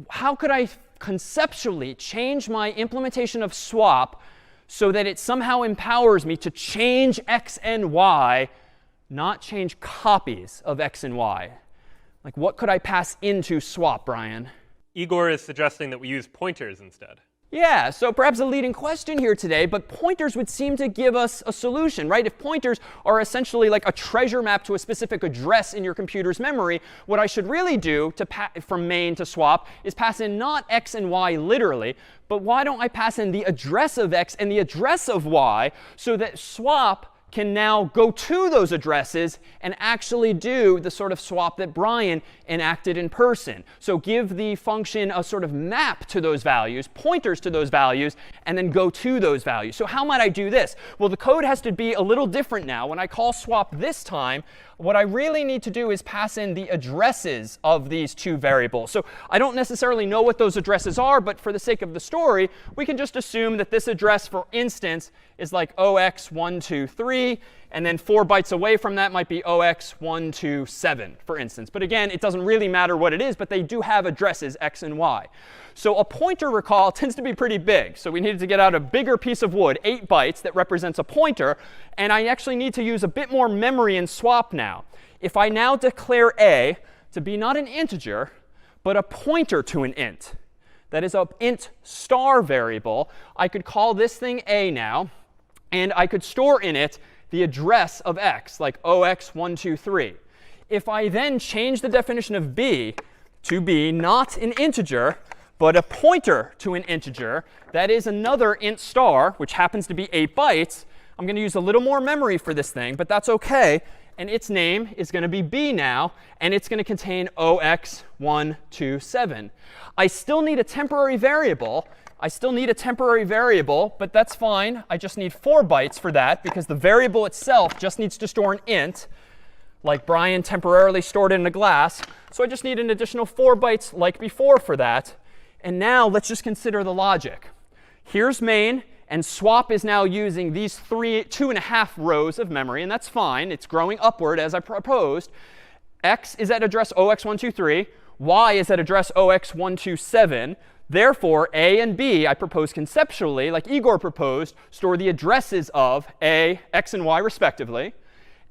how could I conceptually change my implementation of swap so that it somehow empowers me to change x and y, not change copies of x and y? Like, what could I pass into swap, Brian? Igor is suggesting that we use pointers instead. Yeah, so perhaps a leading question here today, but pointers would seem to give us a solution, right? If pointers are essentially like a treasure map to a specific address in your computer's memory, what I should really do from main to swap is pass in not x and y literally, but why don't I pass in the address of x and the address of y so that swap can now go to those addresses and actually do the sort of swap that Brian enacted in person. So give the function a sort of map to those values, pointers to those values, and then go to those values. So how might I do this? Well, the code has to be a little different now. When I call swap this time, what I really need to do is pass in the addresses of these two variables. So I don't necessarily know what those addresses are, but for the sake of the story, we can just assume that this address, for instance, is like 0x123. 123. And then 4 bytes away from that might be 0x127, for instance. But again, it doesn't really matter what it is, but they do have addresses x and y. So a pointer, recall, tends to be pretty big. So we needed to get out a bigger piece of wood, 8 bytes, that represents a pointer. And I actually need to use a bit more memory in swap now. If I now declare a to be not an integer, but a pointer to an int, that is an int star variable, I could call this thing a now. And I could store in it the address of x, like 0x123. If I then change the definition of b to be not an integer, but a pointer to an integer, that is another int star, which happens to be 8 bytes, I'm going to use a little more memory for this thing, but that's OK. And its name is going to be b now, and it's going to contain 0x127. I still need a temporary variable. But that's fine. I just need 4 bytes for that, because the variable itself just needs to store an int, like Brian temporarily stored it in a glass. So I just need an additional 4 bytes like before for that. And now let's just consider the logic. Here's main, and swap is now using these 2.5 rows of memory, and that's fine. It's growing upward as I proposed. X is at address 0x123. Y is at address 0x127. Therefore, a and b, I propose conceptually, like Igor proposed, store the addresses of a, x, and y respectively.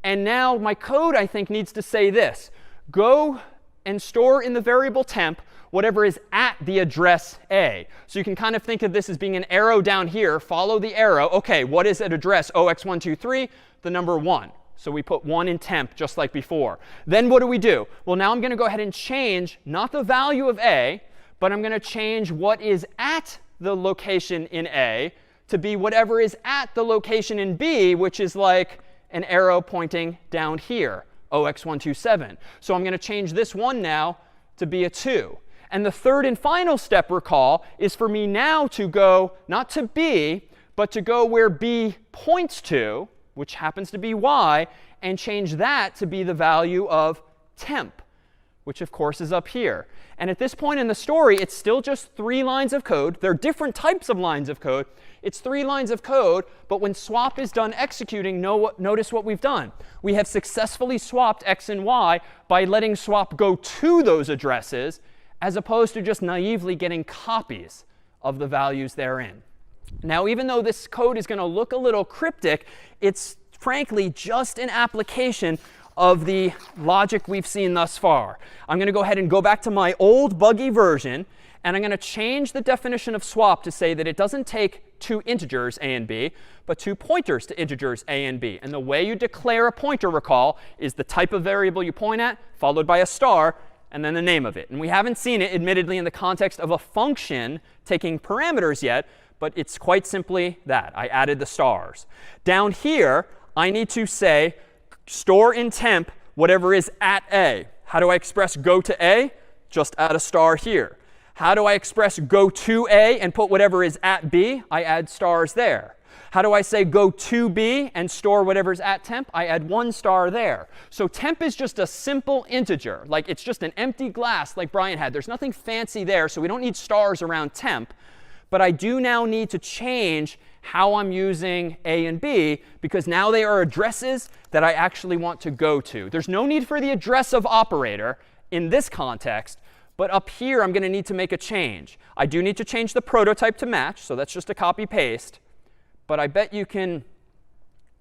And now my code, I think, needs to say this. Go and store in the variable temp whatever is at the address a. So you can kind of think of this as being an arrow down here. Follow the arrow. OK, what is at address 0x123? The number 1. So we put 1 in temp, just like before. Then what do? Well, now I'm going to go ahead and change not the value of a, but I'm going to change what is at the location in A to be whatever is at the location in B, which is like an arrow pointing down here, 0x127. So I'm going to change this 1 now to be a 2. And the third and final step, recall, is for me now to go not to B, but to go where B points to, which happens to be y, and change that to be the value of temp, which of course is up here. And at this point in the story, it's still just 3 lines of code. There are different types of lines of code. It's 3 lines of code. But when swap is done executing, notice what we've done. We have successfully swapped x and y by letting swap go to those addresses, as opposed to just naively getting copies of the values therein. Now, even though this code is going to look a little cryptic, it's frankly just an application of the logic we've seen thus far. I'm going to go ahead and go back to my old buggy version, and I'm going to change the definition of swap to say that it doesn't take 2 integers, a and b, but 2 pointers to integers, a and b. And the way you declare a pointer, recall, is the type of variable you point at, followed by a star, and then the name of it. And we haven't seen it, admittedly, in the context of a function taking parameters yet, but it's quite simply that. I added the stars. Down here, I need to say, store in temp whatever is at a. How do I express go to a? Just add a star here. How do I express go to a and put whatever is at b? I add stars there. How do I say go to b and store whatever's at temp? I add 1 star there. So temp is just a simple integer. Like it's just an empty glass like Brian had. There's nothing fancy there, so we don't need stars around temp. But I do now need to change how I'm using a and b, because now they are addresses that I actually want to go to. There's no need for the address of operator in this context, but up here I'm going to need to make a change. I do need to change the prototype to match, so that's just a copy paste. But I bet you can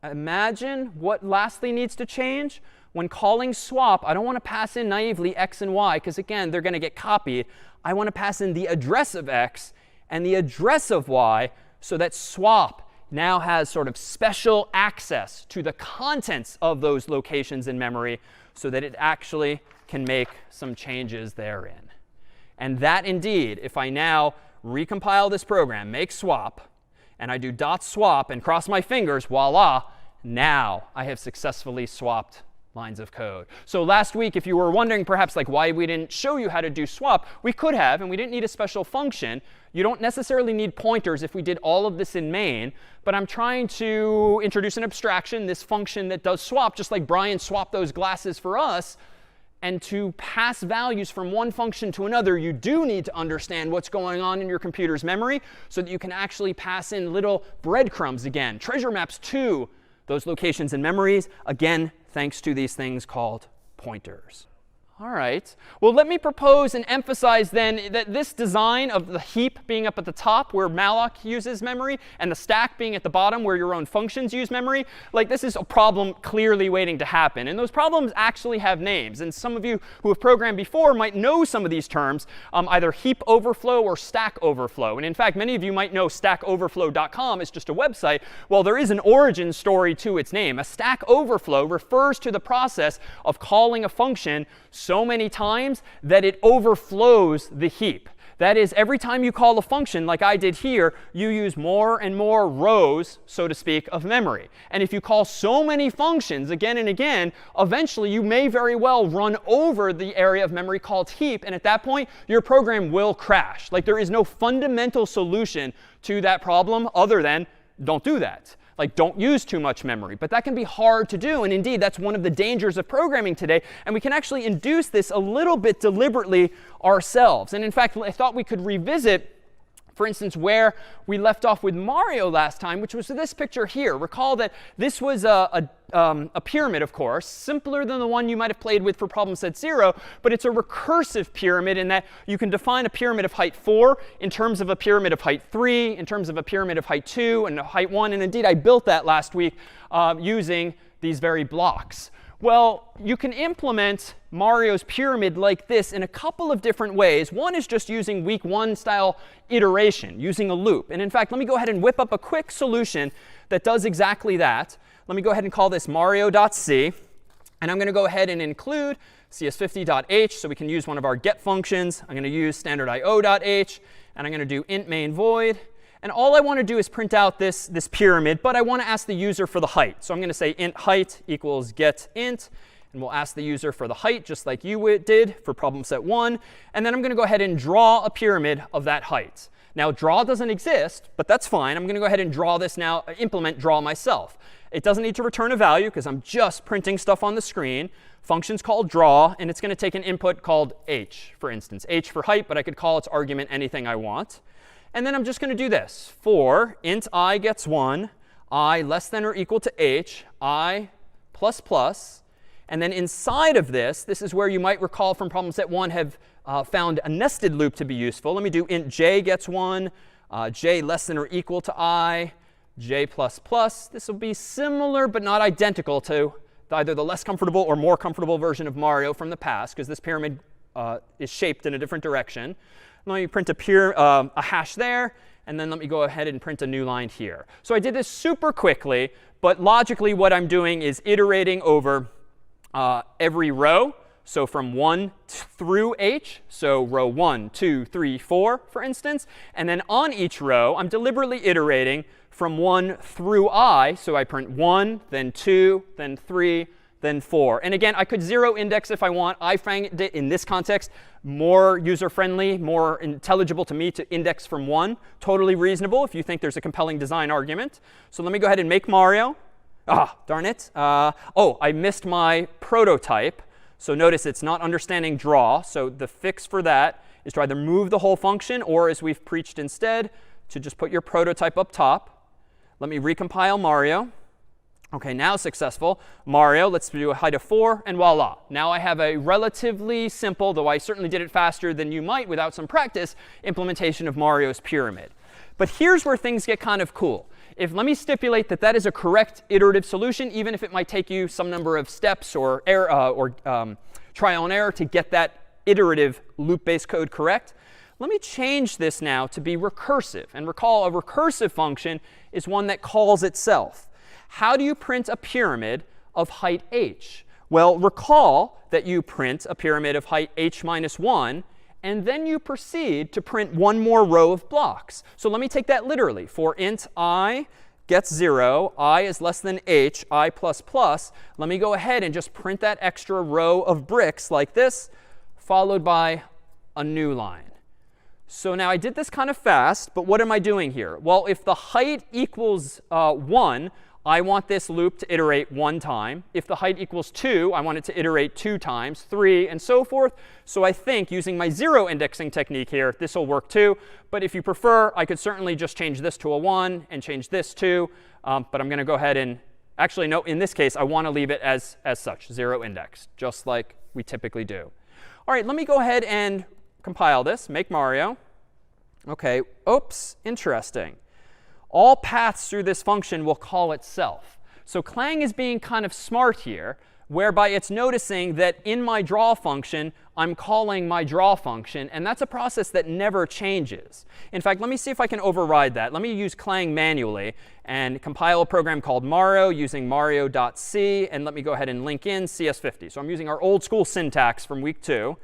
imagine what lastly needs to change. When calling swap, I don't want to pass in naively x and y, because again, they're going to get copied. I want to pass in the address of x and the address of y, so that swap now has sort of special access to the contents of those locations in memory, so that it actually can make some changes therein. And that indeed, if I now recompile this program, make swap, and I do dot swap and cross my fingers, voila, now I have successfully swapped lines of code. So last week, if you were wondering perhaps like why we didn't show you how to do swap, we could have, and we didn't need a special function. You don't necessarily need pointers if we did all of this in main. But I'm trying to introduce an abstraction, this function that does swap, just like Brian swapped those glasses for us. And to pass values from one function to another, you do need to understand what's going on in your computer's memory so that you can actually pass in little breadcrumbs again, treasure maps to Those locations in memories, again, thanks to these things called pointers. All right. Well, let me propose and emphasize then that this design of the heap being up at the top where malloc uses memory and the stack being at the bottom where your own functions use memory, like this is a problem clearly waiting to happen. And those problems actually have names. And some of you who have programmed before might know some of these terms, either heap overflow or stack overflow. And in fact, many of you might know stackoverflow.com is just a website. Well, there is an origin story to its name. A stack overflow refers to the process of calling a function so many times that it overflows the heap. That is, every time you call a function like I did here, you use more and more rows, so to speak, of memory. And if you call so many functions again and again, eventually you may very well run over the area of memory called heap. And at that point, your program will crash. Like there is no fundamental solution to that problem other than don't do that. Like, don't use too much memory. But that can be hard to do. And indeed, that's one of the dangers of programming today. And we can actually induce this a little bit deliberately ourselves. And in fact, I thought we could revisit, for instance, where we left off with Mario last time, which was this picture here. Recall that this was a pyramid, of course, simpler than the one you might have played with for problem set 0. But it's a recursive pyramid in that you can define a pyramid of height 4 in terms of a pyramid of height 3, in terms of a pyramid of height 2, and height 1. And indeed, I built that last week using these very blocks. Well, you can implement Mario's pyramid like this in a couple of different ways. One is just using week 1 style iteration, using a loop. And in fact, let me go ahead and whip up a quick solution that does exactly that. Let me go ahead and call this mario.c. And I'm going to go ahead and include CS50.h so we can use one of our get functions. I'm going to use standard io.h. And I'm going to do int main void. And all I want to do is print out this pyramid, but I want to ask the user for the height. So I'm going to say int height equals get int. And we'll ask the user for the height, just like you did for problem set 1. And then I'm going to go ahead and draw a pyramid of that height. Now, draw doesn't exist, but that's fine. I'm going to go ahead and draw this now, implement draw myself. It doesn't need to return a value because I'm just printing stuff on the screen. Function's called draw, and it's going to take an input called h, for instance. H for height, but I could call its argument anything I want. And then I'm just going to do this. For int I gets 1, I less than or equal to h, I plus plus. And then inside of this, this is where you might recall from problem set 1 have found a nested loop to be useful. Let me do int j gets 1, j less than or equal to I, j plus plus. This will be similar but not identical to either the less comfortable or more comfortable version of Mario from the past, because this pyramid is shaped in a different direction. Let me print a hash there, and then let me go ahead and print a new line here. So I did this super quickly, but logically what I'm doing is iterating over every row. So from 1 through h, so row 1, 2, 3, 4, for instance. And then on each row, I'm deliberately iterating from 1 through I. So I print 1, then 2, then 3, then 4. And again, I could zero index if I want. I find it in this context more user-friendly, more intelligible to me to index from 1. Totally reasonable if you think there's a compelling design argument. So let me go ahead and make Mario. Ah, darn it. Oh, I missed my prototype. So notice it's not understanding draw. So the fix for that is to either move the whole function or, as we've preached instead, to just put your prototype up top. Let me recompile Mario. OK, now successful. Mario, let's do a height of 4, and voila. Now I have a relatively simple, though I certainly did it faster than you might without some practice, implementation of Mario's pyramid. But here's where things get kind of cool. Let me stipulate that that is a correct iterative solution, even if it might take you some number of steps or trial and error to get that iterative loop-based code correct. Let me change this now to be recursive. And recall, a recursive function is one that calls itself. How do you print a pyramid of height h? Well, recall that you print a pyramid of height h minus 1. And then you proceed to print one more row of blocks. So let me take that literally. For int I gets 0, I is less than h, I plus plus. Let me go ahead and just print that extra row of bricks like this, followed by a new line. So now I did this kind of fast, but what am I doing here? Well, if the height equals 1, I want this loop to iterate 1 time. If the height equals 2, I want it to iterate 2 times, 3, and so forth. So I think using my zero indexing technique here, this will work too. But if you prefer, I could certainly just change this to a 1 and change this too. But I'm going to go ahead and Actually, no, in this case, I want to leave it as such, 0 index, just like we typically do. All right, let me go ahead and compile this, make Mario. OK, oops, interesting. All paths through this function will call itself. So Clang is being kind of smart here, whereby it's noticing that in my draw function, I'm calling my draw function. And that's a process that never changes. In fact, let me see if I can override that. Let me use Clang manually and compile a program called Mario using mario.c. And let me go ahead and link in CS50. So I'm using our old school syntax from week 2.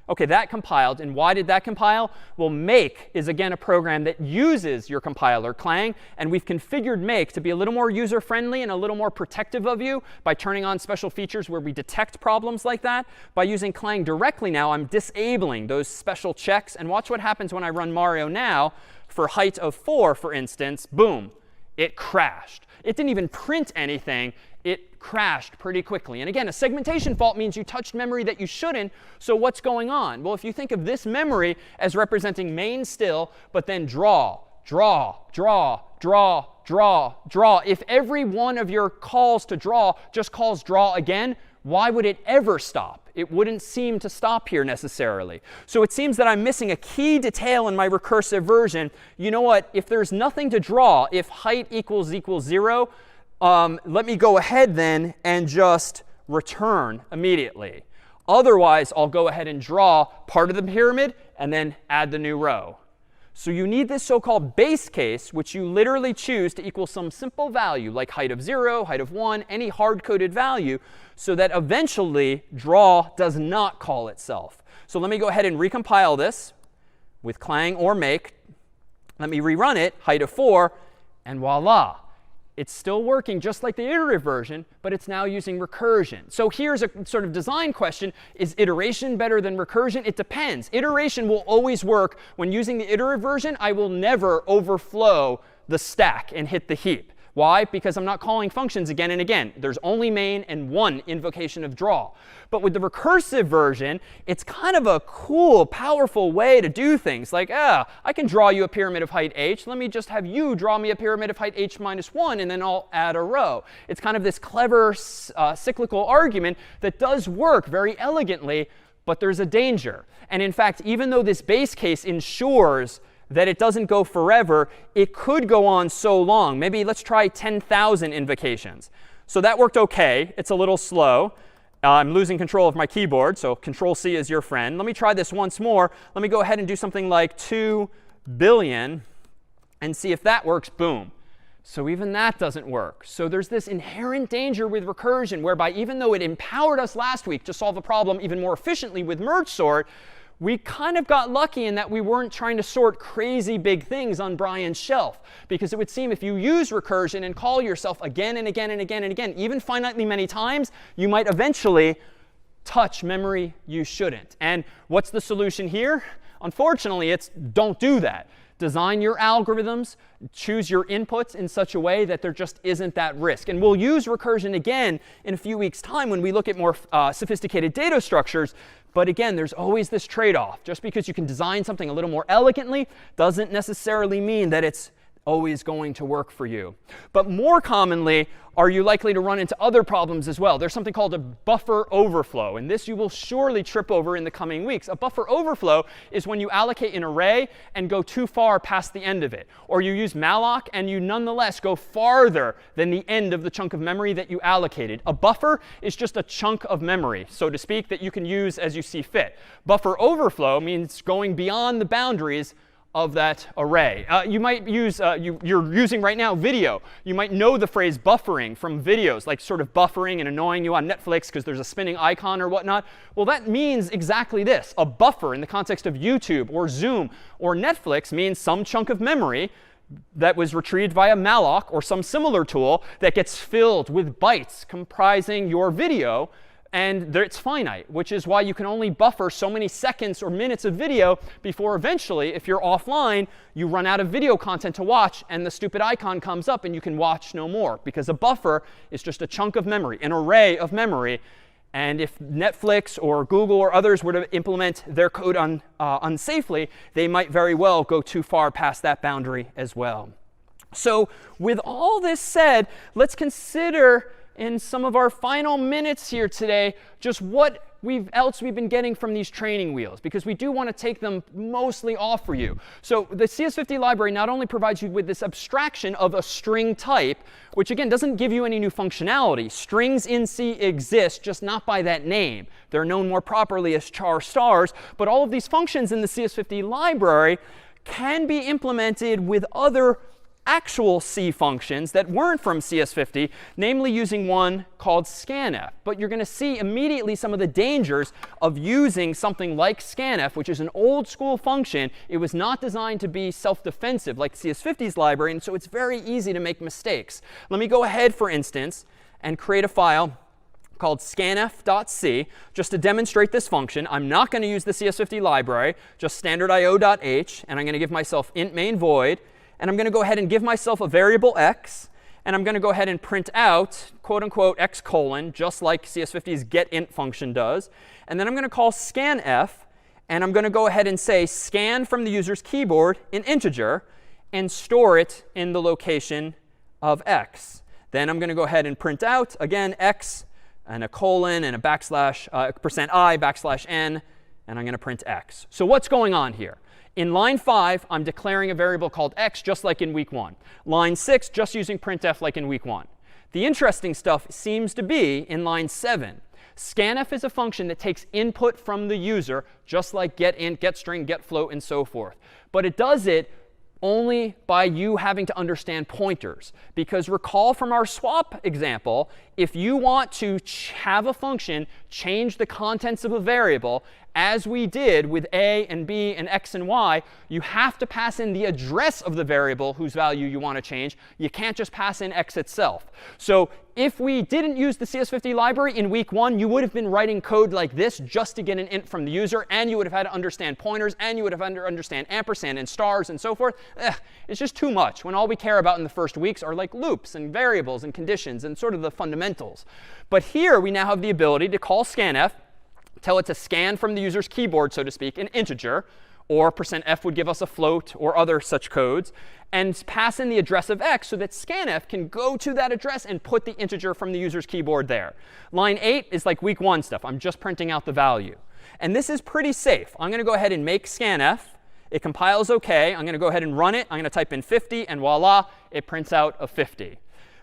OK, that compiled. And why did that compile? Well, make is, again, a program that uses your compiler, Clang. And we've configured make to be a little more user-friendly and a little more protective of you by turning on special features where we detect problems like that. By using Clang directly now, I'm disabling those special checks. And watch what happens when I run Mario now. For height of 4, for instance, boom, it crashed. It didn't even print anything. It crashed pretty quickly. And again, a segmentation fault means you touched memory that you shouldn't. So what's going on? Well, if you think of this memory as representing main still, but then draw, draw, draw, draw, draw, draw. If every one of your calls to draw just calls draw again, why would it ever stop? It wouldn't seem to stop here necessarily. So it seems that I'm missing a key detail in my recursive version. You know what? If there's nothing to draw, if height equals 0, let me go ahead then and just return immediately. Otherwise, I'll go ahead and draw part of the pyramid and then add the new row. So you need this so-called base case, which you literally choose to equal some simple value, like height of 0, height of 1, any hard-coded value, so that eventually draw does not call itself. So let me go ahead and recompile this with Clang or make. Let me rerun it, height of 4, and voila. It's still working just like the iterative version, but it's now using recursion. So here's a sort of design question. Is iteration better than recursion? It depends. Iteration will always work. When using the iterative version, I will never overflow the stack and hit the heap. Why? Because I'm not calling functions again and again. There's only main and one invocation of draw. But with the recursive version, it's kind of a cool, powerful way to do things. Like, I can draw you a pyramid of height h. Let me just have you draw me a pyramid of height h minus 1, and then I'll add a row. It's kind of this clever cyclical argument that does work very elegantly, but there's a danger. And in fact, even though this base case ensures that it doesn't go forever, it could go on so long. Maybe let's try 10,000 invocations. So that worked OK. It's a little slow. I'm losing control of my keyboard, so Control-C is your friend. Let me try this once more. Let me go ahead and do something like 2 billion and see if that works. Boom. So even that doesn't work. So there's this inherent danger with recursion, whereby even though it empowered us last week to solve the problem even more efficiently with merge sort, we kind of got lucky in that we weren't trying to sort crazy big things on Brian's shelf. Because it would seem if you use recursion and call yourself again and again and again and again, even finitely many times, you might eventually touch memory you shouldn't. And what's the solution here? Unfortunately, it's don't do that. Design your algorithms, choose your inputs in such a way that there just isn't that risk. And we'll use recursion again in a few weeks' time when we look at more sophisticated data structures. But again, there's always this trade-off. Just because you can design something a little more elegantly doesn't necessarily mean that it's always going to work for you. But more commonly, are you likely to run into other problems as well? There's something called a buffer overflow. And this you will surely trip over in the coming weeks. A buffer overflow is when you allocate an array and go too far past the end of it. Or you use malloc and you nonetheless go farther than the end of the chunk of memory that you allocated. A buffer is just a chunk of memory, so to speak, that you can use as you see fit. Buffer overflow means going beyond the boundaries of that array. You might use, you're using right now video. You might know the phrase buffering from videos, like sort of buffering and annoying you on Netflix because there's a spinning icon or whatnot. Well, that means exactly this. A buffer in the context of YouTube or Zoom or Netflix means some chunk of memory that was retrieved via malloc or some similar tool that gets filled with bytes comprising your video. And it's finite, which is why you can only buffer so many seconds or minutes of video before eventually, if you're offline, you run out of video content to watch and the stupid icon comes up and you can watch no more. Because a buffer is just a chunk of memory, an array of memory. And if Netflix or Google or others were to implement their code unsafely, they might very well go too far past that boundary as well. So with all this said, let's consider in some of our final minutes here today just what else we've been getting from these training wheels, because we do want to take them mostly off for you. So the CS50 library not only provides you with this abstraction of a string type, which again doesn't give you any new functionality. Strings in C exist, just not by that name. They're known more properly as char stars. But all of these functions in the CS50 library can be implemented with other actual C functions that weren't from CS50, namely using one called scanf. But you're going to see immediately some of the dangers of using something like scanf, which is an old school function. It was not designed to be self-defensive like CS50's library, and so it's very easy to make mistakes. Let me go ahead, for instance, and create a file called scanf.c just to demonstrate this function. I'm not going to use the CS50 library, just standard io.h, and I'm going to give myself int main void. And I'm going to go ahead and give myself a variable x. And I'm going to go ahead and print out, quote unquote, x colon, just like CS50's getInt function does. And then I'm going to call scanf. And I'm going to go ahead and say scan from the user's keyboard an integer and store it in the location of x. Then I'm going to go ahead and print out, again, x and a colon and a backslash, %i backslash n. And I'm going to print x. So what's going on here? In line 5, I'm declaring a variable called x, just like in week 1. Line 6, just using printf like in week 1. The interesting stuff seems to be in line 7. Scanf is a function that takes input from the user, just like getInt, getString, getFloat, and so forth. But it does it only by you having to understand pointers. Because recall from our swap example, if you want to have a function change the contents of a variable, as we did with a and b and x and y, you have to pass in the address of the variable whose value you want to change. You can't just pass in x itself. So if we didn't use the CS50 library in week 1, you would have been writing code like this just to get an int from the user, and you would have had to understand pointers, and you would have had to understand ampersand and stars and so forth. It's just too much when all we care about in the first weeks are like loops and variables and conditions and sort of the fundamentals. But here we now have the ability to call scanf, tell it to scan from the user's keyboard, so to speak, an integer, or %f would give us a float or other such codes, and pass in the address of x so that scanf can go to that address and put the integer from the user's keyboard there. Line 8 is like week 1 stuff. I'm just printing out the value. And this is pretty safe. I'm going to go ahead and make scanf. It compiles OK. I'm going to go ahead and run it. I'm going to type in 50, and voila, it prints out a 50.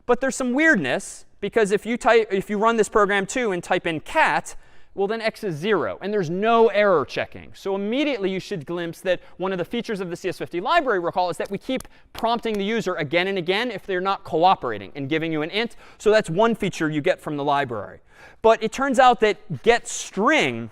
But there's some weirdness, because if you run this program too and type in cat, well, then x is 0, and there's no error checking. So immediately you should glimpse that one of the features of the CS50 library, recall, is that we keep prompting the user again and again if they're not cooperating and giving you an int. So that's one feature you get from the library. But it turns out that getString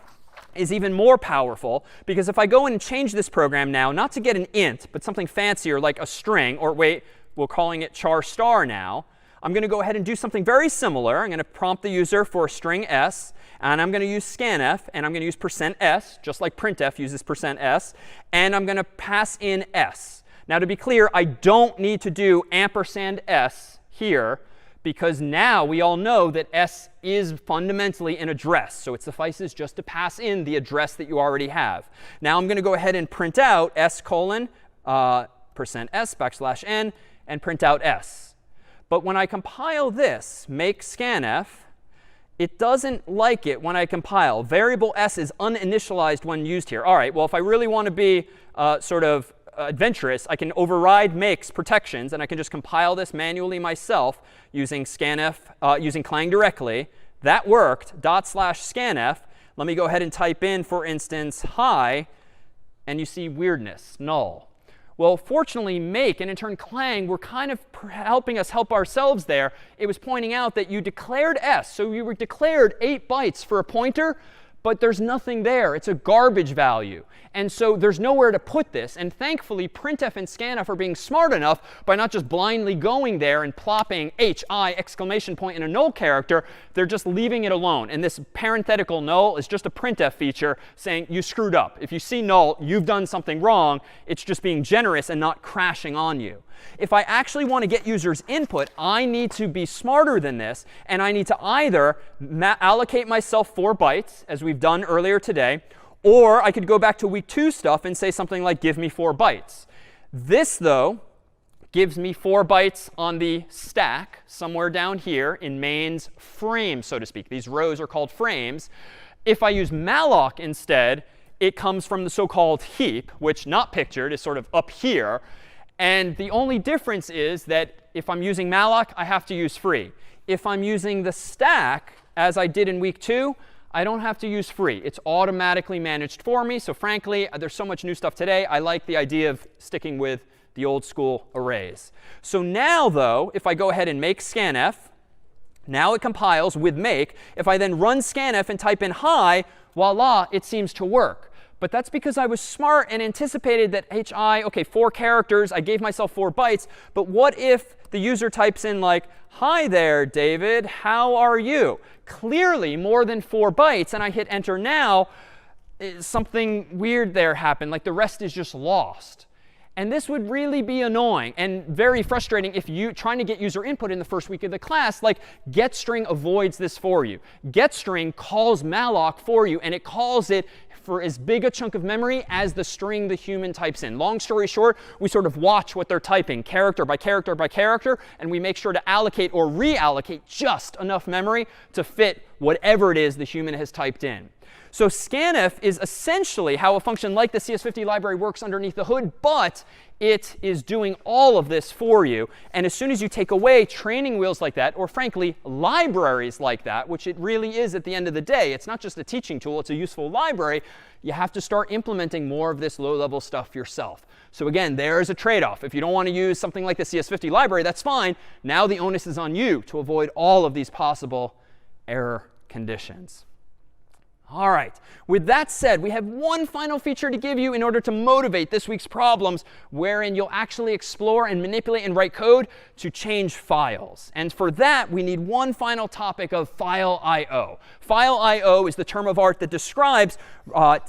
is even more powerful, because if I go in and change this program now, not to get an int, but something fancier like a string, or wait, we're calling it char star now, I'm going to go ahead and do something very similar. I'm going to prompt the user for a string s, and I'm going to use scanf, and I'm going to use %s, just like printf uses %s, and I'm going to pass in s. Now, to be clear, I don't need to do ampersand s here, because now we all know that s is fundamentally an address. So it suffices just to pass in the address that you already have. Now I'm going to go ahead and print out s colon %s backslash n, and print out s. But when I compile this, make scanf, it doesn't like it when I compile. Variable s is uninitialized when used here. All right, well, if I really want to be sort of adventurous, I can override makes protections, and I can just compile this manually myself using scanf, using Clang directly. That worked, /scanf. Let me go ahead and type in, for instance, hi, and you see weirdness, null. Well, fortunately, make and in turn Clang were kind of helping us help ourselves there. It was pointing out that you declared s. So you were declared 8 bytes for a pointer, but there's nothing there. It's a garbage value. And so there's nowhere to put this. And thankfully, printf and scanf are being smart enough by not just blindly going there and plopping hi exclamation point in a null character. They're just leaving it alone. And this parenthetical null is just a printf feature saying you screwed up. If you see null, you've done something wrong. It's just being generous and not crashing on you. If I actually want to get users' input, I need to be smarter than this. And I need to either allocate myself 4 bytes, as we've done earlier today, or I could go back to week 2 stuff and say something like give me 4 bytes. This, though, gives me 4 bytes on the stack somewhere down here in main's frame, so to speak. These rows are called frames. If I use malloc instead, it comes from the so-called heap, which, not pictured, is sort of up here. And the only difference is that if I'm using malloc, I have to use free. If I'm using the stack, as I did in week 2, I don't have to use free. It's automatically managed for me. So frankly, there's so much new stuff today. I like the idea of sticking with the old school arrays. So now, though, if I go ahead and make scanf, now it compiles with make. If I then run scanf and type in hi, voila, it seems to work. But that's because I was smart and anticipated that hi, OK, 4 characters. I gave myself 4 bytes. But what if the user types in like, hi there, David, how are you? Clearly more than 4 bytes. And I hit enter now. Something weird there happened. Like the rest is just lost. And this would really be annoying and very frustrating if you trying to get user input in the first week of the class. Like getString avoids this for you. getString calls malloc for you, and it calls it for as big a chunk of memory as the string the human types in. Long story short, we sort of watch what they're typing character by character by character, and we make sure to allocate or reallocate just enough memory to fit whatever it is the human has typed in. So scanf is essentially how a function like the CS50 library works underneath the hood, but it is doing all of this for you. And as soon as you take away training wheels like that, or frankly, libraries like that, which it really is at the end of the day, it's not just a teaching tool, it's a useful library, you have to start implementing more of this low-level stuff yourself. So again, there's a trade-off. If you don't want to use something like the CS50 library, that's fine. Now the onus is on you to avoid all of these possible error conditions. All right. With that said, we have one final feature to give you in order to motivate this week's problems, wherein you'll actually explore and manipulate and write code to change files. And for that, we need one final topic of file I/O. File I/O is the term of art that describes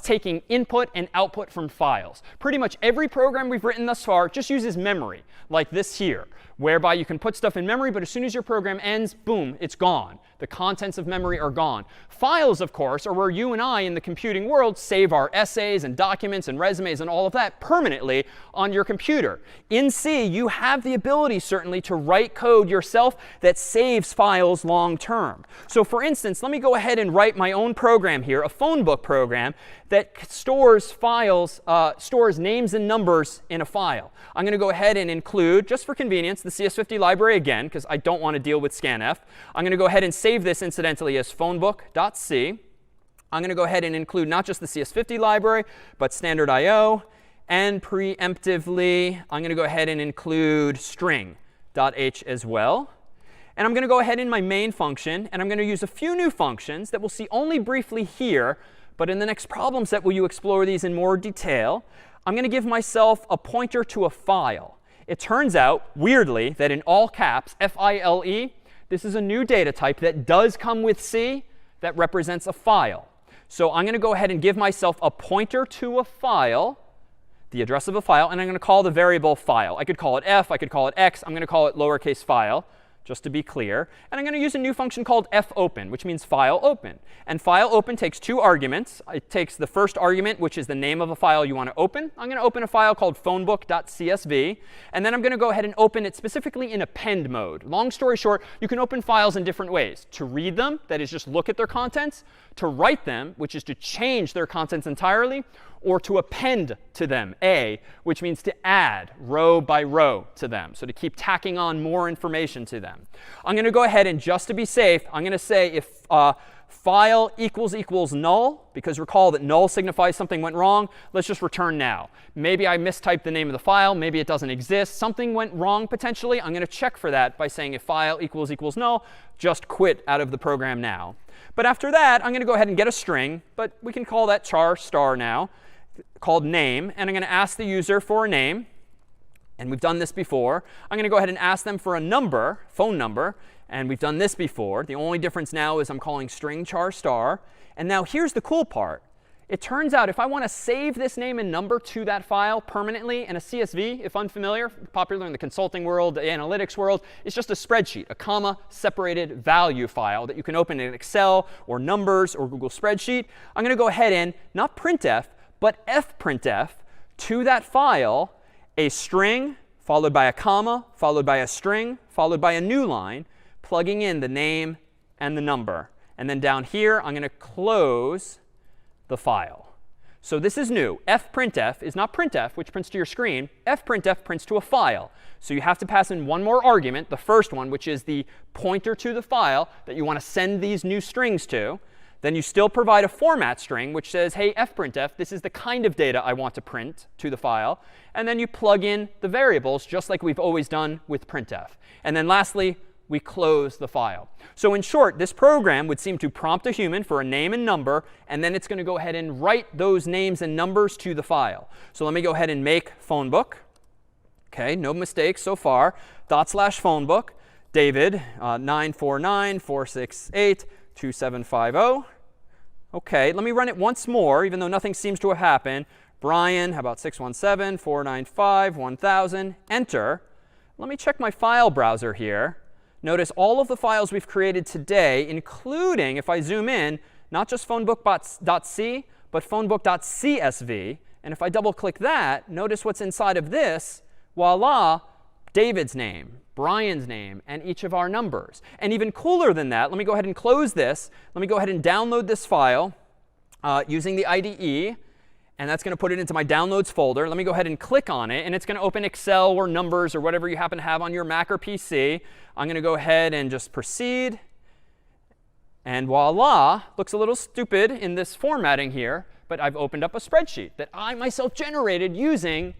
taking input and output from files. Pretty much every program we've written thus far just uses memory, like this here, whereby you can put stuff in memory, but as soon as your program ends, boom, it's gone. The contents of memory are gone. Files, of course, are where you and I in the computing world save our essays and documents and resumes and all of that permanently on your computer. In C, you have the ability, certainly, to write code yourself that saves files long term. So for instance, let me go ahead and write my own program here, a phone book program that stores files, stores names and numbers in a file. I'm going to go ahead and include, just for convenience, the CS50 library again, because I don't want to deal with scanf. I'm going to go ahead and save this, incidentally, as phonebook.c. I'm going to go ahead and include not just the CS50 library, but standard I/O. And preemptively, I'm going to go ahead and include string.h as well. And I'm going to go ahead in my main function, and I'm going to use a few new functions that we'll see only briefly here. But in the next problem set, will you explore these in more detail? I'm going to give myself a pointer to a file. It turns out, weirdly, that in all caps, F-I-L-E, this is a new data type that does come with C that represents a file. So I'm going to go ahead and give myself a pointer to a file, the address of a file, and I'm going to call the variable file. I could call it F. I could call it X. I'm going to call it lowercase file, just to be clear. And I'm going to use a new function called fopen, which means file open. And file open takes 2 arguments. It takes the first argument, which is the name of a file you want to open. I'm going to open a file called phonebook.csv. And then I'm going to go ahead and open it specifically in append mode. Long story short, you can open files in different ways. To read them, that is just look at their contents. To write them, which is to change their contents entirely. Or to append to them, A, which means to add row by row to them. So to keep tacking on more information to them. I'm going to go ahead and just to be safe, I'm going to say if file equals null, because recall that null signifies something went wrong, let's just return now. Maybe I mistyped the name of the file. Maybe it doesn't exist. Something went wrong potentially. I'm going to check for that by saying if file equals null, just quit out of the program now. But after that, I'm going to go ahead and get a string, but we can call that char star now, called name. And I'm going to ask the user for a name. And we've done this before. I'm going to go ahead and ask them for a number, phone number. And we've done this before. The only difference now is I'm calling string char star. And now here's the cool part. It turns out if I want to save this name and number to that file permanently in a CSV, if unfamiliar, popular in the consulting world, the analytics world, it's just a spreadsheet, a comma-separated value file that you can open in Excel or Numbers or Google Spreadsheet. I'm going to go ahead and not printf, but fprintf to that file a string followed by a comma, followed by a string, followed by a new line, plugging in the name and the number. And then down here, I'm going to close the file. So this is new. fprintf is not printf, which prints to your screen. fprintf prints to a file. So you have to pass in one more argument, the first one, which is the pointer to the file that you want to send these new strings to. Then you still provide a format string, which says, hey, fprintf, this is the kind of data I want to print to the file. And then you plug in the variables, just like we've always done with printf. And then lastly, we close the file. So in short, this program would seem to prompt a human for a name and number, and then it's going to go ahead and write those names and numbers to the file. So let me go ahead and make phone book. OK, no mistakes so far. /phone book. David, 949-468-2750. OK, let me run it once more, even though nothing seems to have happened. Brian, how about 617-495-1000. Enter. Let me check my file browser here. Notice all of the files we've created today, including, if I zoom in, not just phonebook.c, but phonebook.csv. And if I double click that, notice what's inside of this. Voila, David's name, Brian's name, and each of our numbers. And even cooler than that, let me go ahead and close this. Let me go ahead and download this file using the IDE. And that's going to put it into my downloads folder. Let me go ahead and click on it. And it's going to open Excel or Numbers or whatever you happen to have on your Mac or PC. I'm going to go ahead and just proceed. And voila, looks a little stupid in this formatting here. But I've opened up a spreadsheet that I myself generated using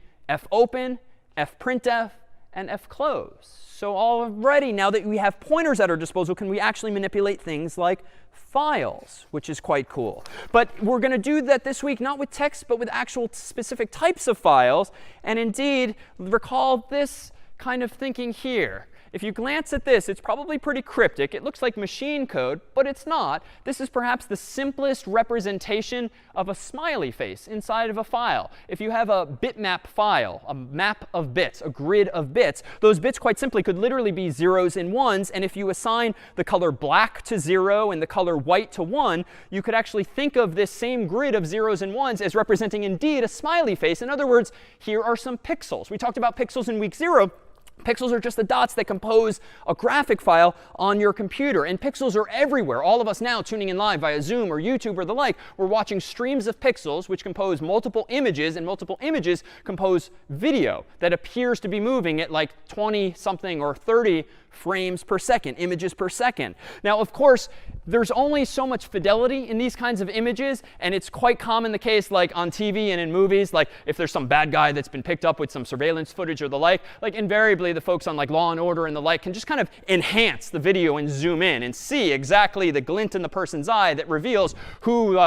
fopen, fprintf, and fclose. So already, now that we have pointers at our disposal, can we actually manipulate things like files, which is quite cool. But we're going to do that this week, not with text, but with actual specific types of files. And indeed, recall this kind of thinking here. If you glance at this, it's probably pretty cryptic. It looks like machine code, but it's not. This is perhaps the simplest representation of a smiley face inside of a file. If you have a bitmap file, a map of bits, a grid of bits, those bits quite simply could literally be zeros and ones. And if you assign the color black to 0 and the color white to 1, you could actually think of this same grid of zeros and ones as representing indeed a smiley face. In other words, here are some pixels. We talked about pixels in week 0. Pixels are just the dots that compose a graphic file on your computer. And pixels are everywhere. All of us now tuning in live via Zoom or YouTube or the like, we're watching streams of pixels which compose multiple images, and multiple images compose video that appears to be moving at like 20-something or 30 frames per second, images per second. Now, of course, there's only so much fidelity in these kinds of images, and it's quite common the case like on TV and in movies, like if there's some bad guy that's been picked up with some surveillance footage or the like invariably the folks on like Law and Order and the like can just kind of enhance the video and zoom in and see exactly the glint in the person's eye that reveals who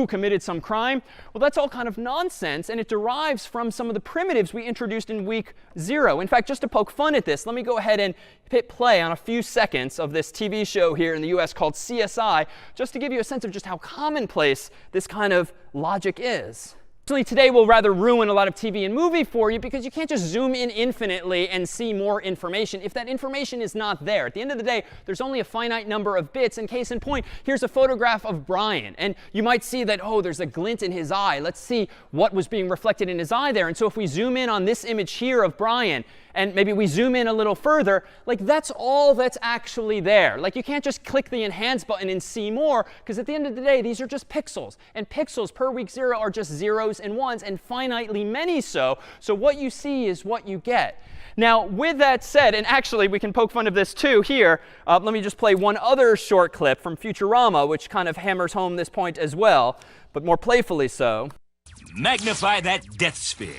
committed some crime. Well, that's all kind of nonsense, and it derives from some of the primitives we introduced in week 0. In fact, just to poke fun at this, let me go ahead and hit play on a few seconds of this TV show here in the US called CSI, just to give you a sense of just how commonplace this kind of logic is. Actually, today will rather ruin a lot of TV and movie for you because you can't just zoom in infinitely and see more information if that information is not there. At the end of the day, there's only a finite number of bits. And case in point, here's a photograph of Brian. And you might see that, oh, there's a glint in his eye. Let's see what was being reflected in his eye there. And so if we zoom in on this image here of Brian, and maybe we zoom in a little further, like that's all that's actually there. Like you can't just click the enhance button and see more, because at the end of the day, these are just pixels. And pixels per week 0 are just zeros and ones, and finitely many so. So what you see is what you get. Now, with that said, and actually we can poke fun of this too here, let me just play one other short clip from Futurama, which kind of hammers home this point as well, but more playfully so. Magnify that death sphere.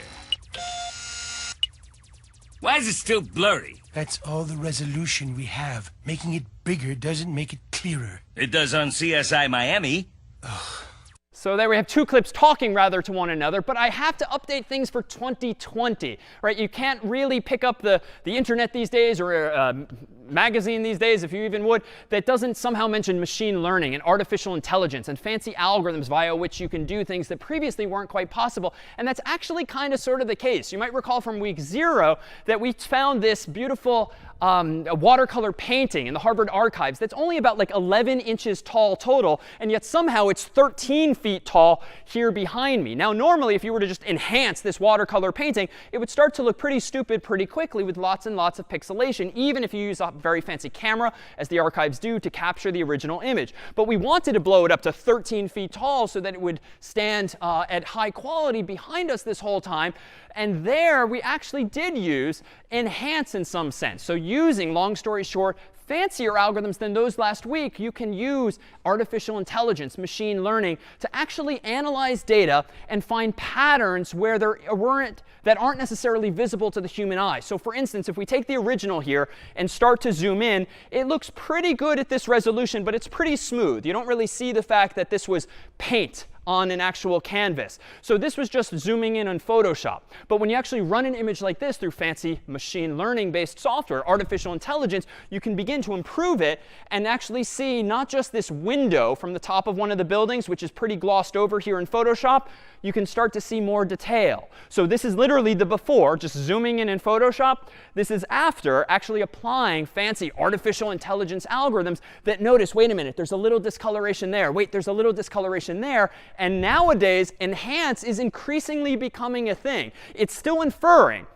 Why is it still blurry? That's all the resolution we have. Making it bigger doesn't make it clearer. It does on CSI Miami. So there we have two clips talking rather to one another, but I have to update things for 2020, right? You can't really pick up the internet these days or a magazine these days, if you even would, that doesn't somehow mention machine learning and artificial intelligence and fancy algorithms via which you can do things that previously weren't quite possible. And that's actually kind of sort of the case. You might recall from week 0 that we found this beautiful a watercolor painting in the Harvard archives that's only about like 11 inches tall total, and yet somehow it's 13 feet tall here behind me. Now, normally, if you were to just enhance this watercolor painting, it would start to look pretty stupid pretty quickly with lots and lots of pixelation, even if you use a very fancy camera, as the archives do, to capture the original image. But we wanted to blow it up to 13 feet tall so that it would stand at high quality behind us this whole time. And there, we actually did use enhance in some sense. So using, long story short, fancier algorithms than those last week, you can use artificial intelligence, machine learning, to actually analyze data and find patterns where that aren't necessarily visible to the human eye. So for instance, if we take the original here and start to zoom in, it looks pretty good at this resolution, but it's pretty smooth. You don't really see the fact that this was paint on an actual canvas. So this was just zooming in on Photoshop. But when you actually run an image like this through fancy machine learning-based software, artificial intelligence, you can begin to improve it and actually see not just this window from the top of one of the buildings, which is pretty glossed over here in Photoshop. You can start to see more detail. So this is literally the before, just zooming in Photoshop. This is after actually applying fancy artificial intelligence algorithms that notice, wait a minute, there's a little discoloration there. Wait, there's a little discoloration there. And nowadays, enhance is increasingly becoming a thing. It's still inferring.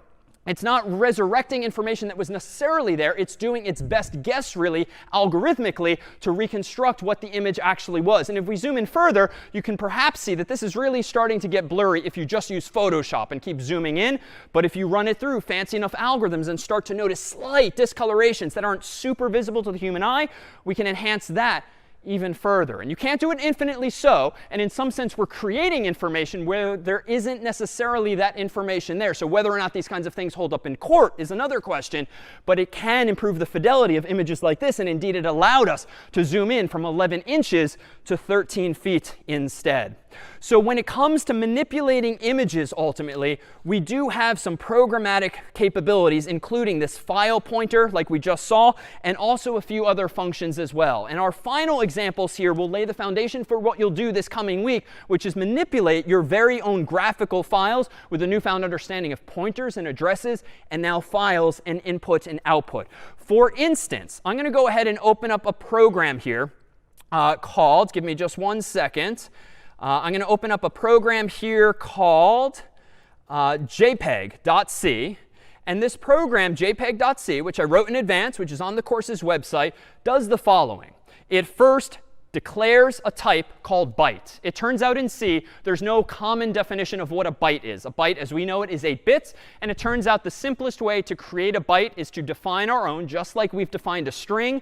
It's not resurrecting information that was necessarily there. It's doing its best guess, really, algorithmically, to reconstruct what the image actually was. And if we zoom in further, you can perhaps see that this is really starting to get blurry if you just use Photoshop and keep zooming in. But if you run it through fancy enough algorithms and start to notice slight discolorations that aren't super visible to the human eye, we can enhance that even further. And you can't do it infinitely so. And in some sense, we're creating information where there isn't necessarily that information there. So whether or not these kinds of things hold up in court is another question. But it can improve the fidelity of images like this. And indeed, it allowed us to zoom in from 11 inches to 13 feet instead. So when it comes to manipulating images, ultimately, we do have some programmatic capabilities, including this file pointer, like we just saw, and also a few other functions as well. And our final examples here will lay the foundation for what you'll do this coming week, which is manipulate your very own graphical files with a newfound understanding of pointers and addresses, and now files and input and output. For instance, I'm going to go ahead and open up a program here called, give me just 1 second. I'm going to open up a program here called jpeg.c. And this program, jpeg.c, which I wrote in advance, which is on the course's website, does the following. It first declares a type called byte. It turns out in C, there's no common definition of what a byte is. A byte, as we know it, is 8 bits. And it turns out the simplest way to create a byte is to define our own, just like we've defined a string,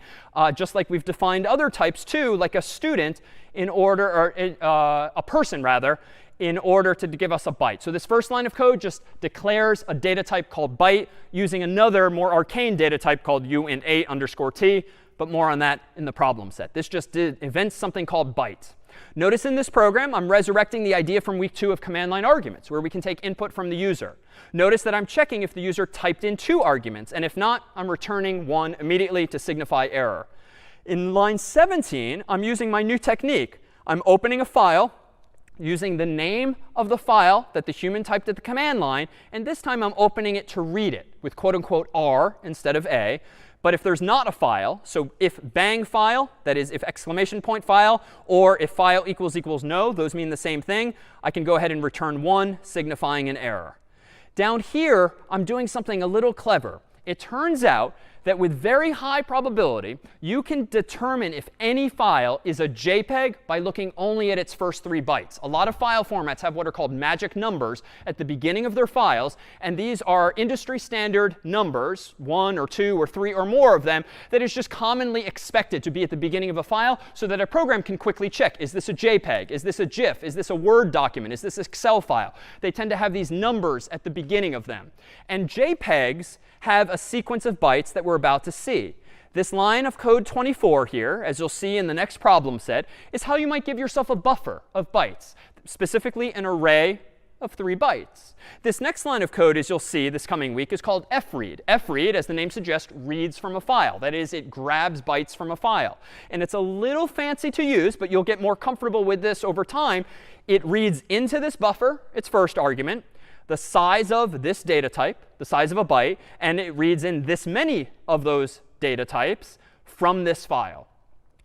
just like we've defined other types too, like a student, in order, or a person rather, in order to give us a byte. So this first line of code just declares a data type called byte using another more arcane data type called uint_t. But more on that in the problem set. This just invents something called byte. Notice in this program, I'm resurrecting the idea from week 2 of command line arguments, where we can take input from the user. Notice that I'm checking if the user typed in 2 arguments. And if not, I'm returning 1 immediately to signify error. In line 17, I'm using my new technique. I'm opening a file using the name of the file that the human typed at the command line. And this time, I'm opening it to read it with quote unquote R instead of A. But if there's not a file, so if bang file, that is if exclamation point file, or if file equals no, those mean the same thing, I can go ahead and return 1, signifying an error. Down here, I'm doing something a little clever. It turns out that with very high probability, you can determine if any file is a JPEG by looking only at its first 3 bytes. A lot of file formats have what are called magic numbers at the beginning of their files. And these are industry standard numbers, 1 or 2 or 3 or more of them, that is just commonly expected to be at the beginning of a file so that a program can quickly check, is this a JPEG? Is this a GIF? Is this a Word document? Is this an Excel file? They tend to have these numbers at the beginning of them. And JPEGs have a sequence of bytes that we're about to see. This line of code 24 here, as you'll see in the next problem set, is how you might give yourself a buffer of bytes, specifically an array of 3 bytes. This next line of code, as you'll see this coming week, is called fread. Fread, as the name suggests, reads from a file. That is, it grabs bytes from a file. And it's a little fancy to use, but you'll get more comfortable with this over time. It reads into this buffer its first argument. the size of this data type, the size of a byte, and it reads in this many of those data types from this file.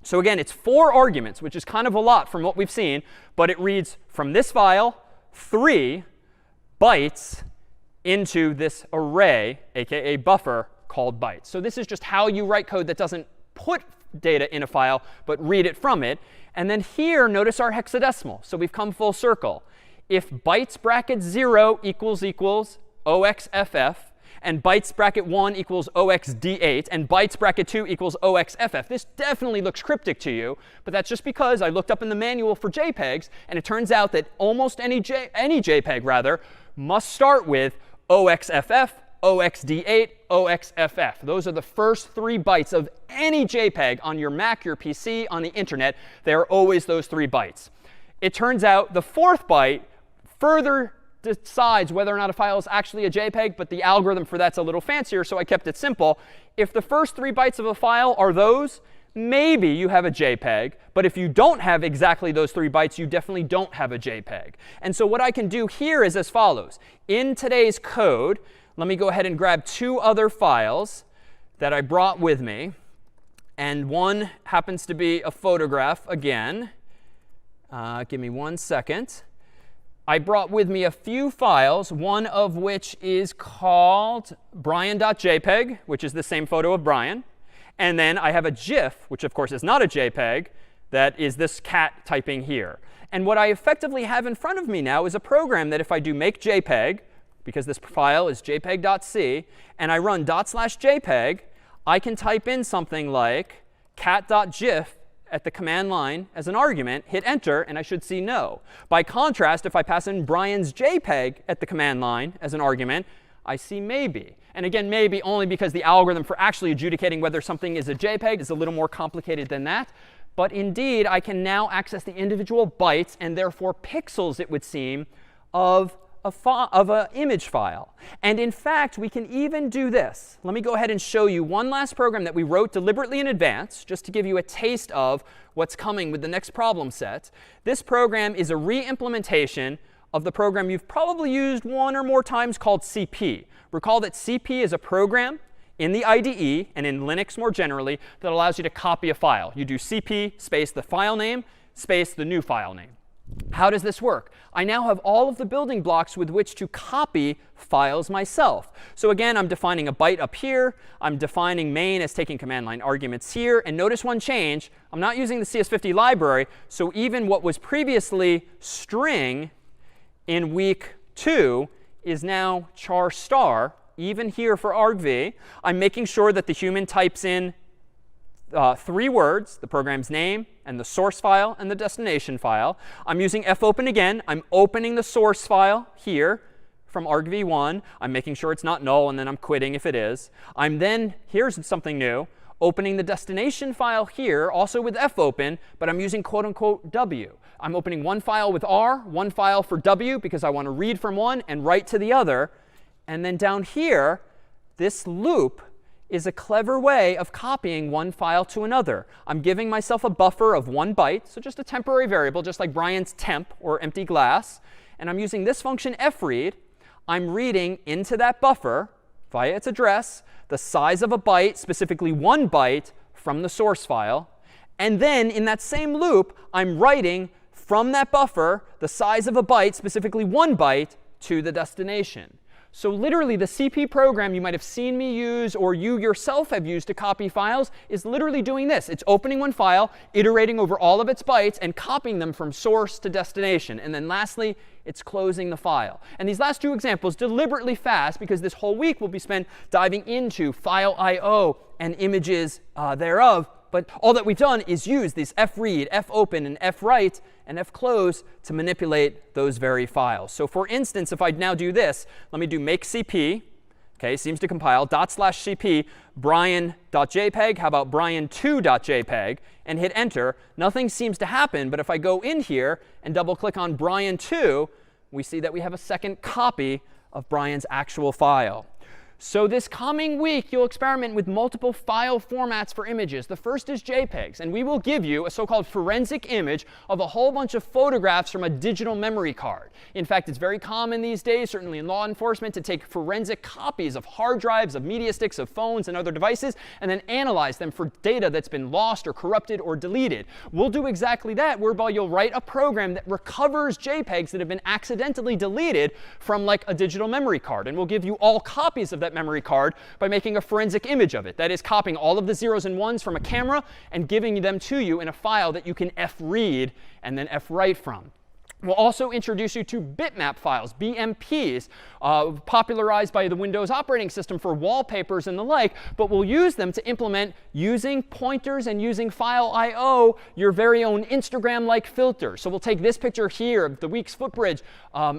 So again, it's 4 arguments, which is kind of a lot from what we've seen, but it reads from this file 3 bytes into this array, aka buffer, called bytes. So this is just how you write code that doesn't put data in a file, but read it from it. And then here, notice our hexadecimal. So we've come full circle. If bytes bracket 0 equals OXFF, and bytes bracket 1 equals OXD8, and bytes bracket 2 equals OXFF. This definitely looks cryptic to you, but that's just because I looked up in the manual for JPEGs, and it turns out that almost any JPEG, rather, must start with OXFF, OXD8, OXFF. Those are the first 3 bytes of any JPEG on your Mac, your PC, on the internet. They are always those 3 bytes. It turns out the 4th byte further decides whether or not a file is actually a JPEG, but the algorithm for that's a little fancier, so I kept it simple. If the first 3 bytes of a file are those, maybe you have a JPEG. But if you don't have exactly those 3 bytes, you definitely don't have a JPEG. And so what I can do here is as follows. In today's code, let me go ahead and grab 2 other files that I brought with me. And one happens to be a photograph again. Give me 1 second. I brought with me a few files, one of which is called brian.jpg, which is the same photo of Brian. And then I have a GIF, which of course is not a JPEG, that is this cat typing here. And what I effectively have in front of me now is a program that if I do make JPEG, because this file is jpeg.c, and I run /JPEG, I can type in something like cat.gif at the command line as an argument, hit enter, and I should see no. By contrast, if I pass in Brian's JPEG at the command line as an argument, I see maybe. And again, maybe only because the algorithm for actually adjudicating whether something is a JPEG is a little more complicated than that. But indeed, I can now access the individual bytes and therefore pixels, it would seem, of an image file. And in fact, we can even do this. Let me go ahead and show you one last program that we wrote deliberately in advance, just to give you a taste of what's coming with the next problem set. This program is a re-implementation of the program you've probably used 1 or more times called CP. Recall that CP is a program in the IDE and in Linux more generally that allows you to copy a file. You do CP space the file name space the new file name. How does this work? I now have all of the building blocks with which to copy files myself. So again, I'm defining a byte up here. I'm defining main as taking command line arguments here. And notice one change. I'm not using the CS50 library. So even what was previously string in week 2 is now char star, even here for argv. I'm making sure that the human types in 3 words, the program's name and the source file and the destination file. I'm using fopen again. I'm opening the source file here from argv1. I'm making sure it's not null, and then I'm quitting if it is. I'm then, here's something new, opening the destination file here, also with fopen, but I'm using quote unquote w. I'm opening one file with R, one file for w, because I want to read from one and write to the other. And then down here, this loop is a clever way of copying one file to another. I'm giving myself a buffer of 1 byte, so just a temporary variable, just like Brian's temp or empty glass. And I'm using this function fread. I'm reading into that buffer via its address the size of a byte, specifically 1 byte, from the source file. And then in that same loop, I'm writing from that buffer the size of a byte, specifically 1 byte, to the destination. So literally, the CP program you might have seen me use or you yourself have used to copy files is literally doing this. It's opening one file, iterating over all of its bytes, and copying them from source to destination. And then lastly, it's closing the file. And these last 2 examples, deliberately fast, because this whole week will be spent diving into file I/O and images thereof. But all that we've done is use these fread, fopen, and fwrite, and fclose to manipulate those very files. So for instance, if I now do this, let me do make cp. OK, seems to compile, /cp, brian.jpg. How about brian2.jpg? And hit enter. Nothing seems to happen. But if I go in here and double click on brian2, we see that we have a second copy of Brian's actual file. So this coming week, you'll experiment with multiple file formats for images. The first is JPEGs, and we will give you a so-called forensic image of a whole bunch of photographs from a digital memory card. In fact, it's very common these days, certainly in law enforcement, to take forensic copies of hard drives, of media sticks, of phones, and other devices, and then analyze them for data that's been lost or corrupted or deleted. We'll do exactly that, whereby you'll write a program that recovers JPEGs that have been accidentally deleted from like a digital memory card. And we'll give you all copies of that memory card by making a forensic image of it. That is, copying all of the zeros and ones from a camera and giving them to you in a file that you can fread and then fwrite from. We'll also introduce you to bitmap files, BMPs, popularized by the Windows operating system for wallpapers and the like, but we'll use them to implement, using pointers and using file I/O, your very own Instagram-like filter. So we'll take this picture here of the week's footbridge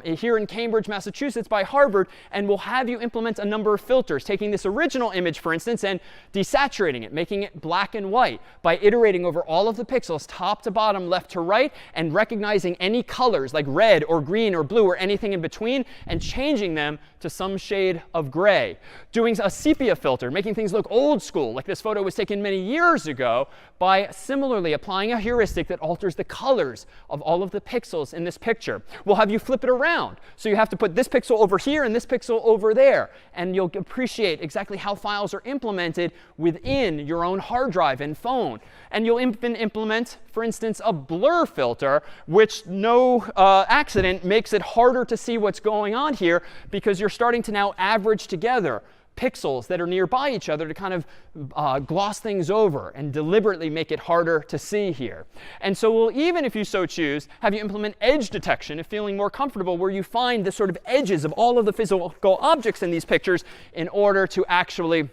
here in Cambridge, Massachusetts by Harvard, and we'll have you implement a number of filters, taking this original image, for instance, and desaturating it, making it black and white by iterating over all of the pixels, top to bottom, left to right, and recognizing any color like red or green or blue or anything in between, and changing them to some shade of gray. Doing a sepia filter, making things look old school, like this photo was taken many years ago, by similarly applying a heuristic that alters the colors of all of the pixels in this picture. We'll have you flip it around. So you have to put this pixel over here and this pixel over there. And you'll appreciate exactly how files are implemented within your own hard drive and phone. And you'll implement, for instance, a blur filter, which no accident makes it harder to see what's going on here, because you're starting to now average together pixels that are nearby each other to kind of gloss things over and deliberately make it harder to see here. And so we'll even, if you so choose, have you implement edge detection if feeling more comfortable, where you find the sort of edges of all of the physical objects in these pictures in order to actually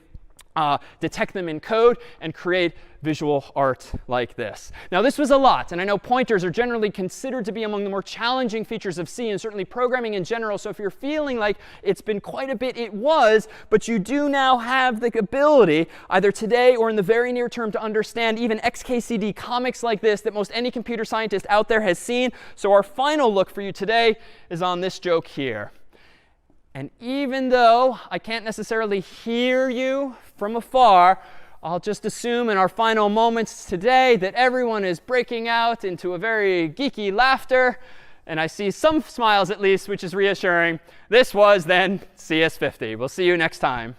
detect them in code and create visual art like this. Now, this was a lot, and I know pointers are generally considered to be among the more challenging features of C, and certainly programming in general. So if you're feeling like it's been quite a bit, it was, but you do now have the ability, either today or in the very near term, to understand even XKCD comics like this that most any computer scientist out there has seen. So our final look for you today is on this joke here. And even though I can't necessarily hear you from afar, I'll just assume in our final moments today that everyone is breaking out into a very geeky laughter. And I see some smiles at least, which is reassuring. This was then CS50. We'll see you next time.